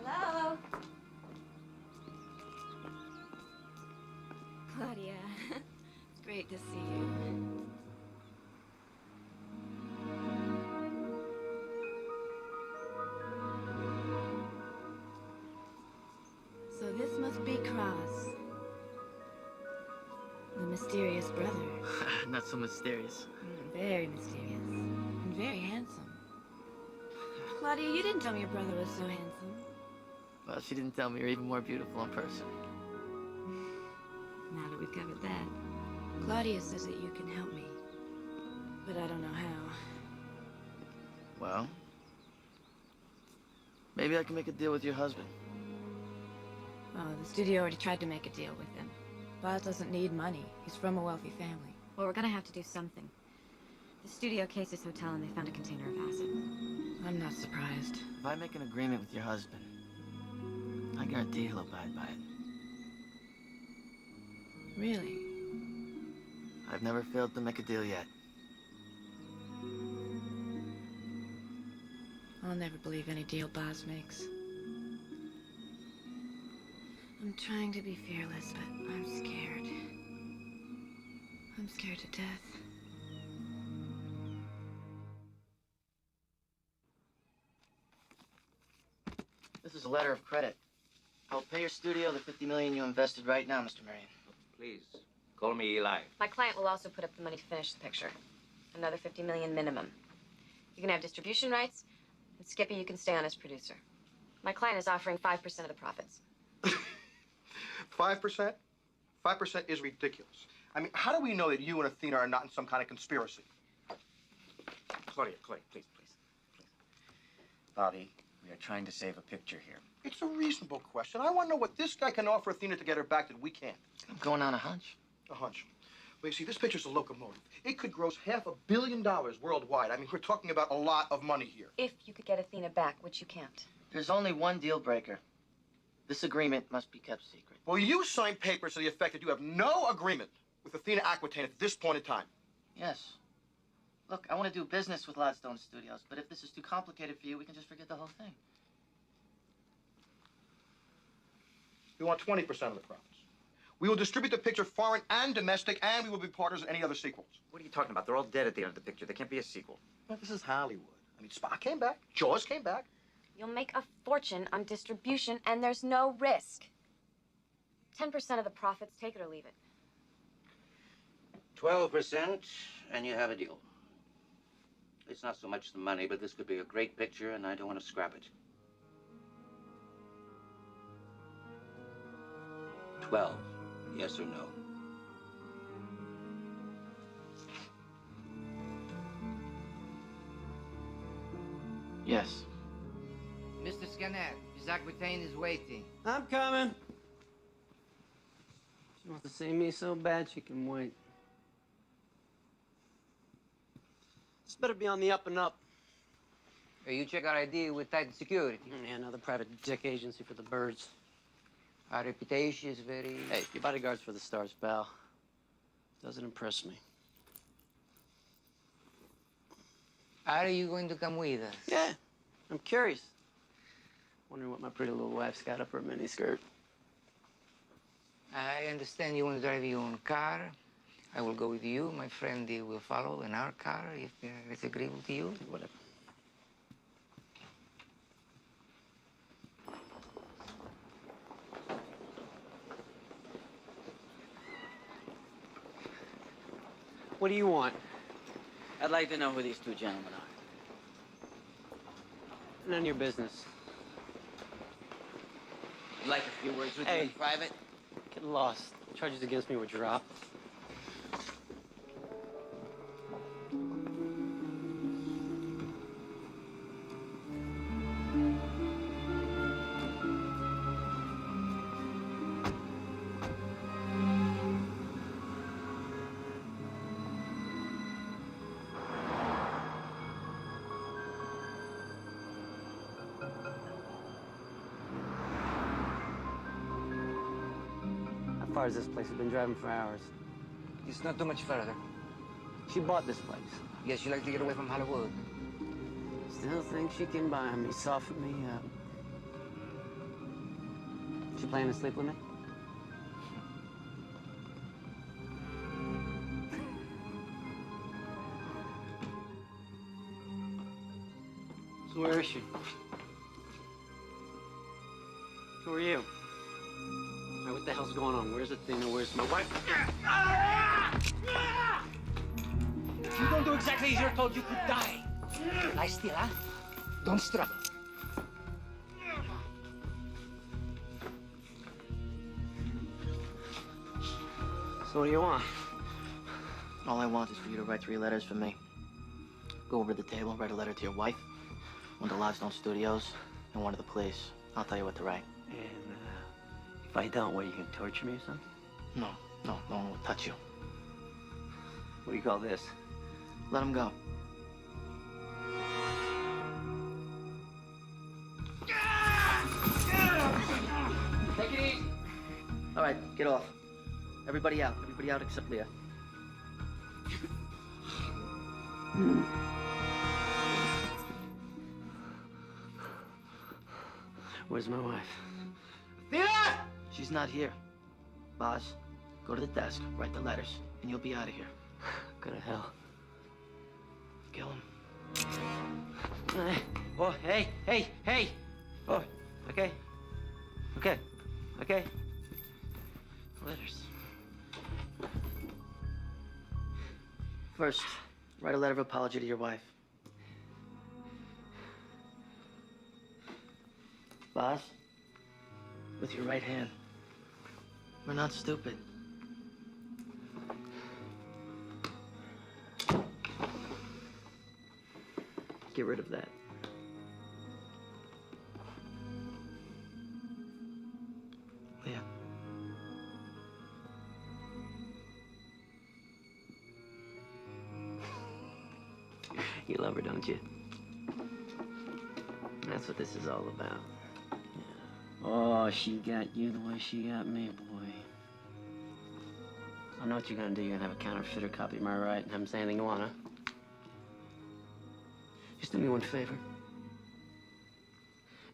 Hello? Claudia, it's great to see you. So this must be Cross, the mysterious brother. Not so mysterious. Very mysterious and very handsome. Claudia, you didn't tell me your brother was so handsome. Well, she didn't tell me you're even more beautiful in person. Now that we've covered that, Claudia says that you can help me. But I don't know how. Well, maybe I can make a deal with your husband. Oh, the studio already tried to make a deal with him. Boz doesn't need money. He's from a wealthy family. Well, we're gonna have to do something. The studio cased his hotel and they found a container of acid. I'm not surprised. If I make an agreement with your husband, I guarantee he'll abide by it. Really? I've never failed to make a deal yet. I'll never believe any deal Boz makes. I'm trying to be fearless, but I'm scared. I'm scared to death. This is a letter of credit. I'll pay your studio the $50 million you invested right now, Mr. Marion. Please, call me Eli. My client will also put up the money to finish the picture. Another $50 million minimum. You can have distribution rights, and Skippy, you can stay on as producer. My client is offering 5% of the profits. 5%? 5% is ridiculous. I mean, how do we know that you and Athena are not in some kind of conspiracy? Claudia, please. Bobby, we are trying to save a picture here. It's a reasonable question. I want to know what this guy can offer Athena to get her back that we can't. I'm going on a hunch. A hunch. Well, you see, this picture's a locomotive. It could gross $500 million worldwide. I mean, we're talking about a lot of money here. If you could get Athena back, which you can't. There's only one deal breaker. This agreement must be kept secret. Well, you signed papers to the effect that you have no agreement with Athena Aquitaine at this point in time. Yes. Look, I want to do business with Gladstone Studios, but if this is too complicated for you, we can just forget the whole thing. We want 20% of the profits. We will distribute the picture foreign and domestic, and we will be partners in any other sequels. What are you talking about? They're all dead at the end of the picture. There can't be a sequel. Well, this is Hollywood. I mean, Spa came back. Jaws came back. You'll make a fortune on distribution, and there's no risk. 10% of the profits, take it or leave it. 12%, and you have a deal. It's not so much the money, but this could be a great picture, and I don't want to scrap it. 12, yes or no? Yes. Mr. Scanner, Miss Aquitaine is waiting. I'm coming. She wants to see me so bad she can wait. This better be on the up and up. You check our ID with tight security. Yeah, another private dick agency for the birds. Our reputation is very... Hey, your bodyguard's for the stars, pal. Doesn't impress me. Are you going to come with us? Yeah, I'm curious. Wondering what my pretty little wife's got up her miniskirt. I understand you want to drive your own car. I will go with you. My friend will follow in our car if it's agreeable to you. Whatever. What do you want? I'd like to know who these two gentlemen are. None of your business. You'd like a few words with me in private? Get lost. Charges against me were dropped. How far is this place? We've been driving for hours. It's not too much further. She bought this place. Yes, she likes to get away from Hollywood. Still thinks she can buy me, soften me up. She planning to sleep with me? So where is she? Who are you? Now, what the hell's going on? Where's Athena? Where's my wife? If you don't do exactly as you're told, you could die. Lie still, huh? Don't struggle. So what do you want? All I want is for you to write 3 letters for me. Go over to the table, write a letter to your wife, one to Limestone Studios, and one to the police. I'll tell you what to write. And if I don't, what, you can torture me or something? No one will touch you. What do you call this? Let him go. Take it easy. All right, get off. Everybody out. Everybody out except Leah. Where's my wife? Leah! She's not here. Boss, go to the desk, write the letters, and you'll be out of here. Go to hell. Kill him. Oh, hey! Oh, okay. Letters. First, write a letter of apology to your wife. Boss, with your right hand. We're not stupid. Get rid of that. Leah. You love her, don't you? That's what this is all about. Yeah. Oh, she got you the way she got me, boy. I know what you're gonna do. You're gonna have a counterfeiter copy my right and have him say anything you want, huh? Just do me one favor.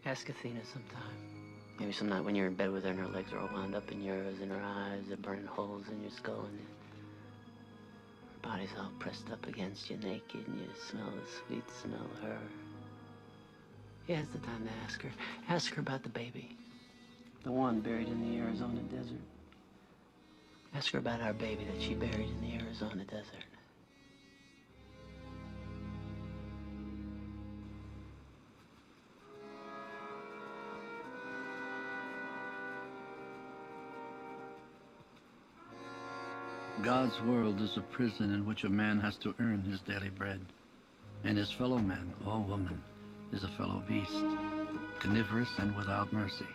Ask Athena sometime. Maybe some night when you're in bed with her and her legs are all wound up in yours and her eyes are burning holes in your skull and her body's all pressed up against you naked and you smell the sweet smell of her. Yeah, it's the time to ask her. Ask her about the baby. The one buried in the Arizona desert. Ask her about our baby that she buried in the Arizona desert. God's world is a prison in which a man has to earn his daily bread. And his fellow man or woman is a fellow beast, carnivorous and without mercy.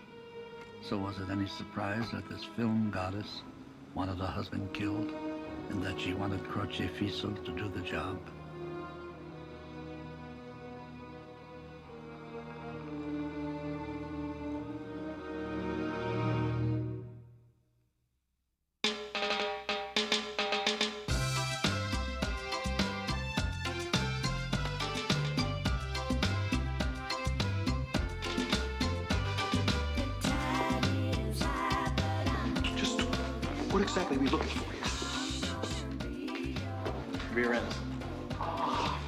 So was it any surprise that this film goddess wanted her husband killed, and that she wanted Croce Fiso to do the job? Just what exactly are we looking for here? Rear ends.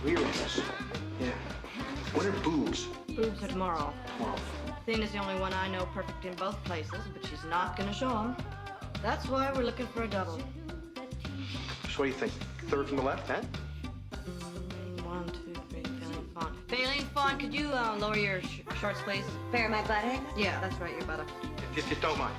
Rear ends. Yeah. What are boobs? Boobs are tomorrow. Athena's the only one I know perfect in both places, but she's not gonna show them. That's why we're looking for a double. So what do you think? Third from the left, huh? 1, 2, 3, Faline Fawn. Faline Fawn, could you lower your shorts, please? Bare my buttock? Yeah, that's right, your buttock. If you don't mind.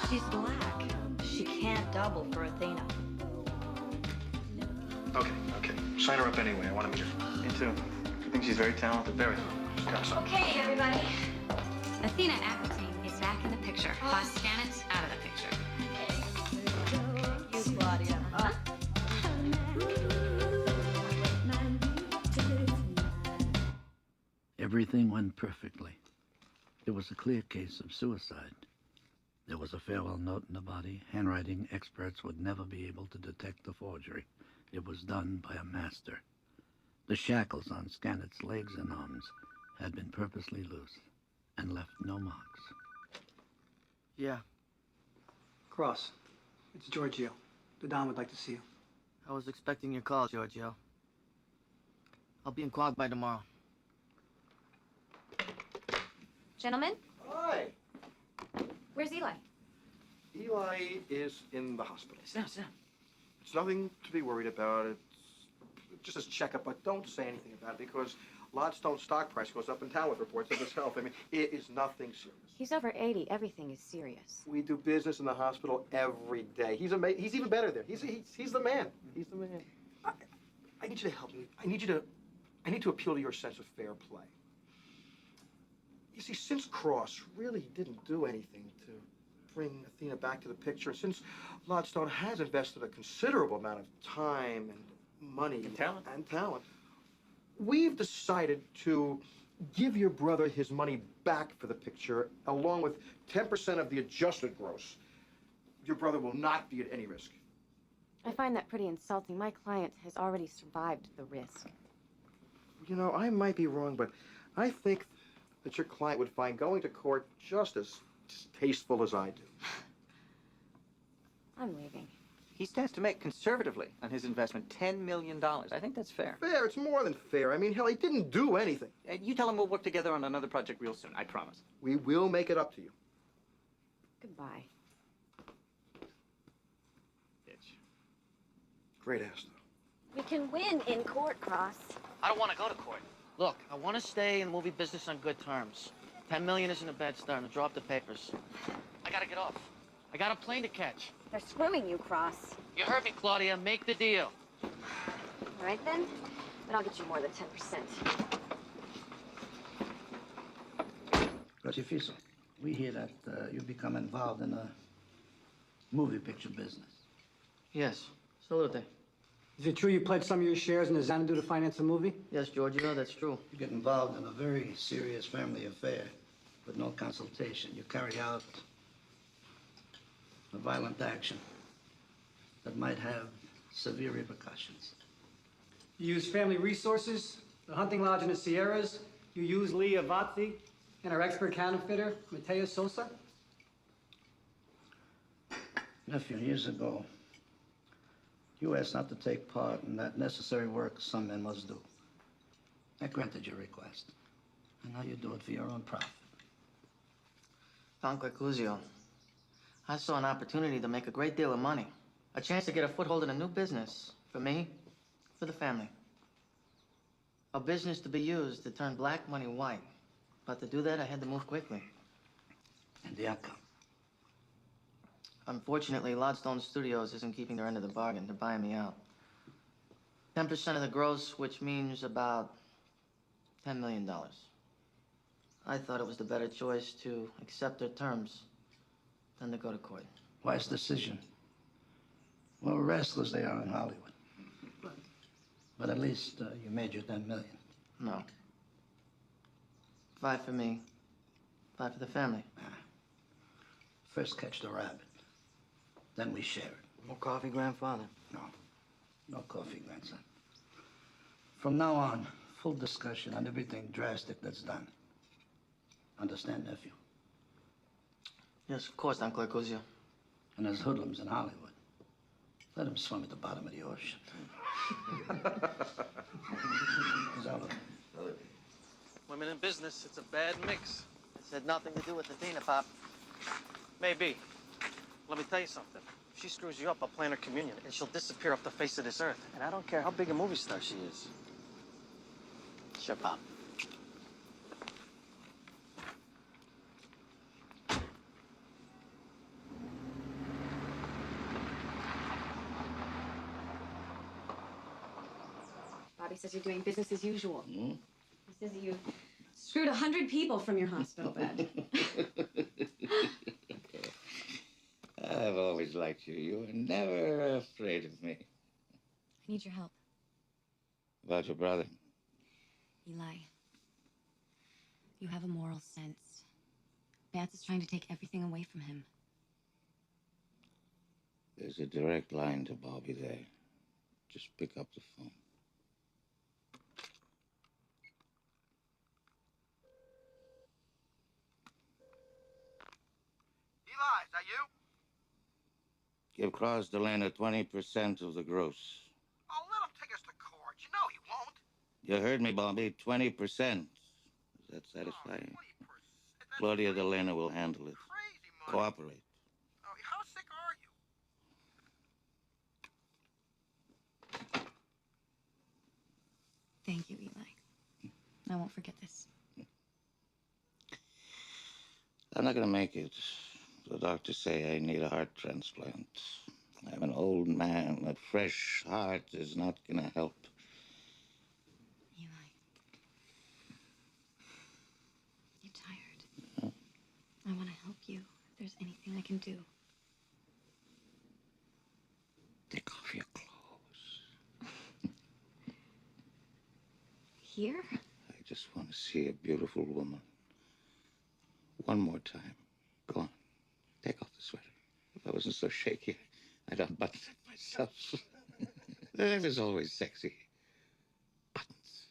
She's black. She can't double for Athena. Okay. Sign her up anyway. I want to meet her. Me too. I think she's very talented. Very. She's got something. Okay, everybody. Athena Acting is back in the picture. Boss Janet's out of the picture. You, Claudia. Everything went perfectly. It was a clear case of suicide. There was a farewell note in the body, handwriting experts would never be able to detect the forgery. It was done by a master. The shackles on Scannett's legs and arms had been purposely loose and left no marks. Yeah, Cross, it's Giorgio. The Don would like to see you. I was expecting your call, Giorgio. I'll be in Quag by tomorrow. Gentlemen, Hi. where's Eli? Eli is in the hospital. Sam. It's nothing to be worried about. It's just his checkup, but don't say anything about it because Lodstone's stock price goes up in town with reports of his health. I mean, it is nothing serious. He's over 80. Everything is serious. We do business in the hospital every day. He's even better there. He's the man. He's the man. I need you to help me. I need to appeal to your sense of fair play. You see, since Cross really didn't do anything to bring Athena back to the picture, and since Lodstone has invested a considerable amount of time and money and talent, we've decided to give your brother his money back for the picture, along with 10% of the adjusted gross. Your brother will not be at any risk. I find that pretty insulting. My client has already survived the risk. You know, I might be wrong, but I think that your client would find going to court just as distasteful as I do. I'm leaving. He stands to make conservatively on his investment $10 million. I think that's fair. Fair? It's more than fair. I mean, hell, he didn't do anything. And you tell him we'll work together on another project real soon. I promise. We will make it up to you. Goodbye. Bitch. Great ass, though. We can win in court, Cross. I don't want to go to court. Look, I want to stay in the movie business on good terms. 10 million isn't a bad start. I'll draw up the papers. I gotta get off. I got a plane to catch. They're swimming you, Cross. You heard me, Claudia. Make the deal. All right, then. But I'll get you more than 10%. Crocifisso, we hear that you become involved in a movie picture business. Yes. Salute. Is it true you pledged some of your shares in the Xanadu to finance a movie? Yes, Giorgio, that's true. You get involved in a very serious family affair with no consultation. You carry out a violent action that might have severe repercussions. You use family resources, the hunting lodge in the Sierras. You use Lee Avazzi and our expert counterfeiter, Mateo Sosa. Nephew, years ago, you asked not to take part in that necessary work some men must do. I granted your request. And now you do it for your own profit. Don Clericuzio, I saw an opportunity to make a great deal of money. A chance to get a foothold in a new business. For me, for the family. A business to be used to turn black money white. But to do that, I had to move quickly. And the outcome? Unfortunately, Lodstone Studios isn't keeping their end of the bargain. They're buying me out. 10% of the gross, which means about $10 million. I thought it was the better choice to accept their terms than to go to court. Wise decision. Well, restless they are in Hollywood. But at least you made your 10 million. No. 5 for me, 5 for the family. First catch the rabbit. Then we share it. More coffee, grandfather? No. No coffee, grandson. From now on, full discussion on everything drastic that's done. Understand, nephew? Yes, of course, Don Clericuzio. And there's hoodlums in Hollywood. Let them swim at the bottom of the ocean. Salud. Women in business, it's a bad mix. It's had nothing to do with Athena, Pop. Maybe. Let me tell you something. If she screws you up, I'll plan her communion, and she'll disappear off the face of this earth. And I don't care how big a movie star she is. Sure, Pop. Bobby says you're doing business as usual. Hmm? He says you screwed 100 people from your hospital bed. I've always liked you. You were never afraid of me. I need your help. About your brother. Eli, you have a moral sense. Vance is trying to take everything away from him. There's a direct line to Bobby there. Just pick up the phone. Eli, is that you? Give Cross Lena 20% of the gross. Oh, let him take us to court. You know he won't. You heard me, Bobby. 20%. Does that satisfy you? Claudia Lena will handle it. Cooperate. Oh, how Thank you, Eli. I won't forget this. I'm not gonna make it. The doctors say I need a heart transplant. I'm an old man. A fresh heart is not gonna help. Eli. You're tired. I want to help you. If there's anything I can do. Take off your clothes. Here? I just want to see a beautiful woman. One more time. Go on. Take off the sweater. If I wasn't so shaky, I'd unbutton it myself. Life is always sexy. Buttons.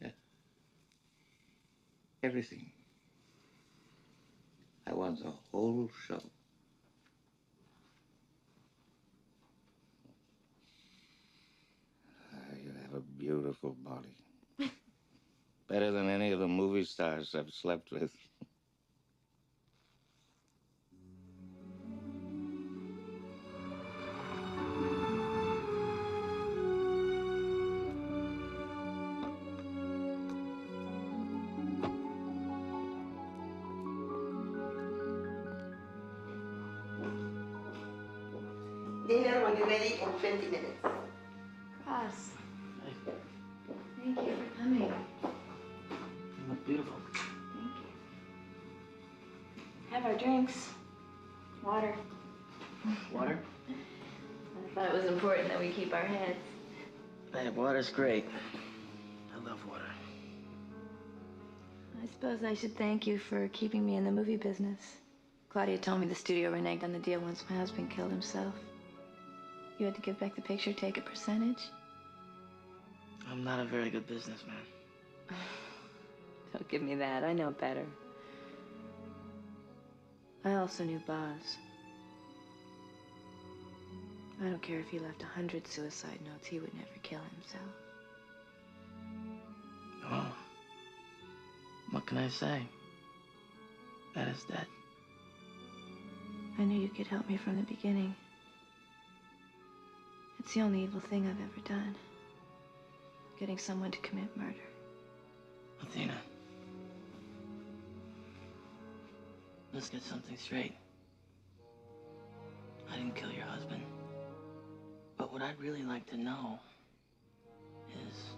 Yeah. Everything. I want the whole show. You have a beautiful body. Better than any of the movie stars I've slept with. Dinner will be ready in 20 minutes. Ross. Thank you for coming. You look beautiful. Thank you. Have our drinks. Water. Water? I thought it was important that we keep our heads. Hey, water's great. I love water. I suppose I should thank you for keeping me in the movie business. Claudia told me the studio reneged on the deal once my husband killed himself. You had to give back the picture, take a percentage. I'm not a very good businessman. Don't give me that. I know better. I also knew Boz. I don't care if he left 100 suicide notes. He would never kill himself. Oh. What can I say? That is dead. I knew you could help me from the beginning. It's the only evil thing I've ever done. Getting someone to commit murder. Athena. Let's get something straight. I didn't kill your husband. But what I'd really like to know is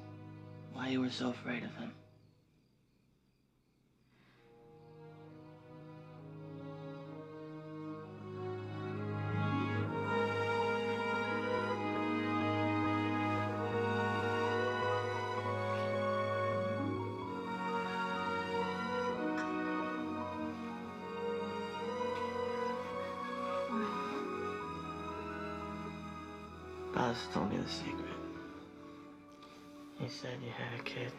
why you were so afraid of him. Boz told me the secret. He said you had a kid,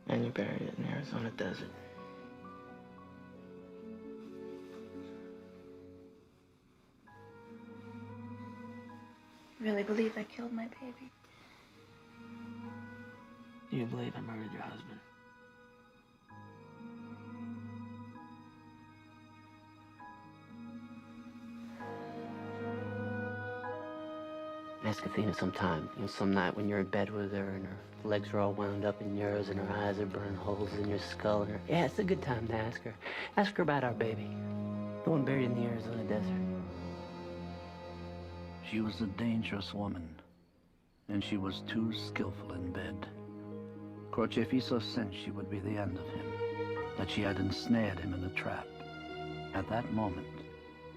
and you buried it in the Arizona desert. Really believe I killed my baby? Do you believe I murdered your husband? Ask Athena sometime. You know, some night when you're in bed with her and her legs are all wound up in yours and her eyes are burning holes in your skull. And yeah, it's a good time to ask her. Ask her about our baby. The one buried in the Arizona desert. She was a dangerous woman, and she was too skillful in bed. Crocifisso sensed she would be the end of him, that she had ensnared him in a trap. At that moment,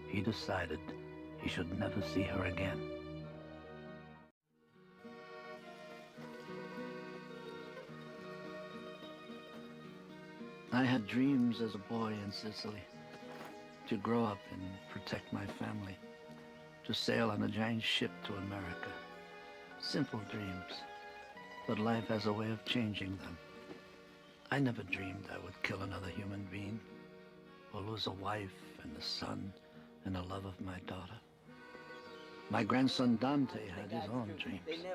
he decided he should never see her again. I had dreams as a boy in Sicily, to grow up and protect my family, to sail on a giant ship to America. Simple dreams, but life has a way of changing them. I never dreamed I would kill another human being, or lose a wife and a son and the love of my daughter. My grandson Dante had his own dreams,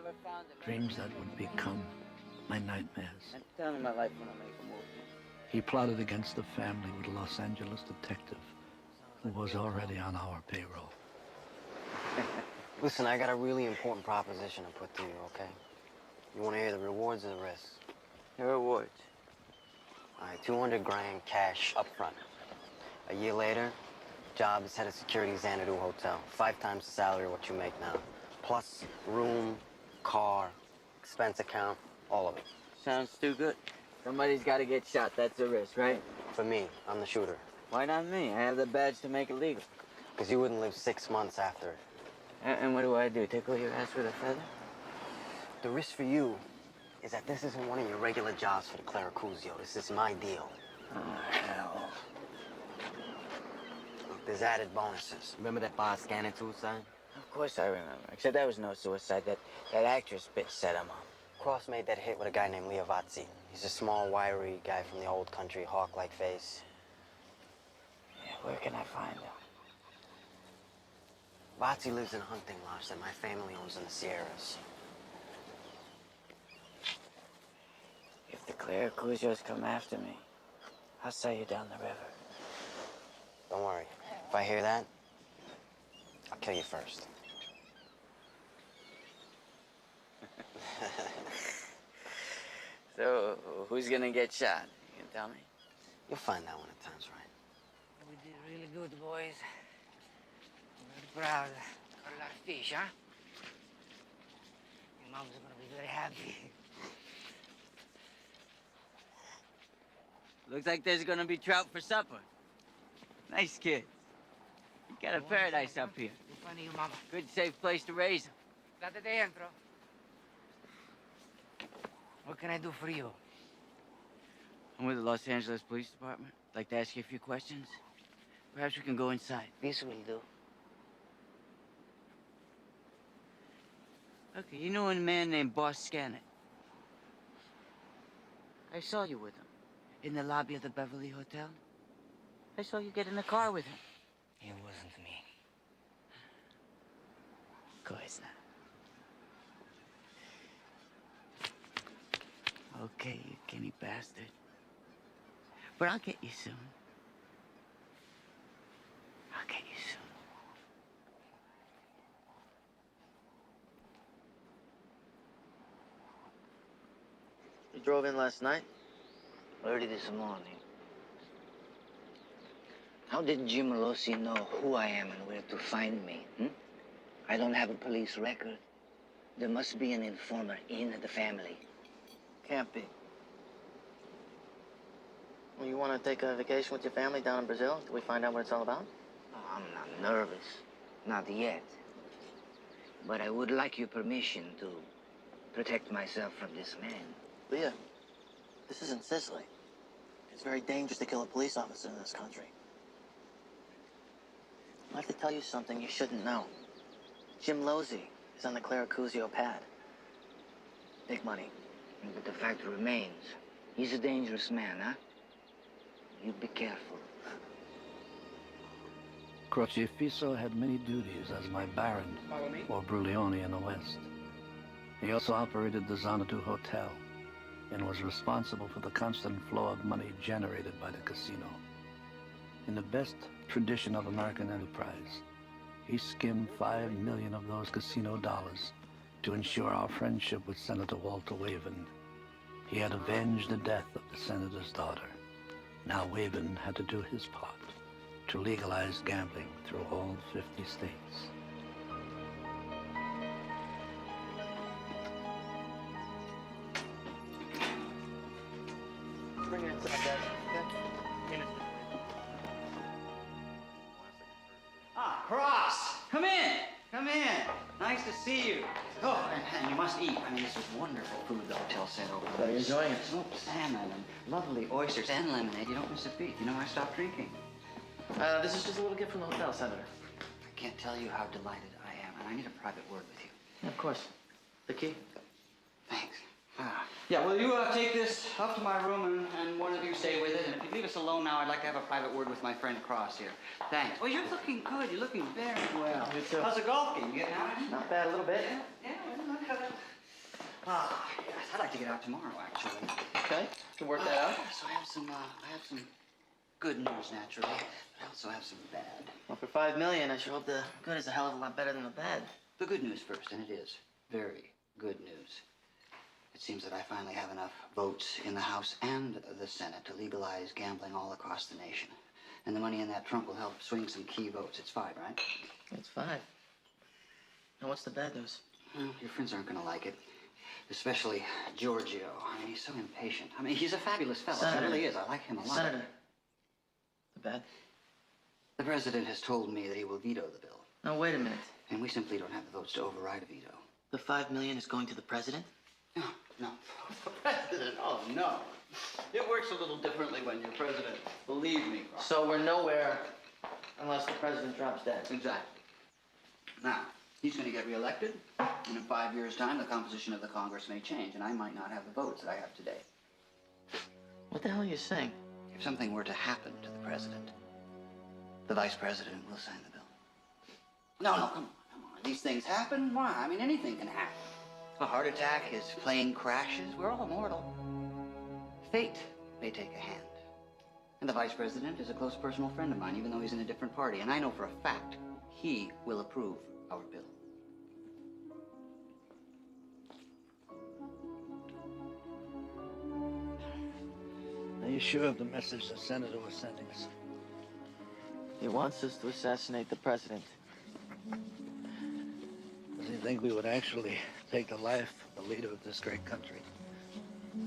dreams that would become my nightmares. Tell me my life when I make a move. He plotted against the family with a Los Angeles detective who was already on our payroll. Listen, I got a really important proposition to put to you, okay? You want to hear the rewards or the risks? The rewards. All right, 200 grand cash up front. A year later, job as head of security Xanadu Hotel. 5 times the salary of what you make now. Plus room, car, expense account, all of it. Sounds too good. Somebody's got to get shot. That's a risk, right? For me, I'm the shooter. Why not me? I have the badge to make it legal. Because you wouldn't live 6 months after it. And what do I do? Tickle your ass with a feather? The risk for you is that this isn't one of your regular jobs for the Clericuzio. This is my deal. Oh, hell. Look, there's added bonuses. Remember that bar scanning tool sign? Of course I remember. Except that was no suicide. That actress bitch set him up. Cross made that hit with a guy named Leovazzi. He's a small, wiry guy from the old country, hawk-like face. Yeah, where can I find him? Vazzi lives in a hunting lodge that my family owns in the Sierras. If the Clericuzios come after me, I'll sail you down the river. Don't worry. If I hear that, I'll kill you first. So, who's gonna get shot? You can tell me? You'll find out when the time's right. We did really good, boys. Very proud. Got a lot of fish, huh? Your mom's gonna be very happy. Looks like there's gonna be trout for supper. Nice kid. You got a paradise up here. Funny, your mama. Good, safe place to raise them. Date dentro. What can I do for you? I'm with the Los Angeles Police Department. I'd like to ask you a few questions. Perhaps we can go inside. This will do. Okay, you know a man named Boss Scannet? I saw you with him in the lobby of the Beverly Hotel. I saw you get in the car with him. It wasn't me. Of course not. Okay, you guinea bastard. But I'll get you soon. I'll get you soon. You drove in last night? Early this morning. How did Jim Rossi know who I am and where to find me? I don't have a police record. There must be an informer in the family. Can't be. Well, you want to take a vacation with your family down in Brazil? Till we find out what it's all about? Oh, I'm not nervous. Not yet. But I would like your permission to protect myself from this man. Leah, this isn't Sicily. It's very dangerous to kill a police officer in this country. I'd like to tell you something you shouldn't know. Jim Losey is on the Clericuzio pad. Big money. But the fact remains, he's a dangerous man, huh? You be careful. Crocifisso had many duties as my baron, or Brulione in the West. He also operated the Xanadu Hotel and was responsible for the constant flow of money generated by the casino. In the best tradition of American enterprise, he skimmed $5 million of those casino dollars to ensure our friendship with Senator Walter Wavin. He had avenged the death of the senator's daughter. Now Wavin had to do his part to legalize gambling through all 50 states. Bring it inside, guys. Okay? Ah, Cross! Come in! Come in! Nice to see you. Oh, and you must eat. I mean, this is wonderful food the hotel sent over. Are you enjoying it? Smoked salmon and lovely oysters and lemonade. You don't miss a beat. You know, I stopped drinking. This is just a little gift from the hotel, Senator. I can't tell you how delighted I am, and I need a private word with you. Yeah, of course. The key? Thanks. Yeah, well, you take this up to my room, and one of you stay with it. And if you leave us alone now, I'd like to have a private word with my friend Cross here. Thanks. Oh, you're looking good. You're looking very well. You too. How's the golf game? You getting out? Not bad, a little bit. Yeah, well, not bad. Yes, I'd like to get out tomorrow, actually. Okay, can work that out. So I have some good news, naturally. But I also have some bad. Well, for $5 million, I sure hope the good is a hell of a lot better than the bad. the good news first, and it is very good news. It seems that I finally have enough votes in the House and the Senate to legalize gambling all across the nation. And the money in that trunk will help swing some key votes. It's 5, right? It's 5. Now, what's the bad news? Well, your friends aren't going to like it. Especially Giorgio. I mean, he's so impatient. I mean, he's a fabulous fellow. Senator. He really is. I like him a lot. Senator. The bad? The president has told me that he will veto the bill. Now, wait a minute. And we simply don't have the votes to override a veto. The $5 million is going to the president? No, no. President? Oh, no. It works a little differently when you're president. Believe me. So we're nowhere unless the president drops dead. Exactly. Now, he's going to get reelected, and in 5 years' time, the composition of the Congress may change, and I might not have the votes that I have today. What the hell are you saying? If something were to happen to the president, the vice president will sign the bill. No, come on. These things happen. Why? I mean, anything can happen. A heart attack, his plane crashes. We're all mortal. Fate may take a hand. And the vice president is a close personal friend of mine, even though he's in a different party. And I know for a fact he will approve our bill. Are you sure of the message the senator was sending us? He wants us to assassinate the president. Does he think we would actually take the life of the leader of this great country?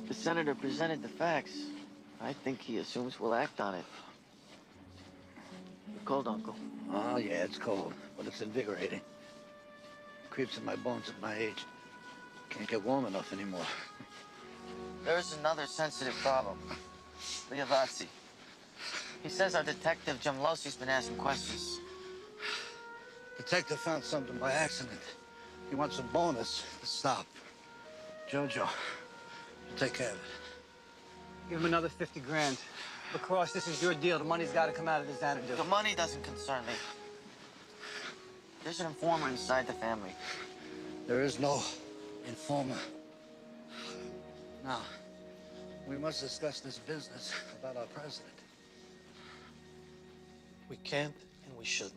The senator presented the facts. I think he assumes we'll act on it. Cold, Uncle. Oh, yeah, it's cold, but it's invigorating. Creeps in my bones at my age. Can't get warm enough anymore. There's another sensitive problem. Liavazzi. He says our detective, Jim Losi's been asking questions. Detective found something by accident. He wants a bonus to stop. Jojo, you take care of it. Give him another 50 grand. Lacrosse, this is your deal. The money's got to come out of this Xanadu. The money doesn't concern me. There's an informer inside the family. There is no informer. Now, we must discuss this business about our president. We can't and we shouldn't.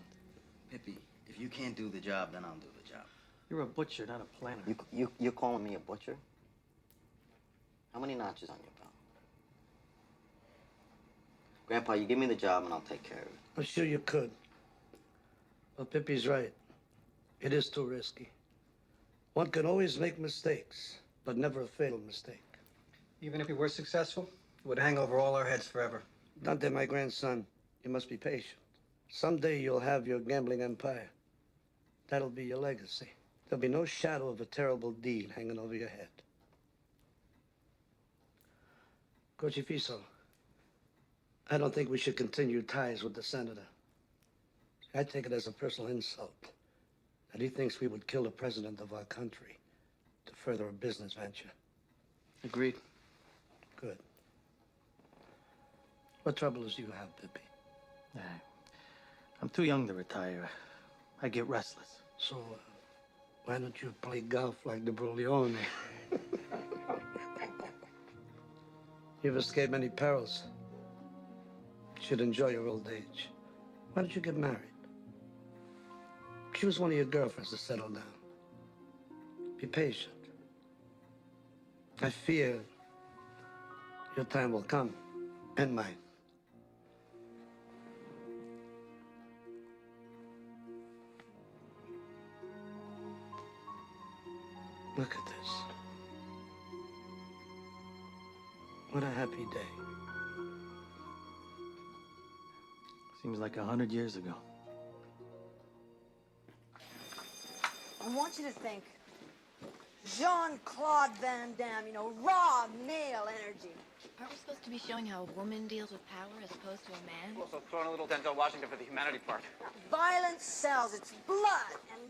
Pippi, if you can't do the job, then I'll do the job. You're a butcher, not a planner. You're calling me a butcher? How many notches on your belt? Grandpa, you give me the job and I'll take care of it. I'm sure you could. But Pippi's right. It is too risky. One can always make mistakes, but never a fatal mistake. Even if we were successful, it would hang over all our heads forever. Dante, my grandson, you must be patient. Someday you'll have your gambling empire. That'll be your legacy. There'll be no shadow of a terrible deed hanging over your head. Crocifisso, I don't think we should continue ties with the senator. I take it as a personal insult that he thinks we would kill the president of our country to further a business venture. Agreed. Good. What troubles do you have, Pippi? I'm too young to retire. I get restless. So, why don't you play golf like the Bruglione? You've escaped many perils. You should enjoy your old age. Why don't you get married? Choose one of your girlfriends to settle down. Be patient. I fear your time will come, and mine. Look at this. What a happy day. Seems like 100 years ago. I want you to think Jean-Claude Van Damme, you know, raw male energy. Aren't we supposed to be showing how a woman deals with power as opposed to a man? Also throwing a little Denzel Washington for the humanity part. Violence sells. It's blood and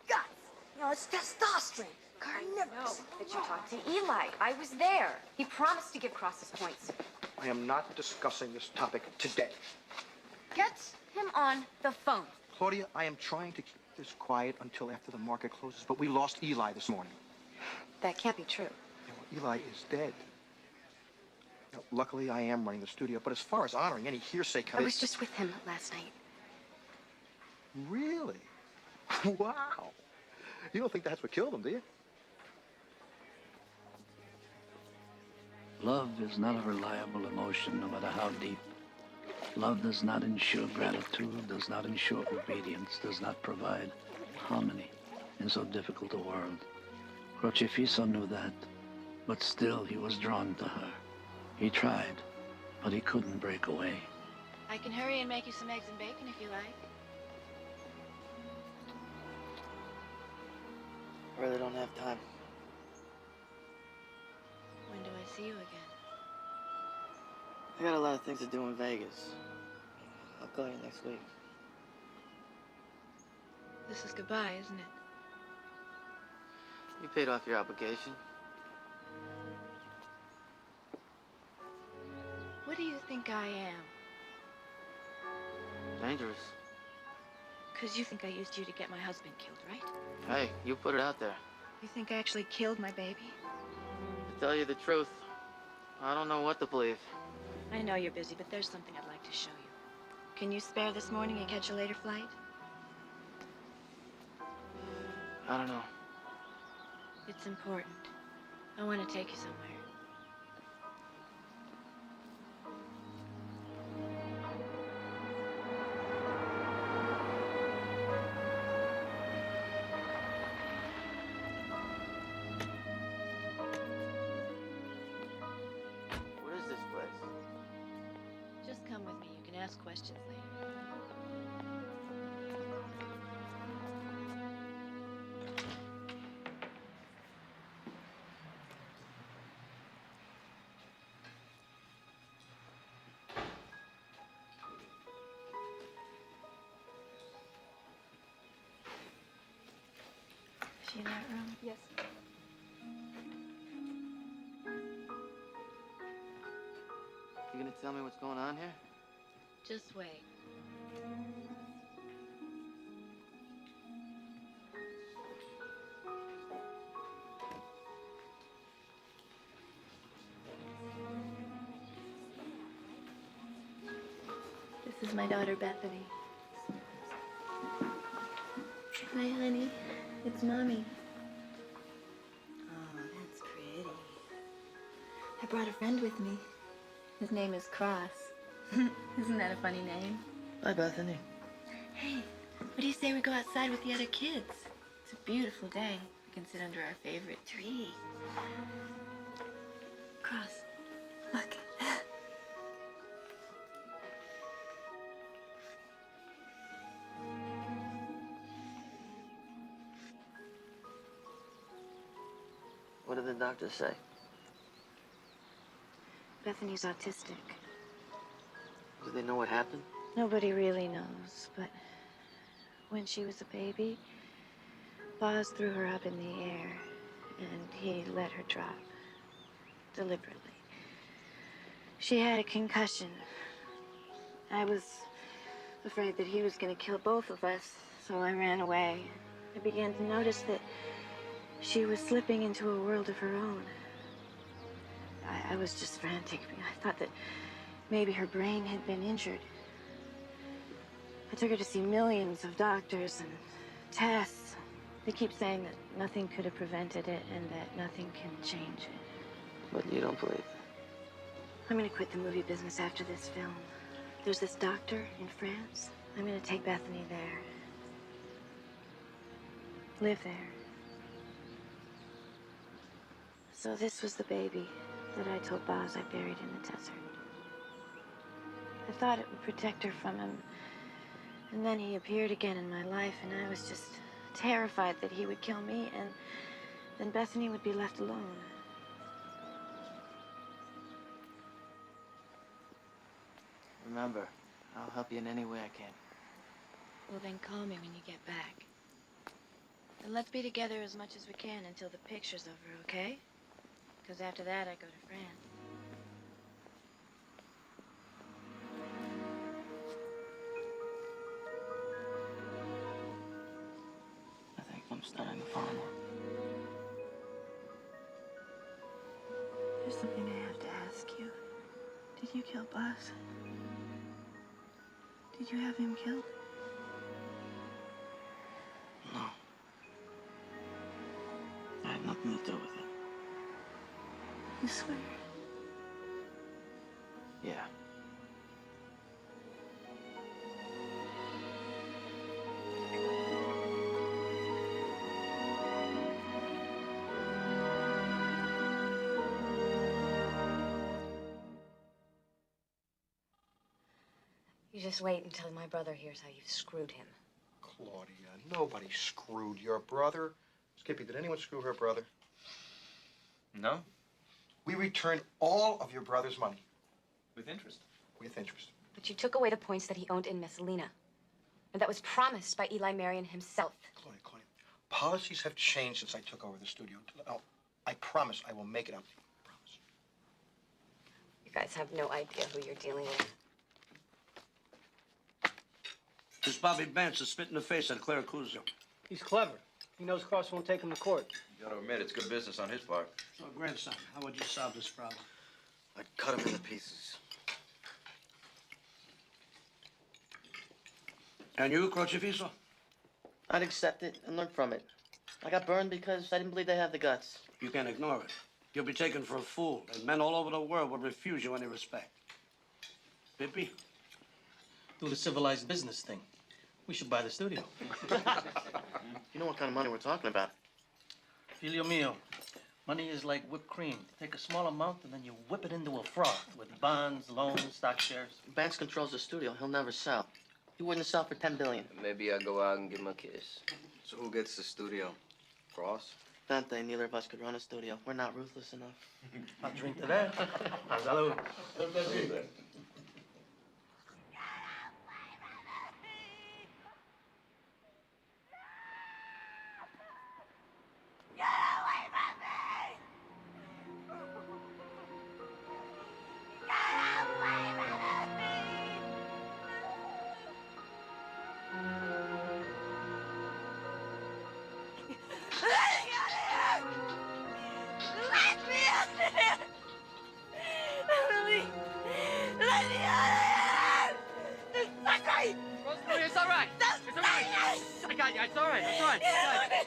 guts. You know, it's testosterone. No, that you talked to Eli. I was there. He promised to give Cross his points. I am not discussing this topic today. Get him on the phone. Claudia, I am trying to keep this quiet until after the market closes, but we lost Eli this morning. That can't be true. Yeah, well, Eli is dead. Now, luckily, I am running the studio, but as far as honoring any hearsay... I was just with him last night. Really? Wow. You don't think that's what killed him, do you? Love is not a reliable emotion, no matter how deep. Love does not ensure gratitude, does not ensure obedience, does not provide harmony in so difficult a world. Crocifisso knew that, but still he was drawn to her. He tried, but he couldn't break away. I can hurry and make you some eggs and bacon if you like. I really don't have time. When do I see you again? I got a lot of things to do in Vegas. I'll call you next week. This is goodbye, isn't it? You paid off your obligation. What do you think I am? Dangerous. Because you think I used you to get my husband killed, right? Hey, you put it out there. You think I actually killed my baby? To tell you the truth, I don't know what to believe. I know you're busy, but there's something I'd like to show you. Can you spare this morning and catch a later flight? I don't know. It's important. I want to take you somewhere. What is this place? Just come with me. You can ask questions later. Is she in that room? Yes. You gonna tell me what's going on here? Just wait. This is my daughter, Bethany. Hi, honey. It's Mommy. Oh, that's pretty. I brought a friend with me. His name is Cross. Isn't that a funny name? Hi, Bethany. Hey, what do you say we go outside with the other kids? It's a beautiful day. We can sit under our favorite tree. Cross, look. What did the doctor say? Bethany's autistic. Do they know what happened? Nobody really knows, but when she was a baby, Boz threw her up in the air, and he let her drop, deliberately. She had a concussion. I was afraid that he was going to kill both of us, so I ran away. I began to notice that she was slipping into a world of her own. I was just frantic. I thought that maybe her brain had been injured. I took her to see millions of doctors and tests. They keep saying that nothing could have prevented it and that nothing can change it. But you don't believe that. I'm gonna quit the movie business after this film. There's this doctor in France. I'm gonna take Bethany there. Live there. So this was the baby that I told Boz I buried in the desert. I thought it would protect her from him. And then he appeared again in my life, and I was just terrified that he would kill me, and then Bethany would be left alone. Remember, I'll help you in any way I can. Well, then call me when you get back. And let's be together as much as we can until the picture's over, okay? Because after that, I go to France. I think I'm starting to follow. There's something I have to ask you. Did you kill Boz? Did you have him killed? No. had nothing to do with it. You swear? Yeah. You just wait until my brother hears how you've screwed him. Claudia, nobody screwed your brother. Skippy, did anyone screw her brother? No? We returned all of your brother's money. With interest. With interest. But you took away the points that he owned in Miss Lena. And that was promised by Eli Marion himself. Claudia. Policies have changed since I took over the studio. Now, I promise I will make it up to you. I promise. You guys have no idea who you're dealing with. This Bobby Vance is spit in the face at Clericuzio. He's clever. He knows Cross won't take him to court. You gotta admit, it's good business on his part. So, grandson, how would you solve this problem? I'd cut him into pieces. And you, Crocifisso? I'd accept it and learn from it. I got burned because I didn't believe they had the guts. You can't ignore it. You'll be taken for a fool, and men all over the world will refuse you any respect. Pippi? Do the civilized business thing. We should buy the studio. You know what kind of money we're talking about? Filio mio, money is like whipped cream. You take a small amount and then you whip it into a froth with bonds, loans, stock shares. Banks controls the studio. He'll never sell. He wouldn't sell for $10 billion. Maybe I'll go out and give him a kiss. So who gets the studio? Cross? Dante, neither of us could run a studio. We're not ruthless enough. I'll drink to that. Salud.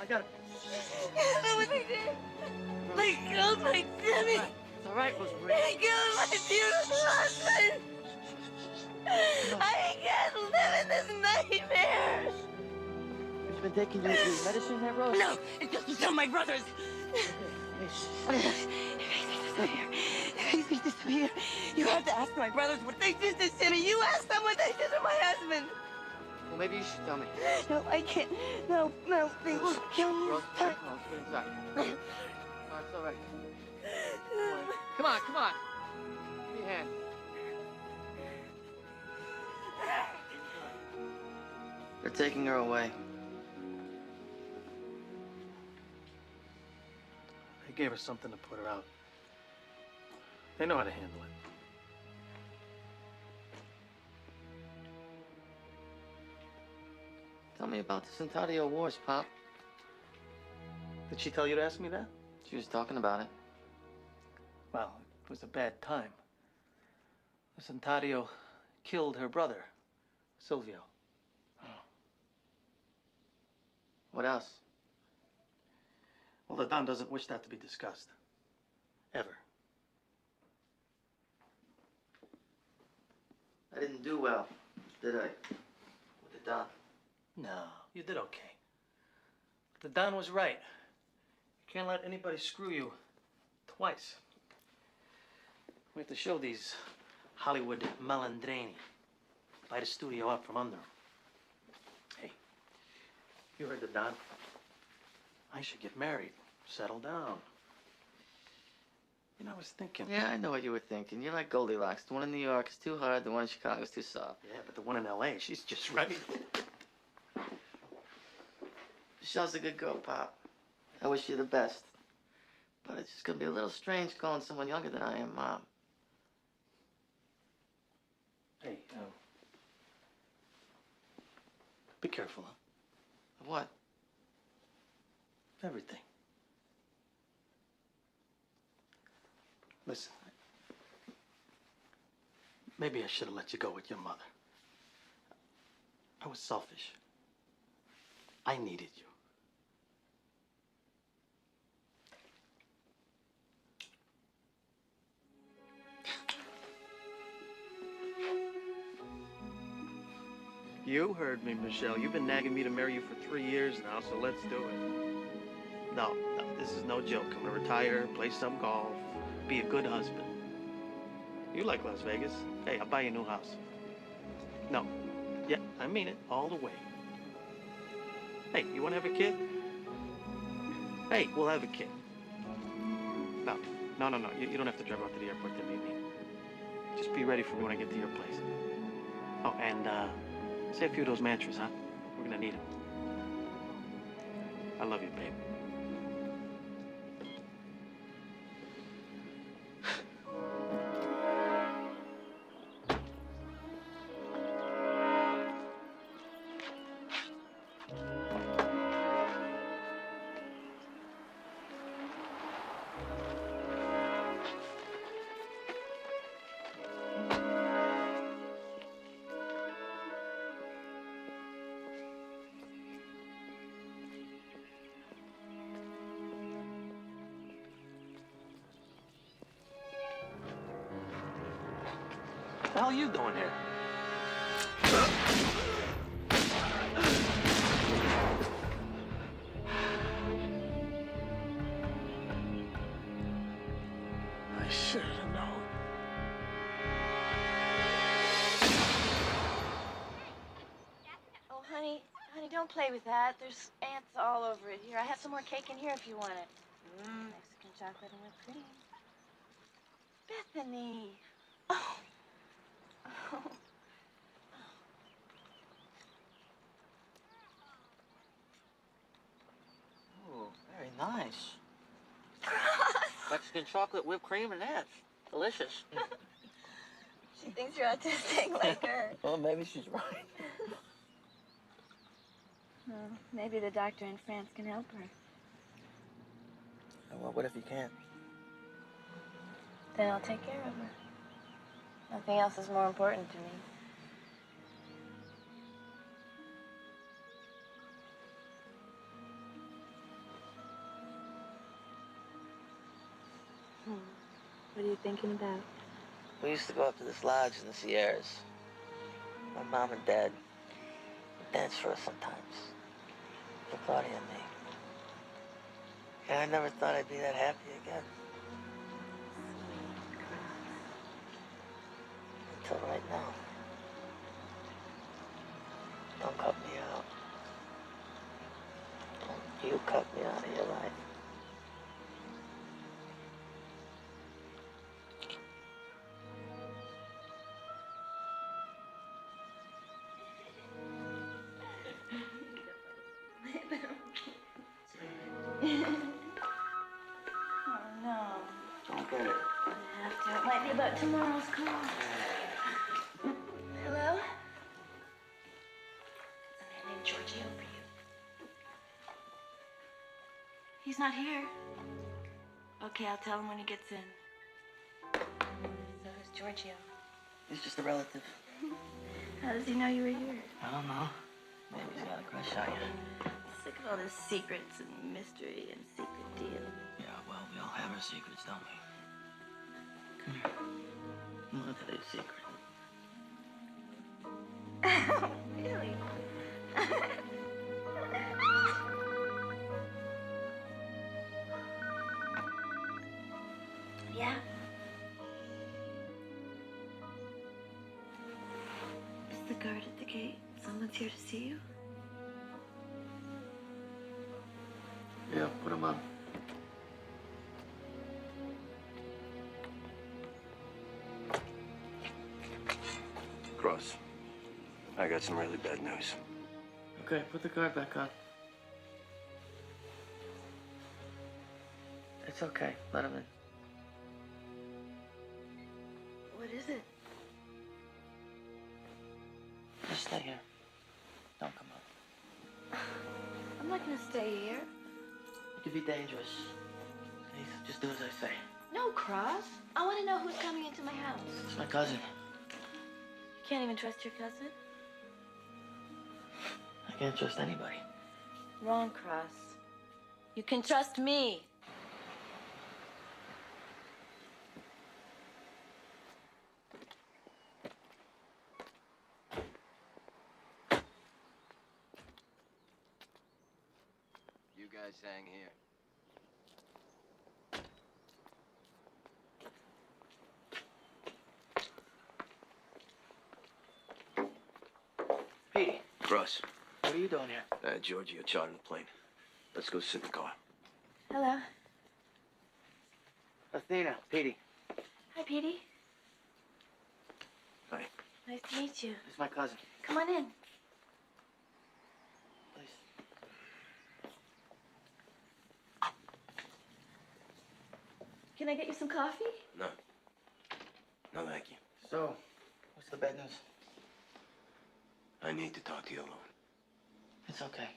I got it. What they did. They killed my Timmy. It's all right, Rosemary. They killed my beautiful husband. I can't live in this nightmare. You've been taking your medicine there, Rose? No, it doesn't tell my brothers. It makes me disappear. You have to ask my brothers what they did to Timmy. You ask them what they did to my husband. Well, maybe you should tell me. No, I can't. No, they will kill me. Rose, let's go inside. No, it's all right. Come on. Give me a hand. They're taking her away. They gave her something to put her out. They know how to handle it. Tell me about the Centario Wars, Pop. Did she tell you to ask me that? She was talking about it. Well, it was a bad time. The Centario killed her brother, Silvio. What else? Well, the Don doesn't wish that to be discussed. Ever. I didn't do well, did I? With the Don. No, you did okay. The Don was right. You can't let anybody screw you twice. We have to show these Hollywood malandrini. Light a studio up from under 'em. Hey, you heard the Don? I should get married, settle down. You know, I was thinking. Yeah, I know what you were thinking. You're like Goldilocks. The one in New York is too hard, the one in Chicago is too soft. Yeah, but the one in L.A., she's just right. Michelle's a good girl, Pop. I wish you the best. But it's just gonna be a little strange calling someone younger than I am Mom. Hey, be careful, huh? Of what? Everything. Listen, maybe I should have let you go with your mother. I was selfish. I needed you. You heard me, Michelle. You've been nagging me to marry you for 3 years now, so let's do it. No, this is no joke. I'm gonna retire, play some golf, be a good husband. You like Las Vegas. Hey, I'll buy you a new house. No. Yeah, I mean it, all the way. Hey, you wanna have a kid? Hey, we'll have a kid. No. You don't have to drive out to the airport to meet me. Just be ready for me when I get to your place. Oh, and, say a few of those mantras, huh? We're gonna need them. I love you, babe. What the hell are you doing here? I should have known. Oh, honey, don't play with that. There's ants all over it. Here, I have some more cake in here if you want it. Mexican chocolate and whipped cream. Bethany. Oh. Oh. Oh, very nice. Mexican chocolate, whipped cream, and that. Delicious. She thinks you're autistic like her. Well, maybe she's right. Well, maybe the doctor in France can help her. Well, what if you can't? Then I'll take care of her. Nothing else is more important to me. What are you thinking about? We used to go up to this lodge in the Sierras. My mom and dad would dance for us sometimes. For Claudia and me. And I never thought I'd be that happy again. Until right now. Don't cut me out. Don't you cut me out of your life. Oh, no. Don't get it. I have to. It might be about tomorrow's call. Hello? It's a man named Giorgio for you. He's not here. Okay, I'll tell him when he gets in. So who's Giorgio? He's just a relative. How does he know you were here? I don't know. Maybe he's got a crush on you. Sick of all this secrets and mystery and secret deals. Yeah, well, we all have our secrets, don't we? Come here. I'm gonna tell you a secret. Really? Yeah? Is the guard at the gate? Someone's here to see you? Yeah, put him on. Cross, I got some really bad news. Okay, put the guard back on. It's okay. Let him in. What is it? Just stay here. Don't come up. I'm not gonna stay here. It could be dangerous. Please, just do as I say. No, Cross. I want to know who's coming into my house. It's my cousin. You can't even trust your cousin? I can't trust anybody. Wrong, Cross. You can trust me. guys hang here. Petey, Cross. what are you doing here? Giorgio chartered the plane. Let's go sit in the car. Hello. Athena, Petey. Hi, Petey. Hi. Nice to meet you. This is my cousin. Come on in. Please. Can I get you some coffee? No. No, thank you. So, what's the bad news? I need to talk to you alone. It's okay.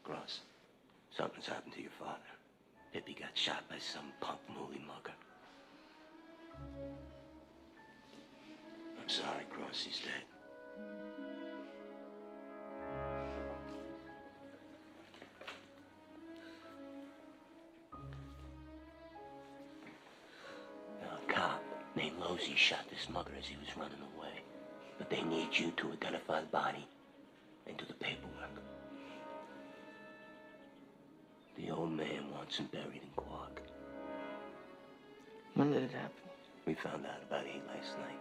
Gross. Something's happened to your father. Pippi got shot by some punk mooly mugger. I'm sorry, Gross, he's dead. A cop named Losey shot this mugger as he was running away. But they need you to identify the body and do the paperwork. The old man wants him buried in Quark. When did it happen? We found out about 8 last night.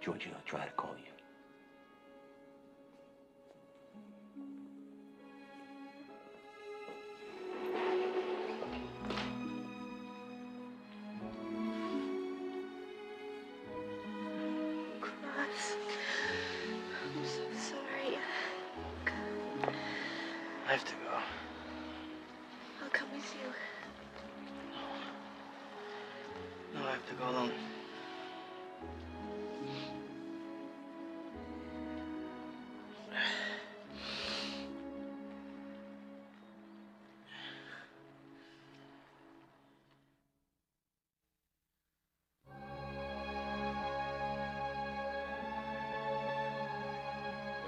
Giorgio tried to call you. Cross. I'm so sorry. I have to go. I'll come with you. No, I have to go alone.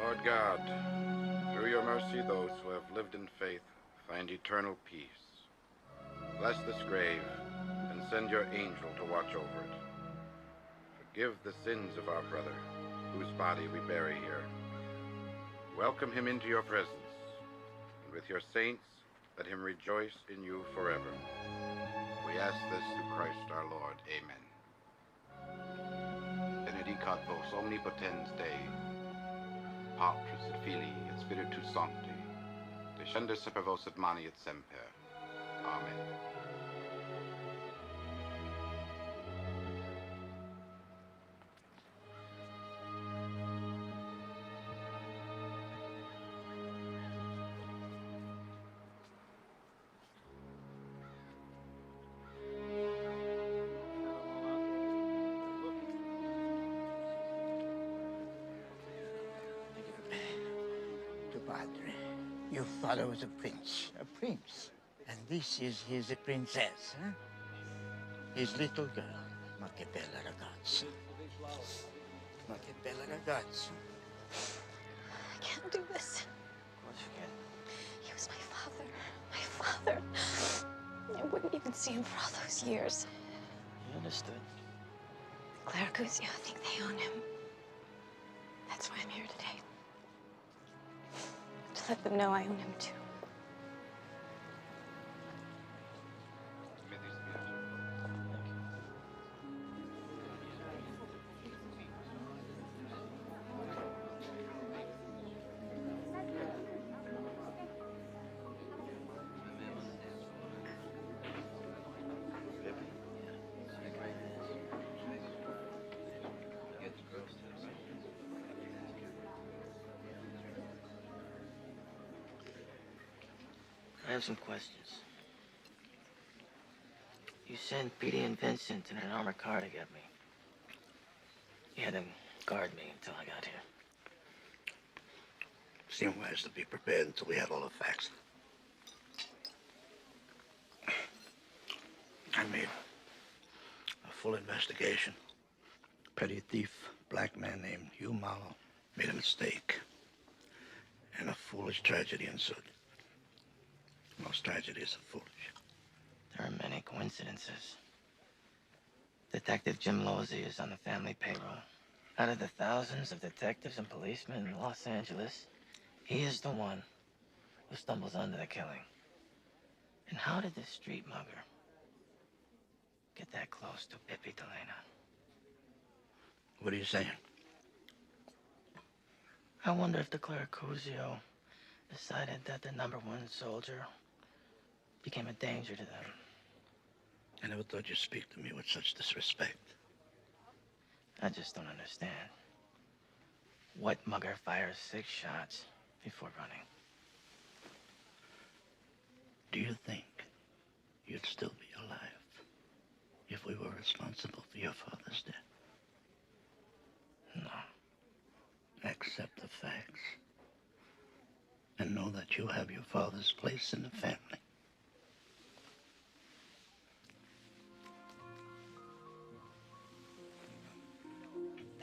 Lord God, through your mercy, those who have lived in faith find eternal peace. Bless this grave and send your angel to watch over it. Forgive the sins of our brother, whose body we bury here. Welcome him into your presence, and with your saints, let him rejoice in you forever. We ask this through Christ our Lord. Amen. Benedicat vos omnipotens Dei, Patris et Filii et Spiritus Sancti, descendat super vos et mani et semper. Amen. Padre, your father was a prince. A prince. And this is his princess, huh? His little girl. Ma che bella ragazza. Ma che bella ragazza. I can't do this. Of course you can. He was my father. My father. I wouldn't even see him for all those years. You understood. Clericuzio, I think they own him. That's why I'm here today. To let them know I own him too. I have some questions. You sent Petey and Vincent in an armored car to get me. You had them guard me until I got here. Seemed wise to be prepared until we had all the facts. I made a full investigation. Petty thief, black man named Hugh Marlowe, made a mistake. And a foolish tragedy ensued. Most tragedies are foolish. There are many coincidences. Detective Jim Losey is on the family payroll. Out of the thousands of detectives and policemen in Los Angeles, he is the one who stumbles onto the killing. And how did this street mugger get that close to Pippi Delena? What are you saying? I wonder if the Clericuzio decided that the #1 soldier became a danger to them. I never thought you'd speak to me with such disrespect. I just don't understand. What mugger fires 6 shots before running? Do you think you'd still be alive if we were responsible for your father's death? No. Accept the facts and know that you have your father's place in the family.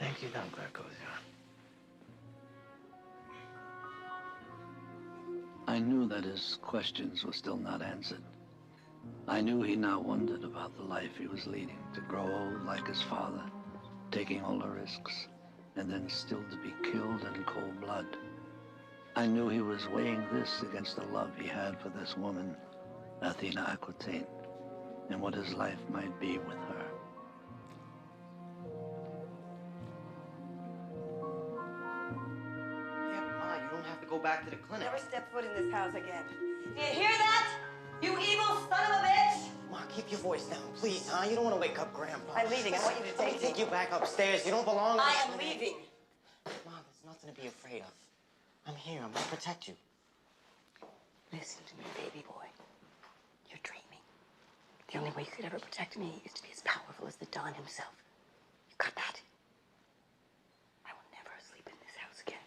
Thank you, Don Clericuzio. I knew that his questions were still not answered. I knew he now wondered about the life he was leading, to grow old like his father, taking all the risks, and then still to be killed in cold blood. I knew he was weighing this against the love he had for this woman, Athena Aquitaine, and what his life might be with her. Ma, you don't have to go back to the clinic. Never step foot in this house again. Do you hear that? You evil son of a bitch! Ma, keep your voice down, please, huh? You don't want to wake up Grandpa. I'm leaving. I want you to Let me take take me. you back upstairs. You don't belong in I this am clinic. leaving. Ma, there's nothing to be afraid of. I'm here. I'm gonna protect you. Listen to me, baby boy. You're dreaming. The only way you could ever protect me is to be as powerful as the Don himself. You got that? I will never sleep in this house again.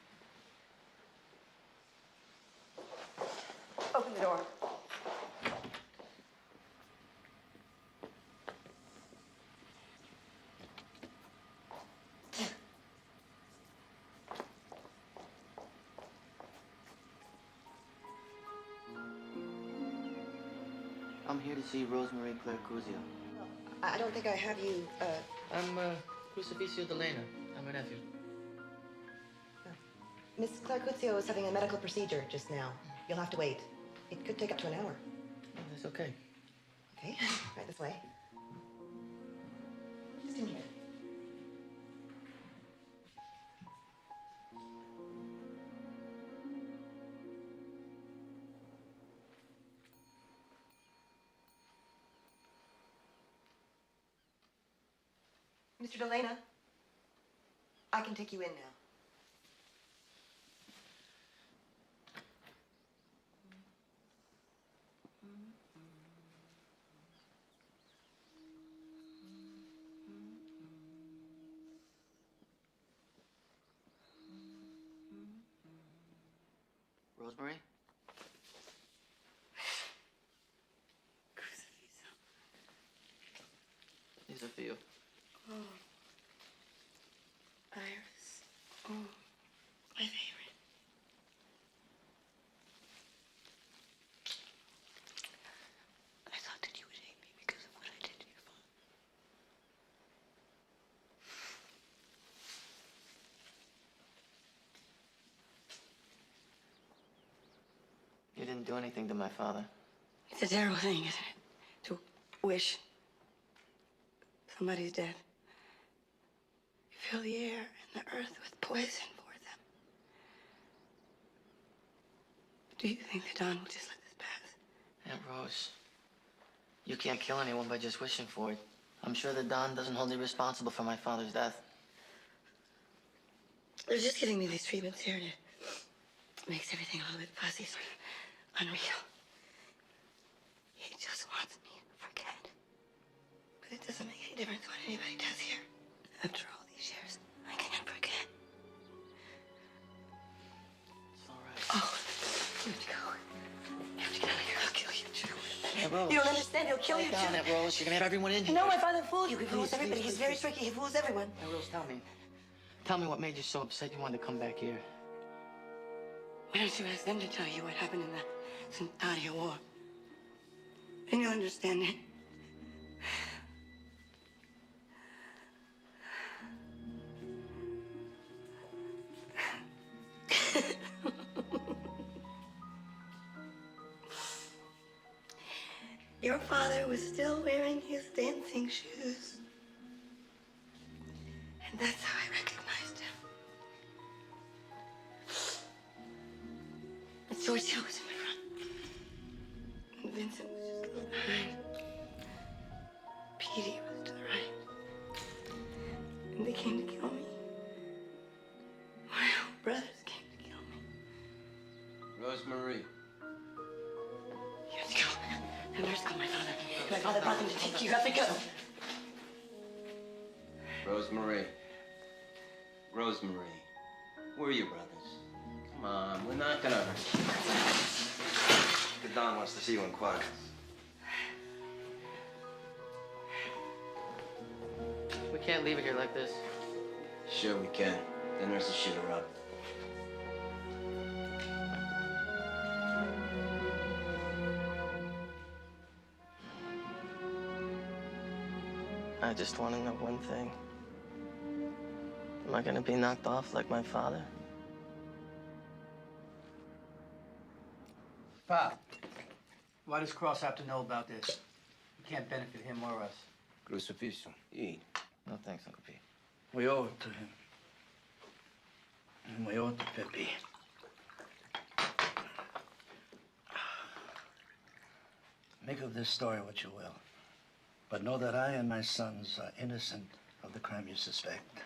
Open the door. I'm here to see Rosemary Clericuzio. I don't think I have you, I'm, Crucificio de Lena. I'm her nephew. Miss Clericuzio is having a medical procedure just now. You'll have to wait. It could take up to an hour. Oh, that's okay. Okay, right this way. Just in here. Mr. Delena, I can take you in now. Rosemary? These are for you. Oh. Iris. Oh. My favorite. I thought that you would hate me because of what I did to your father. You didn't do anything to my father. It's a terrible thing, isn't it? To wish somebody's dead. You fill the air and the earth with poison for them. Do you think the Don will just let this pass? Aunt Rose, you can't kill anyone by just wishing for it. I'm sure the Don doesn't hold you responsible for my father's death. They're just giving me these treatments here, and it makes everything a little bit fuzzy, sort of unreal. He just wants me to forget. But it doesn't make any difference what anybody does here. After all these years, I can't forget. It's all right. Oh, you have to go. You have to get out of here. I'll kill you. Aunt Rose. You don't understand. He'll kill you Calm down, too. Aunt Rose. You're gonna have everyone in here. No, my father fooled you. He fools Please, everybody. please, He's very please. tricky. He fools everyone. Aunt Rose, tell me. Tell me what made you so upset you wanted to come back here. Why don't you ask them to tell you what happened in the Centennial War? Then you'll understand it. father was still wearing his dancing shoes. And that's how I recognized him. And Giorgio was in the front. And Vincent was just a little behind. Petey was to the right. And they came to kill me. My own brothers came to kill me. Rosemary. You have to go. The nurse called my father. My father brought them to take you. You have to go. Rosemary. Rosemary. Where are your brothers? Come on, we're not gonna hurt you. The Don wants to see you in quiet. We can't leave her here like this. Sure we can. The nurse will shoot her up. I just want to know one thing. Am I gonna be knocked off like my father? Pop, why does Cross have to know about this? It can't benefit him or us. Crucifixo. Eat. No thanks, Uncle P. We owe it to him. And we owe it to Pippi. Make of this story what you will. But know that I and my sons are innocent of the crime you suspect.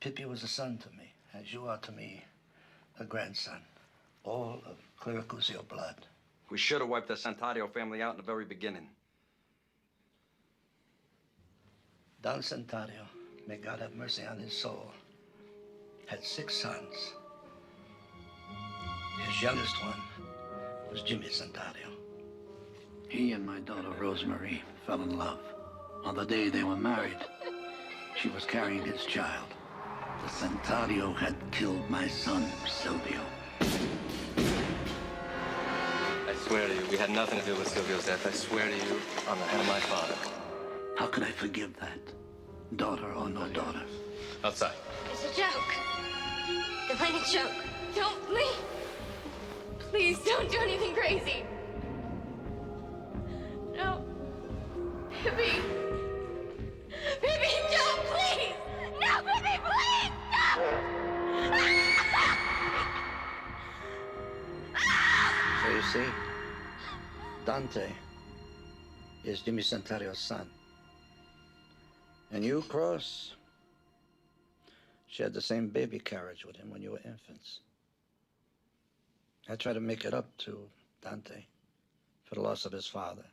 Pippi was a son to me, as you are to me a grandson. All of Clericuzio blood. We should have wiped the Santario family out in the very beginning. Don Santario, may God have mercy on his soul, had 6 sons. His youngest one was Jimmy Santario. He and my daughter Rosemary fell in love. On the day they were married, she was carrying his child. The Santario had killed my son, Silvio. I swear to you, we had nothing to do with Silvio's death. I swear to you, on the head of my father. How could I forgive that? Daughter or no daughter? Outside. It's a joke. They're playing a joke. Don't leave. Please don't do anything crazy. No. Pippi. Pippi, no, please. No, Pippi, please. No. So you see, Dante is Jimmy Santario's son. And you, Cross, shared the same baby carriage with him when you were infants. I try to make it up to Dante for the loss of his father.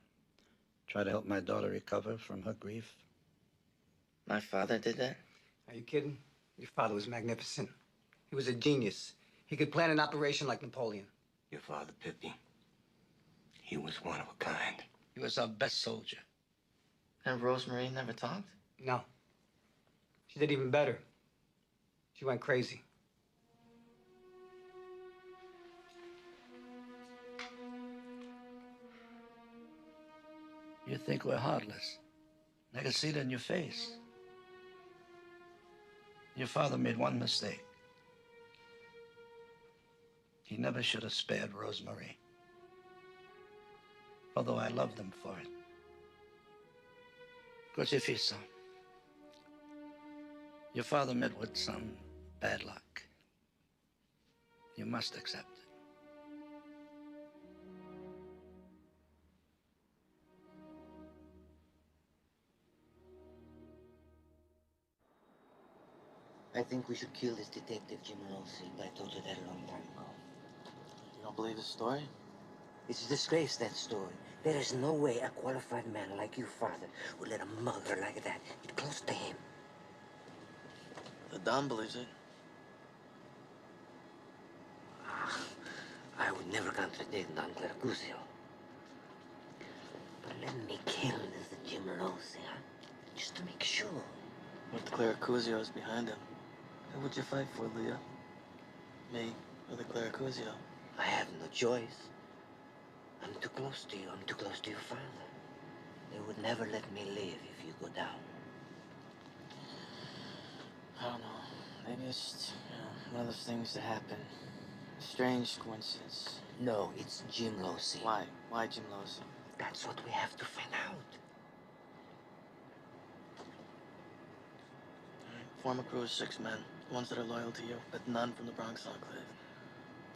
Try to help my daughter recover from her grief. My father did that? Are you kidding? Your father was magnificent. He was a genius. He could plan an operation like Napoleon. Your father, Pippi, he was one of a kind. He was our best soldier. And Rosemary never talked? No. She did even better. She went crazy. You think we're heartless. I can see it in your face. Your father made one mistake. He never should have spared Rosemary. Although I loved him for it. Crocifisso. Your father met with some bad luck. You must accept it. I think we should kill this detective, Jim Rossi. I told you that a long time ago. You don't believe his story? It's a disgrace, that story. There is no way a qualified man like you, father, would let a mother like that get close to him. The Don believes it. I would never contradict Don Clericuzio. But let me kill this Jim Rossi, huh? Just to make sure. With Clericuzio is behind him. Who would you fight for, Leah? Me or the Clericuzio? I have no choice. I'm too close to you. I'm too close to your father. They would never let me live if you go down. I don't know. Maybe it's one of those things that happen. A strange coincidence. No, it's Jim Rossi. Why? Why Jim Losey? That's what we have to find out. Form a crew of 6 men, ones that are loyal to you, but none from the Bronx Enclave.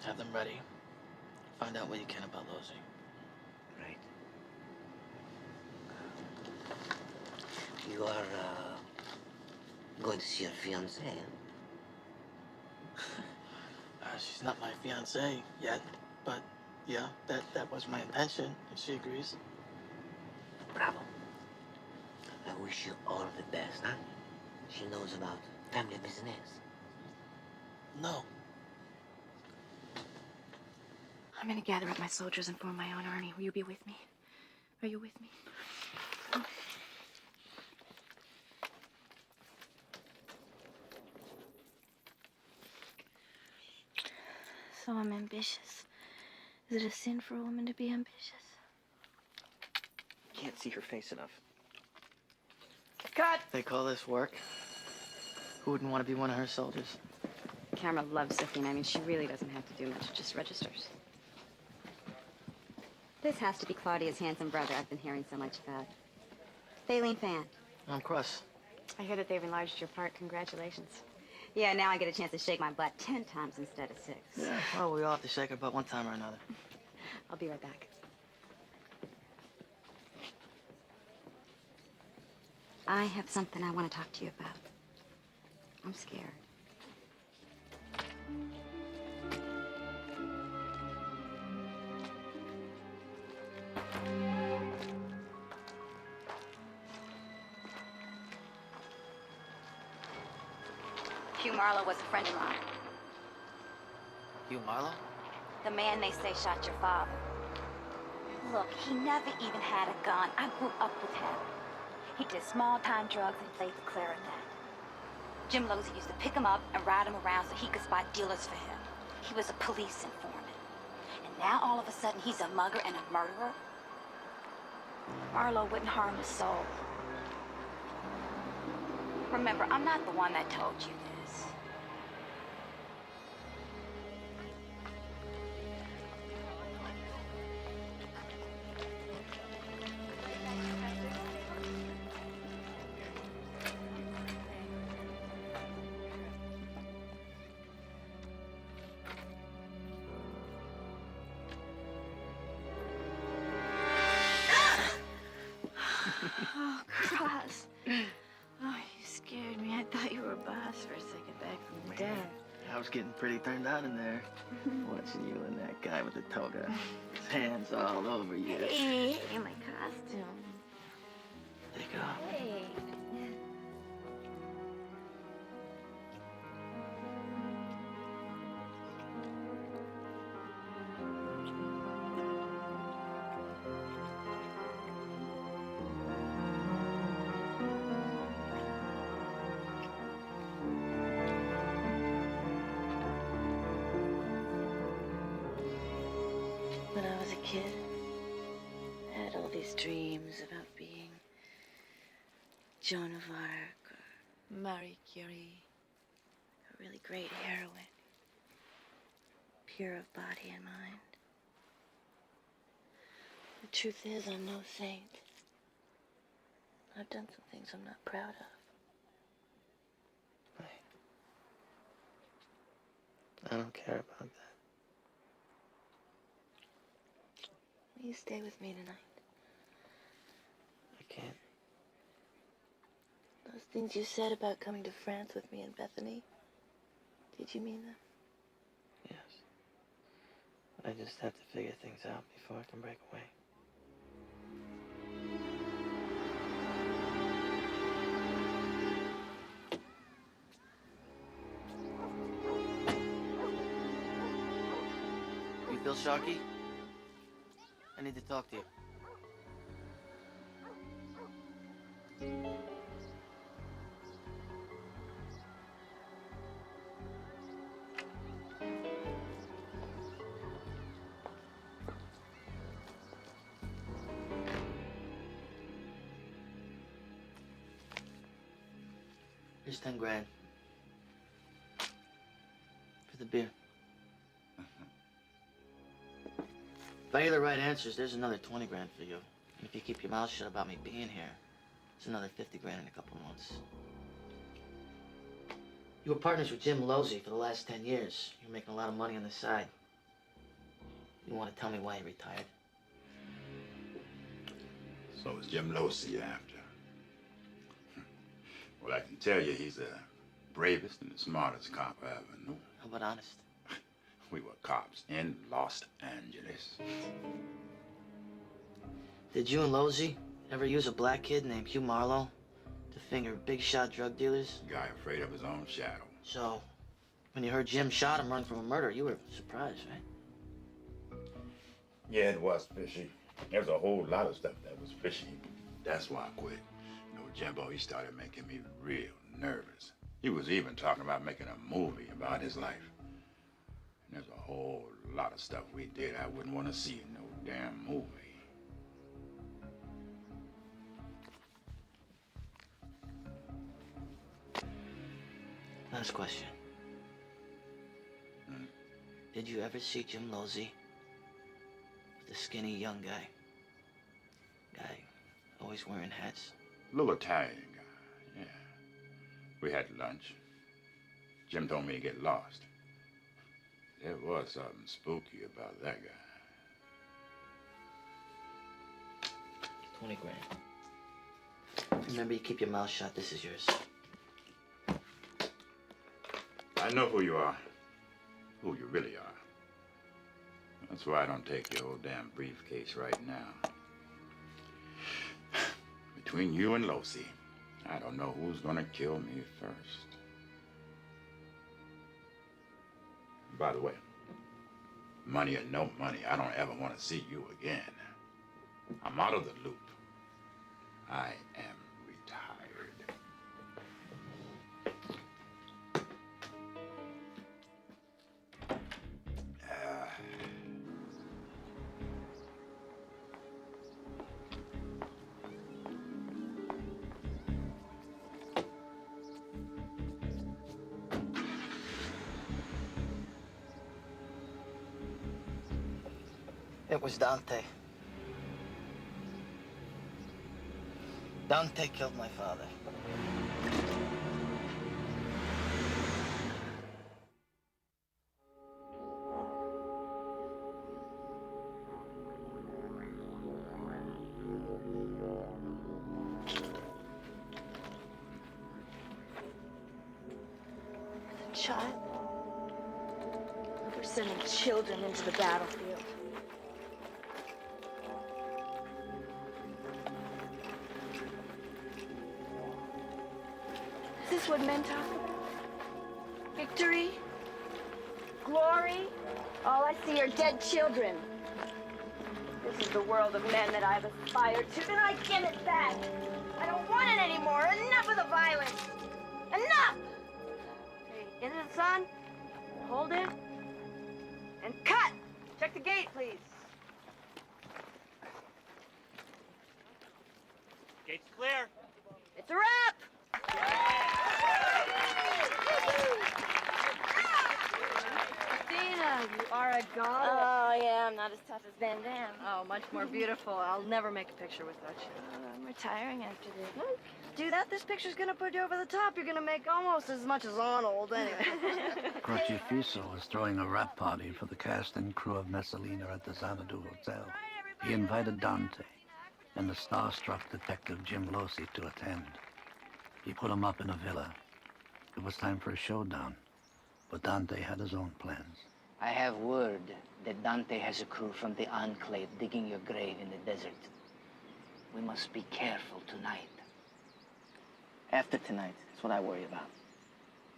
Have them ready. Find out what you can about Losey. Right. You are, going to see your fiancée, She's not my fiancée yet, but yeah, that was my intention, if she agrees. Bravo. I wish you all the best, huh? She knows about family business. No. I'm gonna gather up my soldiers and form my own army. Will you be with me? Are you with me? So I'm ambitious. Is it a sin for a woman to be ambitious? Can't see her face enough. Cut! They call this work. Who wouldn't want to be one of her soldiers? Camera loves Sophina. I mean, she really doesn't have to do much. It just registers. This has to be Claudia's handsome brother I've been hearing so much about. Baleen fan. I'm Cross. I hear that they've enlarged your part. Congratulations. Yeah, now I get a chance to shake my butt 10 times instead of 6. Yeah, well, we all have to shake her butt one time or another. I'll be right back. I have something I want to talk to you about. I'm scared. Hugh Marlowe was a friend of mine. Hugh Marlowe? The man they say shot your father. Look, he never even had a gun. I grew up with him. He did small-time drugs and played the clarinet. Jim Losey used to pick him up and ride him around so he could spot dealers for him. He was a police informant. And now all of a sudden he's a mugger and a murderer? Marlowe wouldn't harm a soul. Remember, I'm not the one that told you this. Oh, Cross. Oh, you scared me. I thought you were a boss for a second back from your dad. I was getting pretty turned on in there. Watching you and that guy with the toga. His hands all over you. Hey, my costume. Take it off. Hey. When I was a kid, I had all these dreams about being Joan of Arc or Marie Curie, a really great heroine, pure of body and mind. The truth is, I'm no saint. I've done some things I'm not proud of. I don't care about that. Will you stay with me tonight? I can't. Those things you said about coming to France with me and Bethany, did you mean them? Yes. I just have to figure things out before I can break away. You feel Sharky? I need to talk to you. Here's 10 grand. For the beer. I hear the right answers, there's another 20 grand for you. And if you keep your mouth shut about me being here, it's another 50 grand in a couple months. You were partners with Jim Losey for the last 10 years. You're making a lot of money on the side. You want to tell me why you retired? So it's Jim Losey you're after. Well, I can tell you he's the bravest and the smartest cop I ever knew. How about honest? We were cops in Los Angeles. Did you and Losey ever use a black kid named Hugh Marlowe to finger big shot drug dealers? Guy afraid of his own shadow. So, when you heard Jim shot him run from a murder, you were surprised, right? Yeah, it was fishy. There's a whole lot of stuff that was fishy. That's why I quit. You know, Jimbo, he started making me real nervous. He was even talking about making a movie about his life. And there's a whole lot of stuff we did I wouldn't want to see in no damn movie. Last question. Did you ever see Jim Losey? The skinny young guy. Always wearing hats. Little Italian guy, yeah. We had lunch. Jim told me to get lost. There was something spooky about that guy. 20 grand. Remember, you keep your mouth shut. This is yours. I know who you are. Who you really are. That's why I don't take your old damn briefcase right now. Between you and Losey, I don't know who's gonna kill me first. By the way, money or no money, I don't ever want to see you again. I'm out of the loop. I am retired. It was Dante. Dante killed my father. The child. We're sending children into the battlefield. Is this what men talk about? Victory? Glory? All I see are dead children. This is the world of men that I've aspired to, and I give it back. I don't want it anymore. Enough of the violence. Enough! Hey, into the sun. Hold it. And cut! Check the gate, please. Gate's clear. It's a wrap! Christina, you are a goddess. Oh, yeah, I'm not as tough as Van Damme. Oh, much more beautiful. I'll never make a picture without you. I'm retiring after this. Do that, this picture's gonna put you over the top. You're gonna make almost as much as Arnold, anyway. Crocifisso was throwing a wrap party for the cast and crew of Messalina at the Xanadu Hotel. He invited Dante and the starstruck detective Jim Losey to attend. He put him up in a villa. It was time for a showdown, but Dante had his own plans. I have word that Dante has a crew from the Enclave digging your grave in the desert. We must be careful tonight. After tonight, that's what I worry about.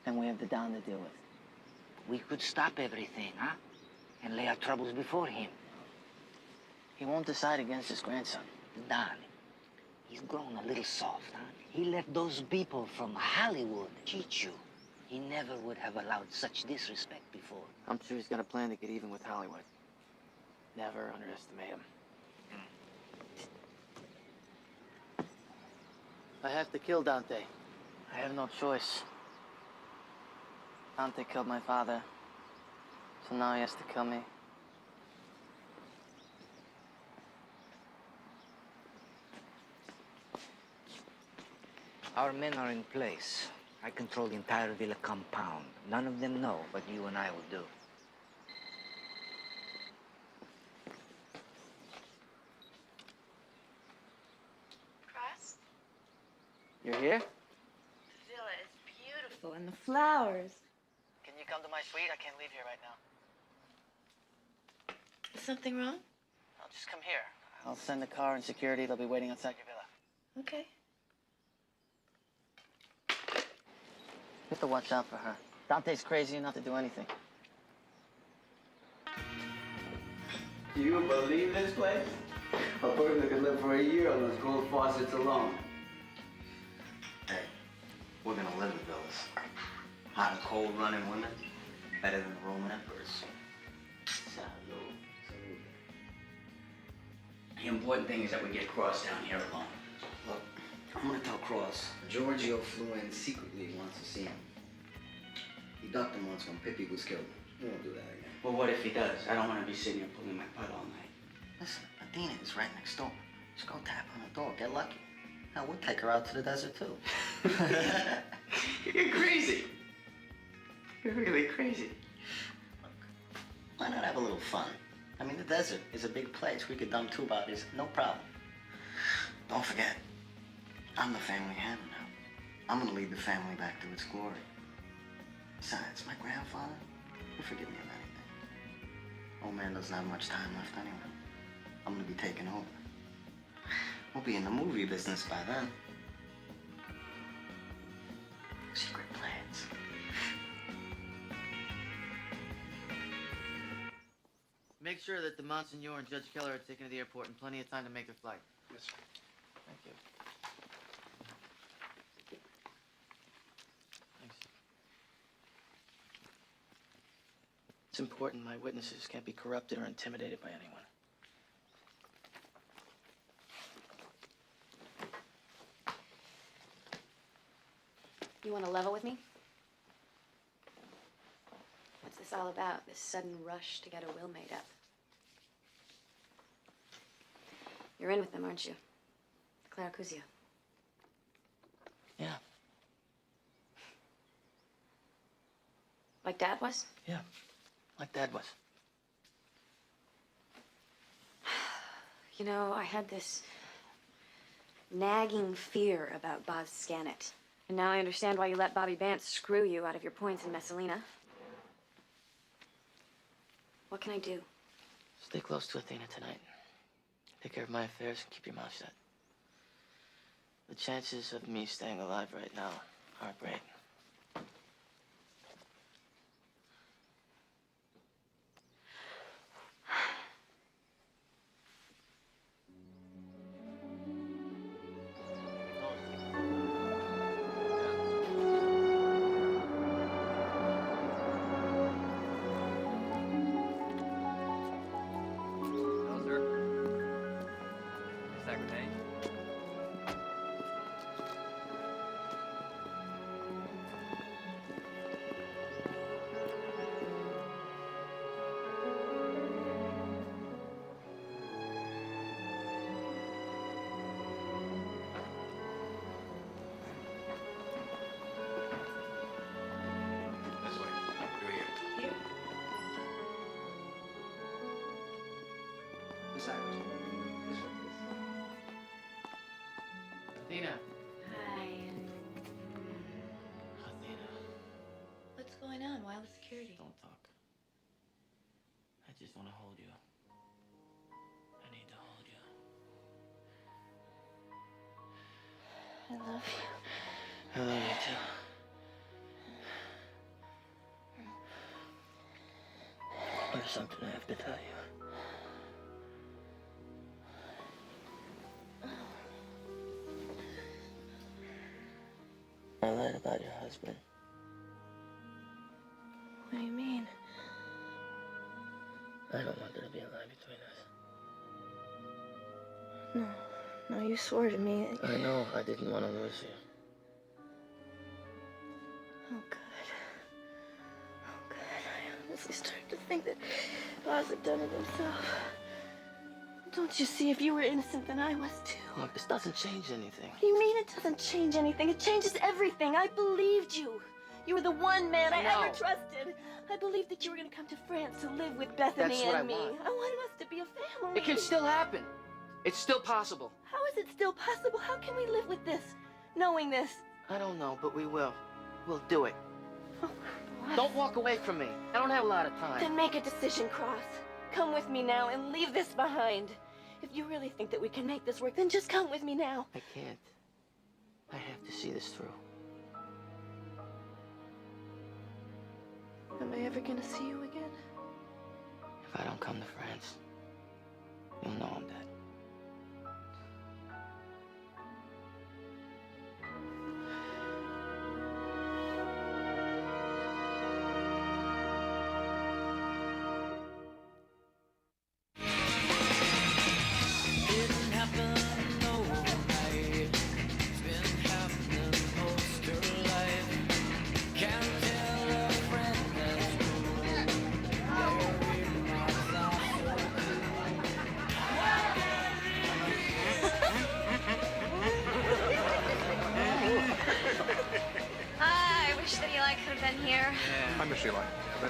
Then we have the Don to deal with. We could stop everything, huh? And lay our troubles before him. He won't decide against his grandson. Don, he's grown a little soft, huh? He let those people from Hollywood cheat you. He never would have allowed such disrespect before. I'm sure he's got a plan to get even with Hollywood. Never underestimate him. I have to kill Dante. I have no choice. Dante killed my father, so now he has to kill me. Our men are in place. I control the entire villa compound. None of them know what you and I will do. Cross? You're here? The villa is beautiful, and the flowers. Can you come to my suite? I can't leave here right now. Is something wrong? I'll just come here. I'll send the car and security. They'll be waiting outside your villa. Okay. You have to watch out for her. Dante's crazy enough to do anything. Do you believe this place? A person could live for a year on those gold faucets alone. Hey, we're gonna live in villas. Hot and cold running women, better than the Roman emperors. Salud. The important thing is that we get Cross down here alone. Look, I'm gonna tell Cross. Giorgio flew in secretly. He wants to see him. He ducked him once when Pippi was killed. He won't do that again. Well, what if he does? I don't want to be sitting here pulling my butt all night. Listen, Athena is right next door. Just go tap on the door. Get lucky. Hell, we'll take her out to the desert, too. You're crazy. You're really crazy. Why not have a little fun? I mean, the desert is a big place. We could dump 2 bodies, no problem. Don't forget, I'm the family hand now. I'm gonna lead the family back to its glory. Besides, my grandfather, he'll forgive me of anything. Old man doesn't have much time left anyway. I'm gonna be taking over. We'll be in the movie business by then. Secret plans. Make sure that the Monsignor and Judge Keller are taken to the airport in plenty of time to make their flight. Yes, sir. Thank you. Thanks. It's important my witnesses can't be corrupted or intimidated by anyone. You want to level with me? What's this all about, this sudden rush to get a will made up? You're in with them, aren't you? Clericuzio. Yeah. Like Dad was? Yeah, like Dad was. You know, I had this nagging fear about Boz Scannett. And now I understand why you let Bobby Bance screw you out of your points in Messalina. What can I do? Stay close to Athena tonight. Take care of my affairs and keep your mouth shut. The chances of me staying alive right now are great. Athena. Hi. Athena. What's going on? Why all the security? Don't talk. I just want to hold you. I need to hold you. I love you. I love you too. There's something I have to tell you. I lied about your husband. What do you mean? I don't want there to be a lie between us. No, you swore to me that I know. I didn't want to lose you. Oh, good. Oh, good. I honestly started to think that Boz had done it himself. Don't you see? If you were innocent, then I was too. Look, this doesn't change anything. What do you mean it doesn't change anything? It changes everything. I believed you. You were the one man I ever trusted. I believed that you were going to come to France to live with Bethany That's what and me. I want. I wanted us to be a family. It can still happen. It's still possible. How is it still possible? How can we live with this, knowing this? I don't know, but we will. We'll do it. Don't walk away from me. I don't have a lot of time. Then make a decision, Cross. Come with me now and leave this behind. If you really think that we can make this work, then just come with me now. I can't. I have to see this through. Am I ever gonna see you again? If I don't come to France, you'll know I'm dead. I wish that Eli could have been here. I miss Eli.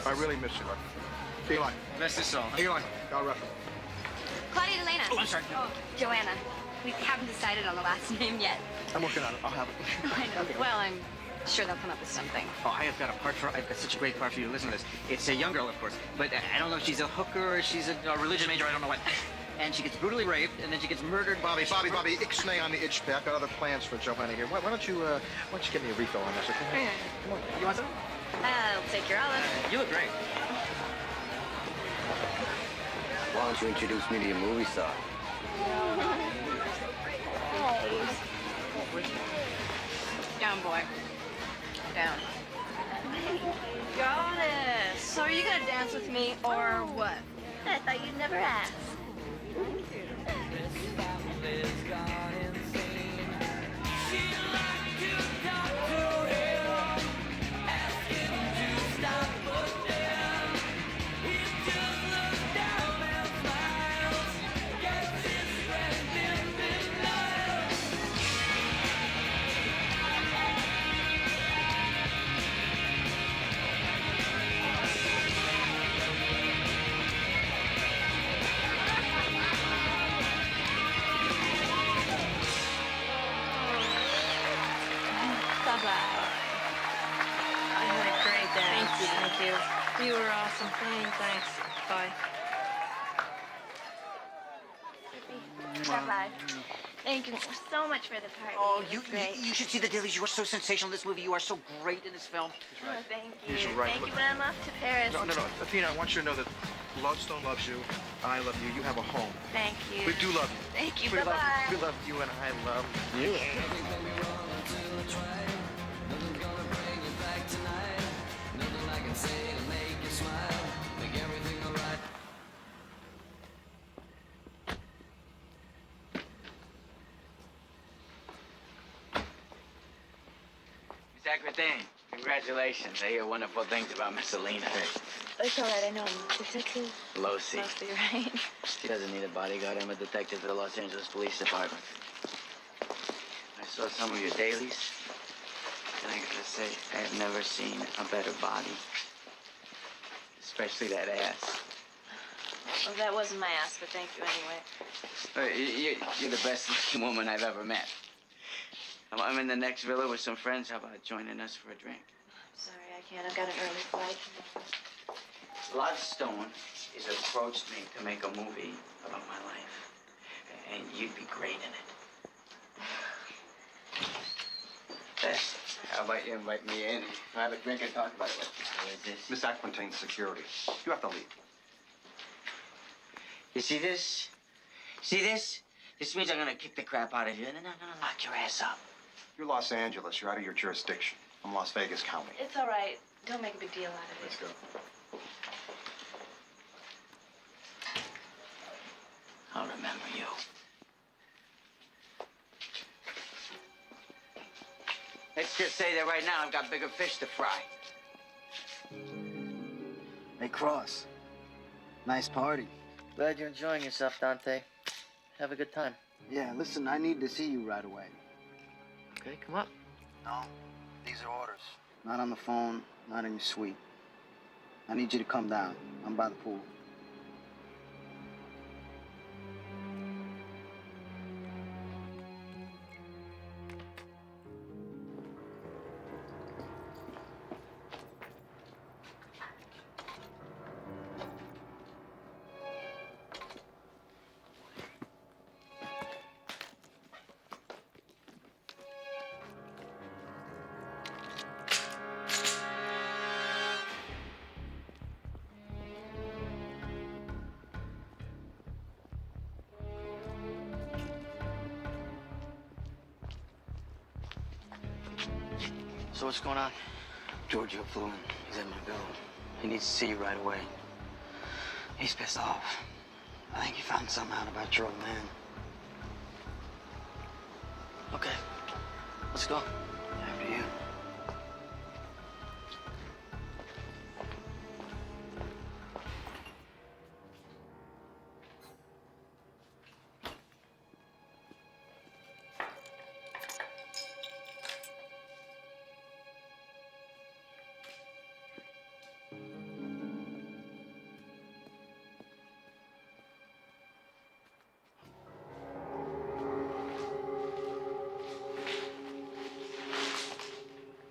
I really miss Eli. Eli. Miss us all. Eli. I'll wrap him. Claudia Delena. Oh, I'm sorry. Oh, Joanna. We haven't decided on the last name yet. I'm working on it. I'll have it. I know. Well, I'm sure they'll come up with something. Oh, I have got such a great part for you to listen to this. It's a young girl, of course, but I don't know if she's a hooker or she's a religion major, I don't know what. And she gets brutally raped, and then she gets murdered. Bobby, ixnay on the itch. I've got other plans for Joanna here. Why don't you get me a refill on this, okay? Yeah. Come on. You want some? I'll take your olive. You look great. Why don't you introduce me to your movie star? Down, boy. Down. Goddess. So are you gonna dance with me or what? I thought you'd never ask. Thank you. You were awesome. Thanks. Bye. Bye-bye. Thank you so much for the party. Oh, It was great. you should see the dailies. You are so sensational in this movie. You are so great in this film. Oh, thank you. He's right. Thank you, but I'm off to Paris. No. Athena, I want you to know that Lodestone loves you. I love you. You have a home. Thank you. We do love you. Thank you. We Bye-bye. love you. We love you, and I love you. Miss Aquitaine, congratulations. I hear wonderful things about Miss Lena. It's all right. I know him. Is that true? Losi. Mostly right. She doesn't need a bodyguard. I'm a detective for the Los Angeles Police Department. I saw some of your dailies, and I gotta say, I have never seen a better body. Especially that ass. Well, that wasn't my ass, but thank you anyway. You're the best looking woman I've ever met. I'm in the next villa with some friends. How about joining us for a drink? Sorry, I can't. I've got an early flight. Lodestone has approached me to make a movie about my life. And you'd be great in it. How about you invite me in? Have a drink and talk about it. What is this? Miss Aquitaine's security. You have to leave. You see this? See this? This means I'm gonna kick the crap out of you. No, lock your ass up. You're Los Angeles. You're out of your jurisdiction. I'm Las Vegas County. It's all right. Don't make a big deal out of it. Let's go. I'll remember you. Let's just say that right now I've got bigger fish to fry. Hey, Cross. Nice party. Glad you're enjoying yourself, Dante. Have a good time. Yeah, listen, I need to see you right away. Okay, come up. No, these are orders. Not on the phone, not in your suite. I need you to come down. I'm by the pool. So what's going on? Giorgio flew in. He's at my building. He needs to see you right away. He's pissed off. I think he found something out about your old man. Okay, let's go. After you.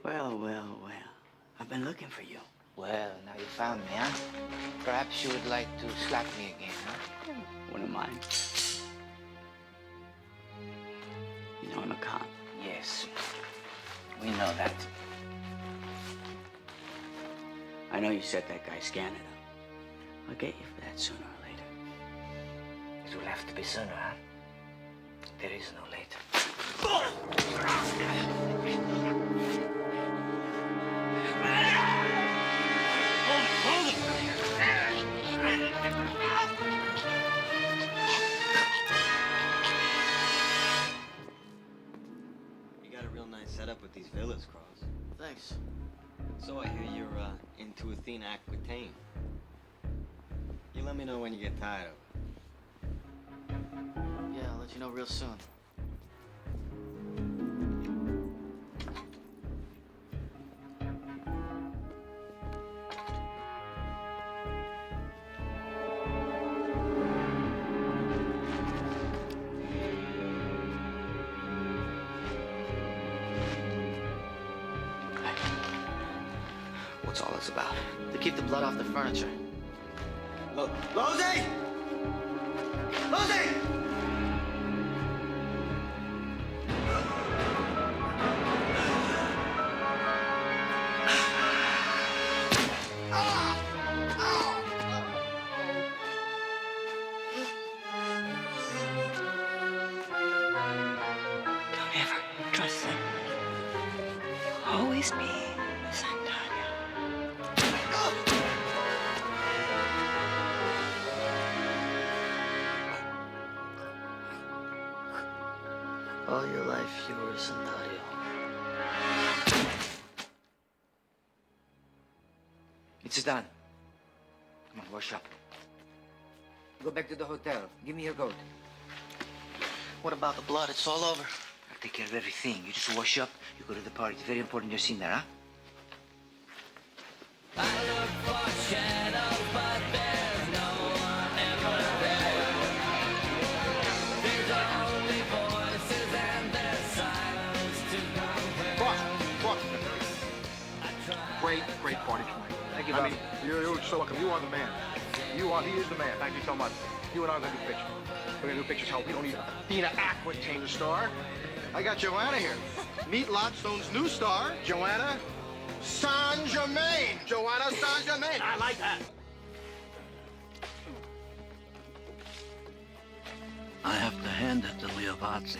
Well, well, well. I've been looking for you. Well, now you found me, huh? Perhaps you would like to slap me again, huh? Wouldn't mind. You know I'm a cop. Yes, we know that. I know you set that guy Canada. I'll get you for that sooner or later. It will have to be sooner, huh? There is no later. You got a real nice setup with these villas, Cross. Thanks. So I hear you're into Athena Aquitaine. You let me know when you get tired of it. Yeah, I'll let you know real soon. What's all this about? To keep the blood off the furniture. Losey! Losey! Don't ever trust them. Always be Santana. All your life, you were a Sandario. It's done. Come on, wash up. Go back to the hotel. Give me your coat. What about the blood? It's all over. I'll take care of everything. You just wash up. You go to the party. It's very important you're seen there, huh? Great party tonight. Thank you, I Bob. mean, you're so welcome. You are the man. He is the man. Thank you so much. You and I are gonna do pictures. We're gonna do pictures how we don't need Athena Aquitaine to star. I got Joanna here. Meet Lotstone's new star, Joanna Saint-Germain. Joanna Saint-Germain. I like that. I have to hand it to Leovazzi.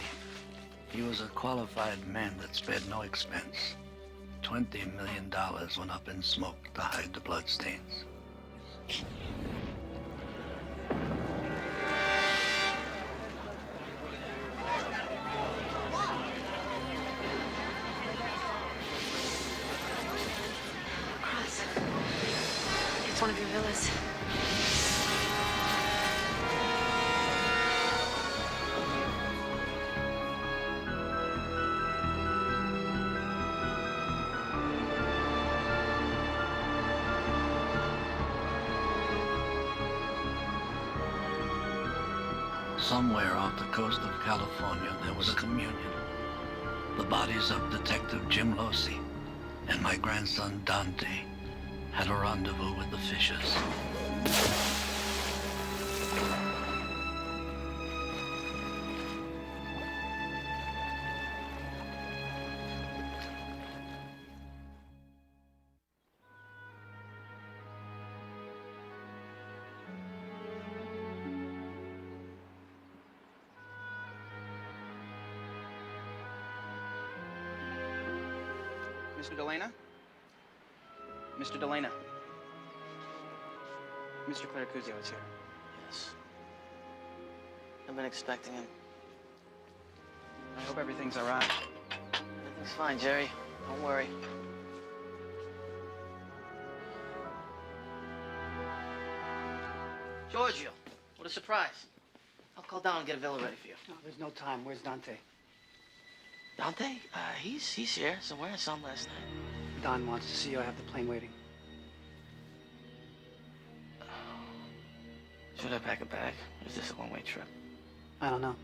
He was a qualified man that spared no expense. $20 million went up in smoke to hide the bloodstains. Cross. It's one of your villas. Somewhere off the coast of California, there was a communion. The bodies of Detective Jim Losey and my grandson Dante had a rendezvous with the Fishers. Mr. Delena? Mr. Delena? Mr. Clericuzio is here. Yes. I've been expecting him. I hope everything's all right. Everything's fine, Jerry. Don't worry. Giorgio, what a surprise. I'll call down and get a villa ready for you. No, there's no time. Where's Dante? Dante? He's here somewhere. I saw him last night. Don wants to see you. I have the plane waiting. Should I pack a bag? Or is this a one-way trip? I don't know.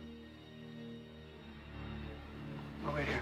I'll wait here.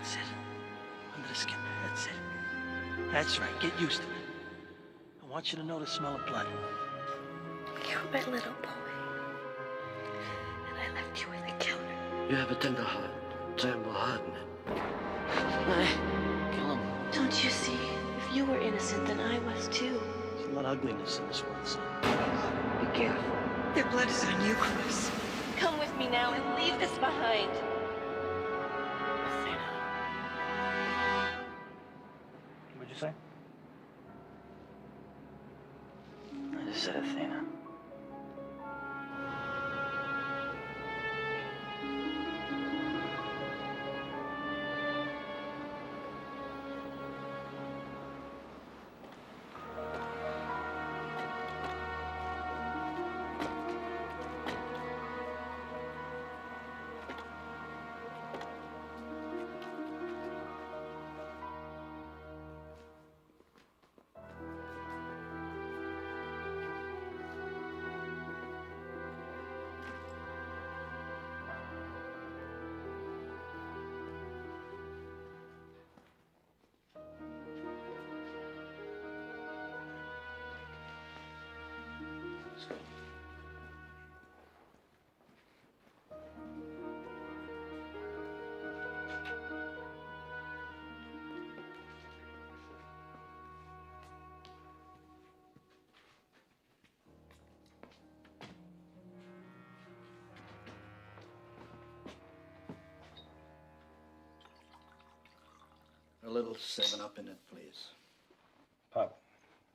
That's it. Under the skin. That's it. That's right. Get used to it. I want you to know the smell of blood. You're my little boy. And I left you with a killer. You have a tender heart. Terrible heart in it. Kill him. Don't you see? If you were innocent, then I was too. There's a lot of ugliness in this world, son. Be careful. Their blood is on you, Chris. Come with me now and leave this behind. What'd you say? I just said Athena. A little 7-Up in it, please. Pop,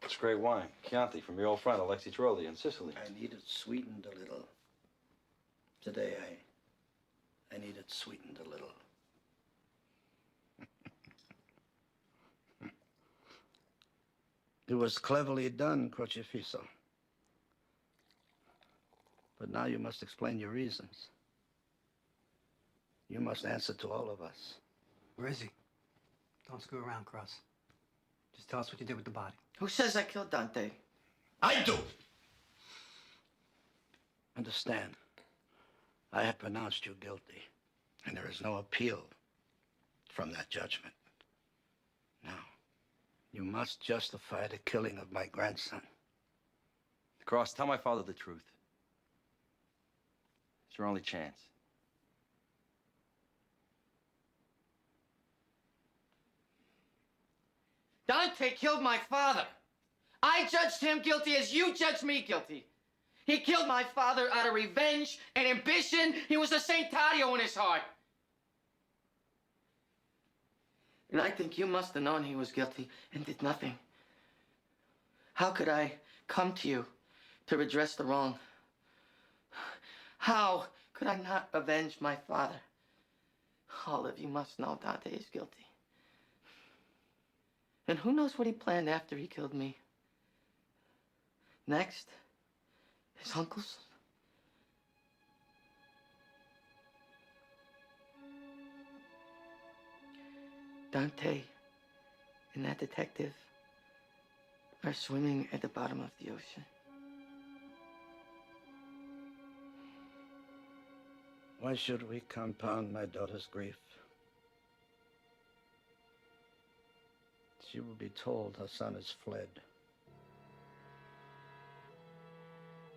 it's great wine. Chianti from your old friend Alexi Trolli in Sicily. I need it sweetened a little. Today, I need it sweetened a little. It was cleverly done, Crocifisso. But now you must explain your reasons. You must answer to all of us. Where is he? Don't screw around, Cross. Just tell us what you did with the body. Who says I killed Dante? I do! Understand, I have pronounced you guilty, and there is no appeal from that judgment. You must justify the killing of my grandson. Cross, tell my father the truth. It's your only chance. Dante killed my father. I judged him guilty as you judged me guilty. He killed my father out of revenge and ambition. He was a Saint Taddeo in his heart. And I think you must have known he was guilty and did nothing. How could I come to you to redress the wrong? How could I not avenge my father? All of you must know Dante is guilty. And who knows what he planned after he killed me? Next, his uncles? Dante and that detective are swimming at the bottom of the ocean. Why should we compound my daughter's grief? She will be told her son is fled.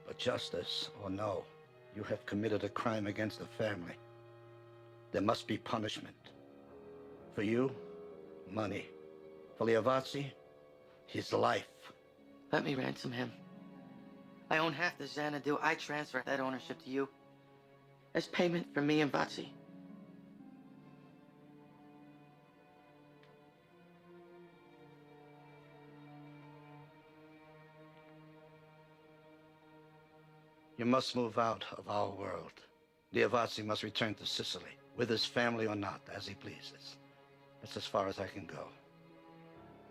But justice or no, you have committed a crime against the family. There must be punishment. For you, money. For Liavazzi, his life. Let me ransom him. I own half the Xanadu. I transfer that ownership to you as payment for me and Vazzi. You must move out of our world. Liavazzi must return to Sicily, with his family or not, as he pleases. That's as far as I can go.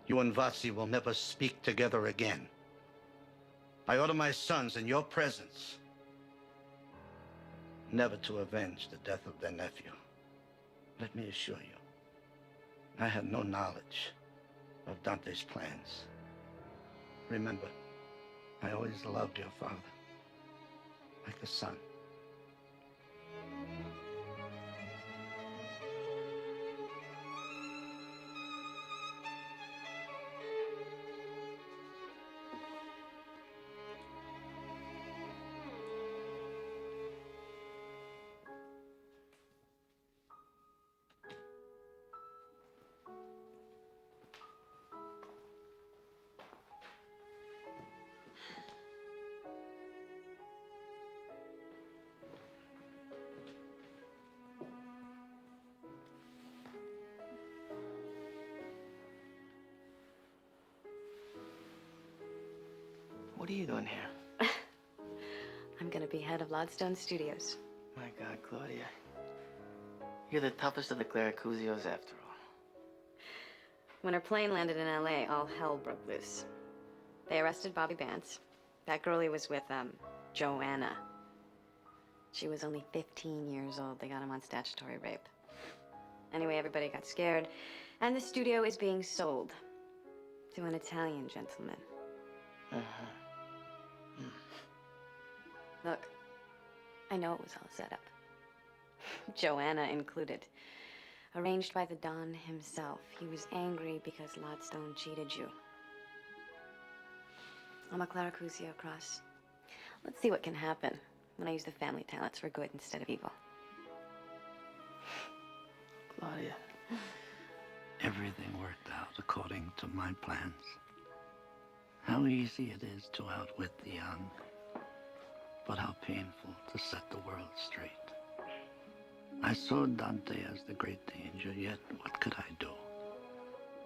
You and Vazzi will never speak together again. I order my sons in your presence never to avenge the death of their nephew. Let me assure you, I had no knowledge of Dante's plans. Remember, I always loved your father, like a son. What are you doing here? I'm gonna be head of Lodstone Studios. My God, Claudia. You're the toughest of the Clericuzios after all. When her plane landed in LA, all hell broke loose. They arrested Bobby Vance. That girl he was with, Joanna. She was only 15 years old. They got him on statutory rape. Anyway, everybody got scared, and the studio is being sold to an Italian gentleman. Uh-huh. Look, I know it was all set up. Joanna included. Arranged by the Don himself. He was angry because Lodstone cheated you. I'm a Clericuzio, Cross. Let's see what can happen when I use the family talents for good instead of evil. Claudia. Everything worked out according to my plans. How easy it is to outwit the young, but how painful to set the world straight. I saw Dante as the great danger, yet what could I do?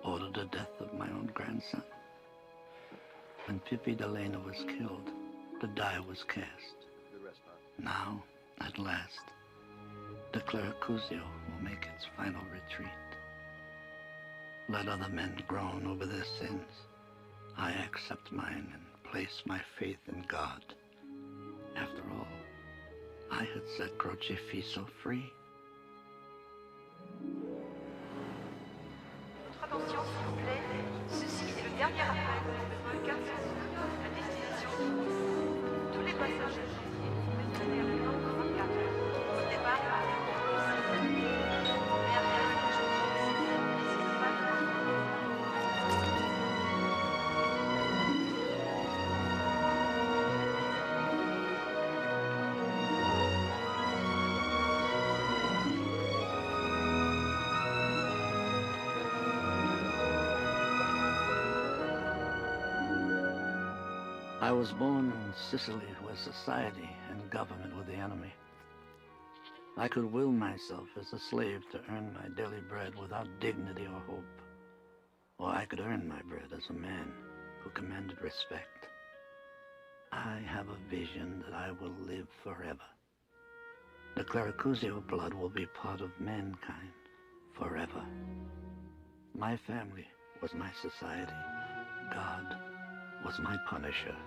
Order the death of my own grandson? When Pippi de Lena was killed, the die was cast. Good rest, Bob. Now, at last, the Clericuzio will make its final retreat. Let other men groan over their sins. I accept mine and place my faith in God. After all, I had set Crocefisso free. Votre attention, s'il vous plaît. Ceci est le dernier appel de 419 à destination de Nice. Tous les passagers sont à l'heure 24. Au départ à l'heure 6. I was born in Sicily, where society and government were the enemy. I could will myself as a slave to earn my daily bread without dignity or hope. Or I could earn my bread as a man who commanded respect. I have a vision that I will live forever. The Clericuzio blood will be part of mankind forever. My family was my society. God was my punisher.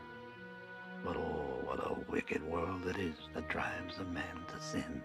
But oh, what a wicked world it is that drives a man to sin.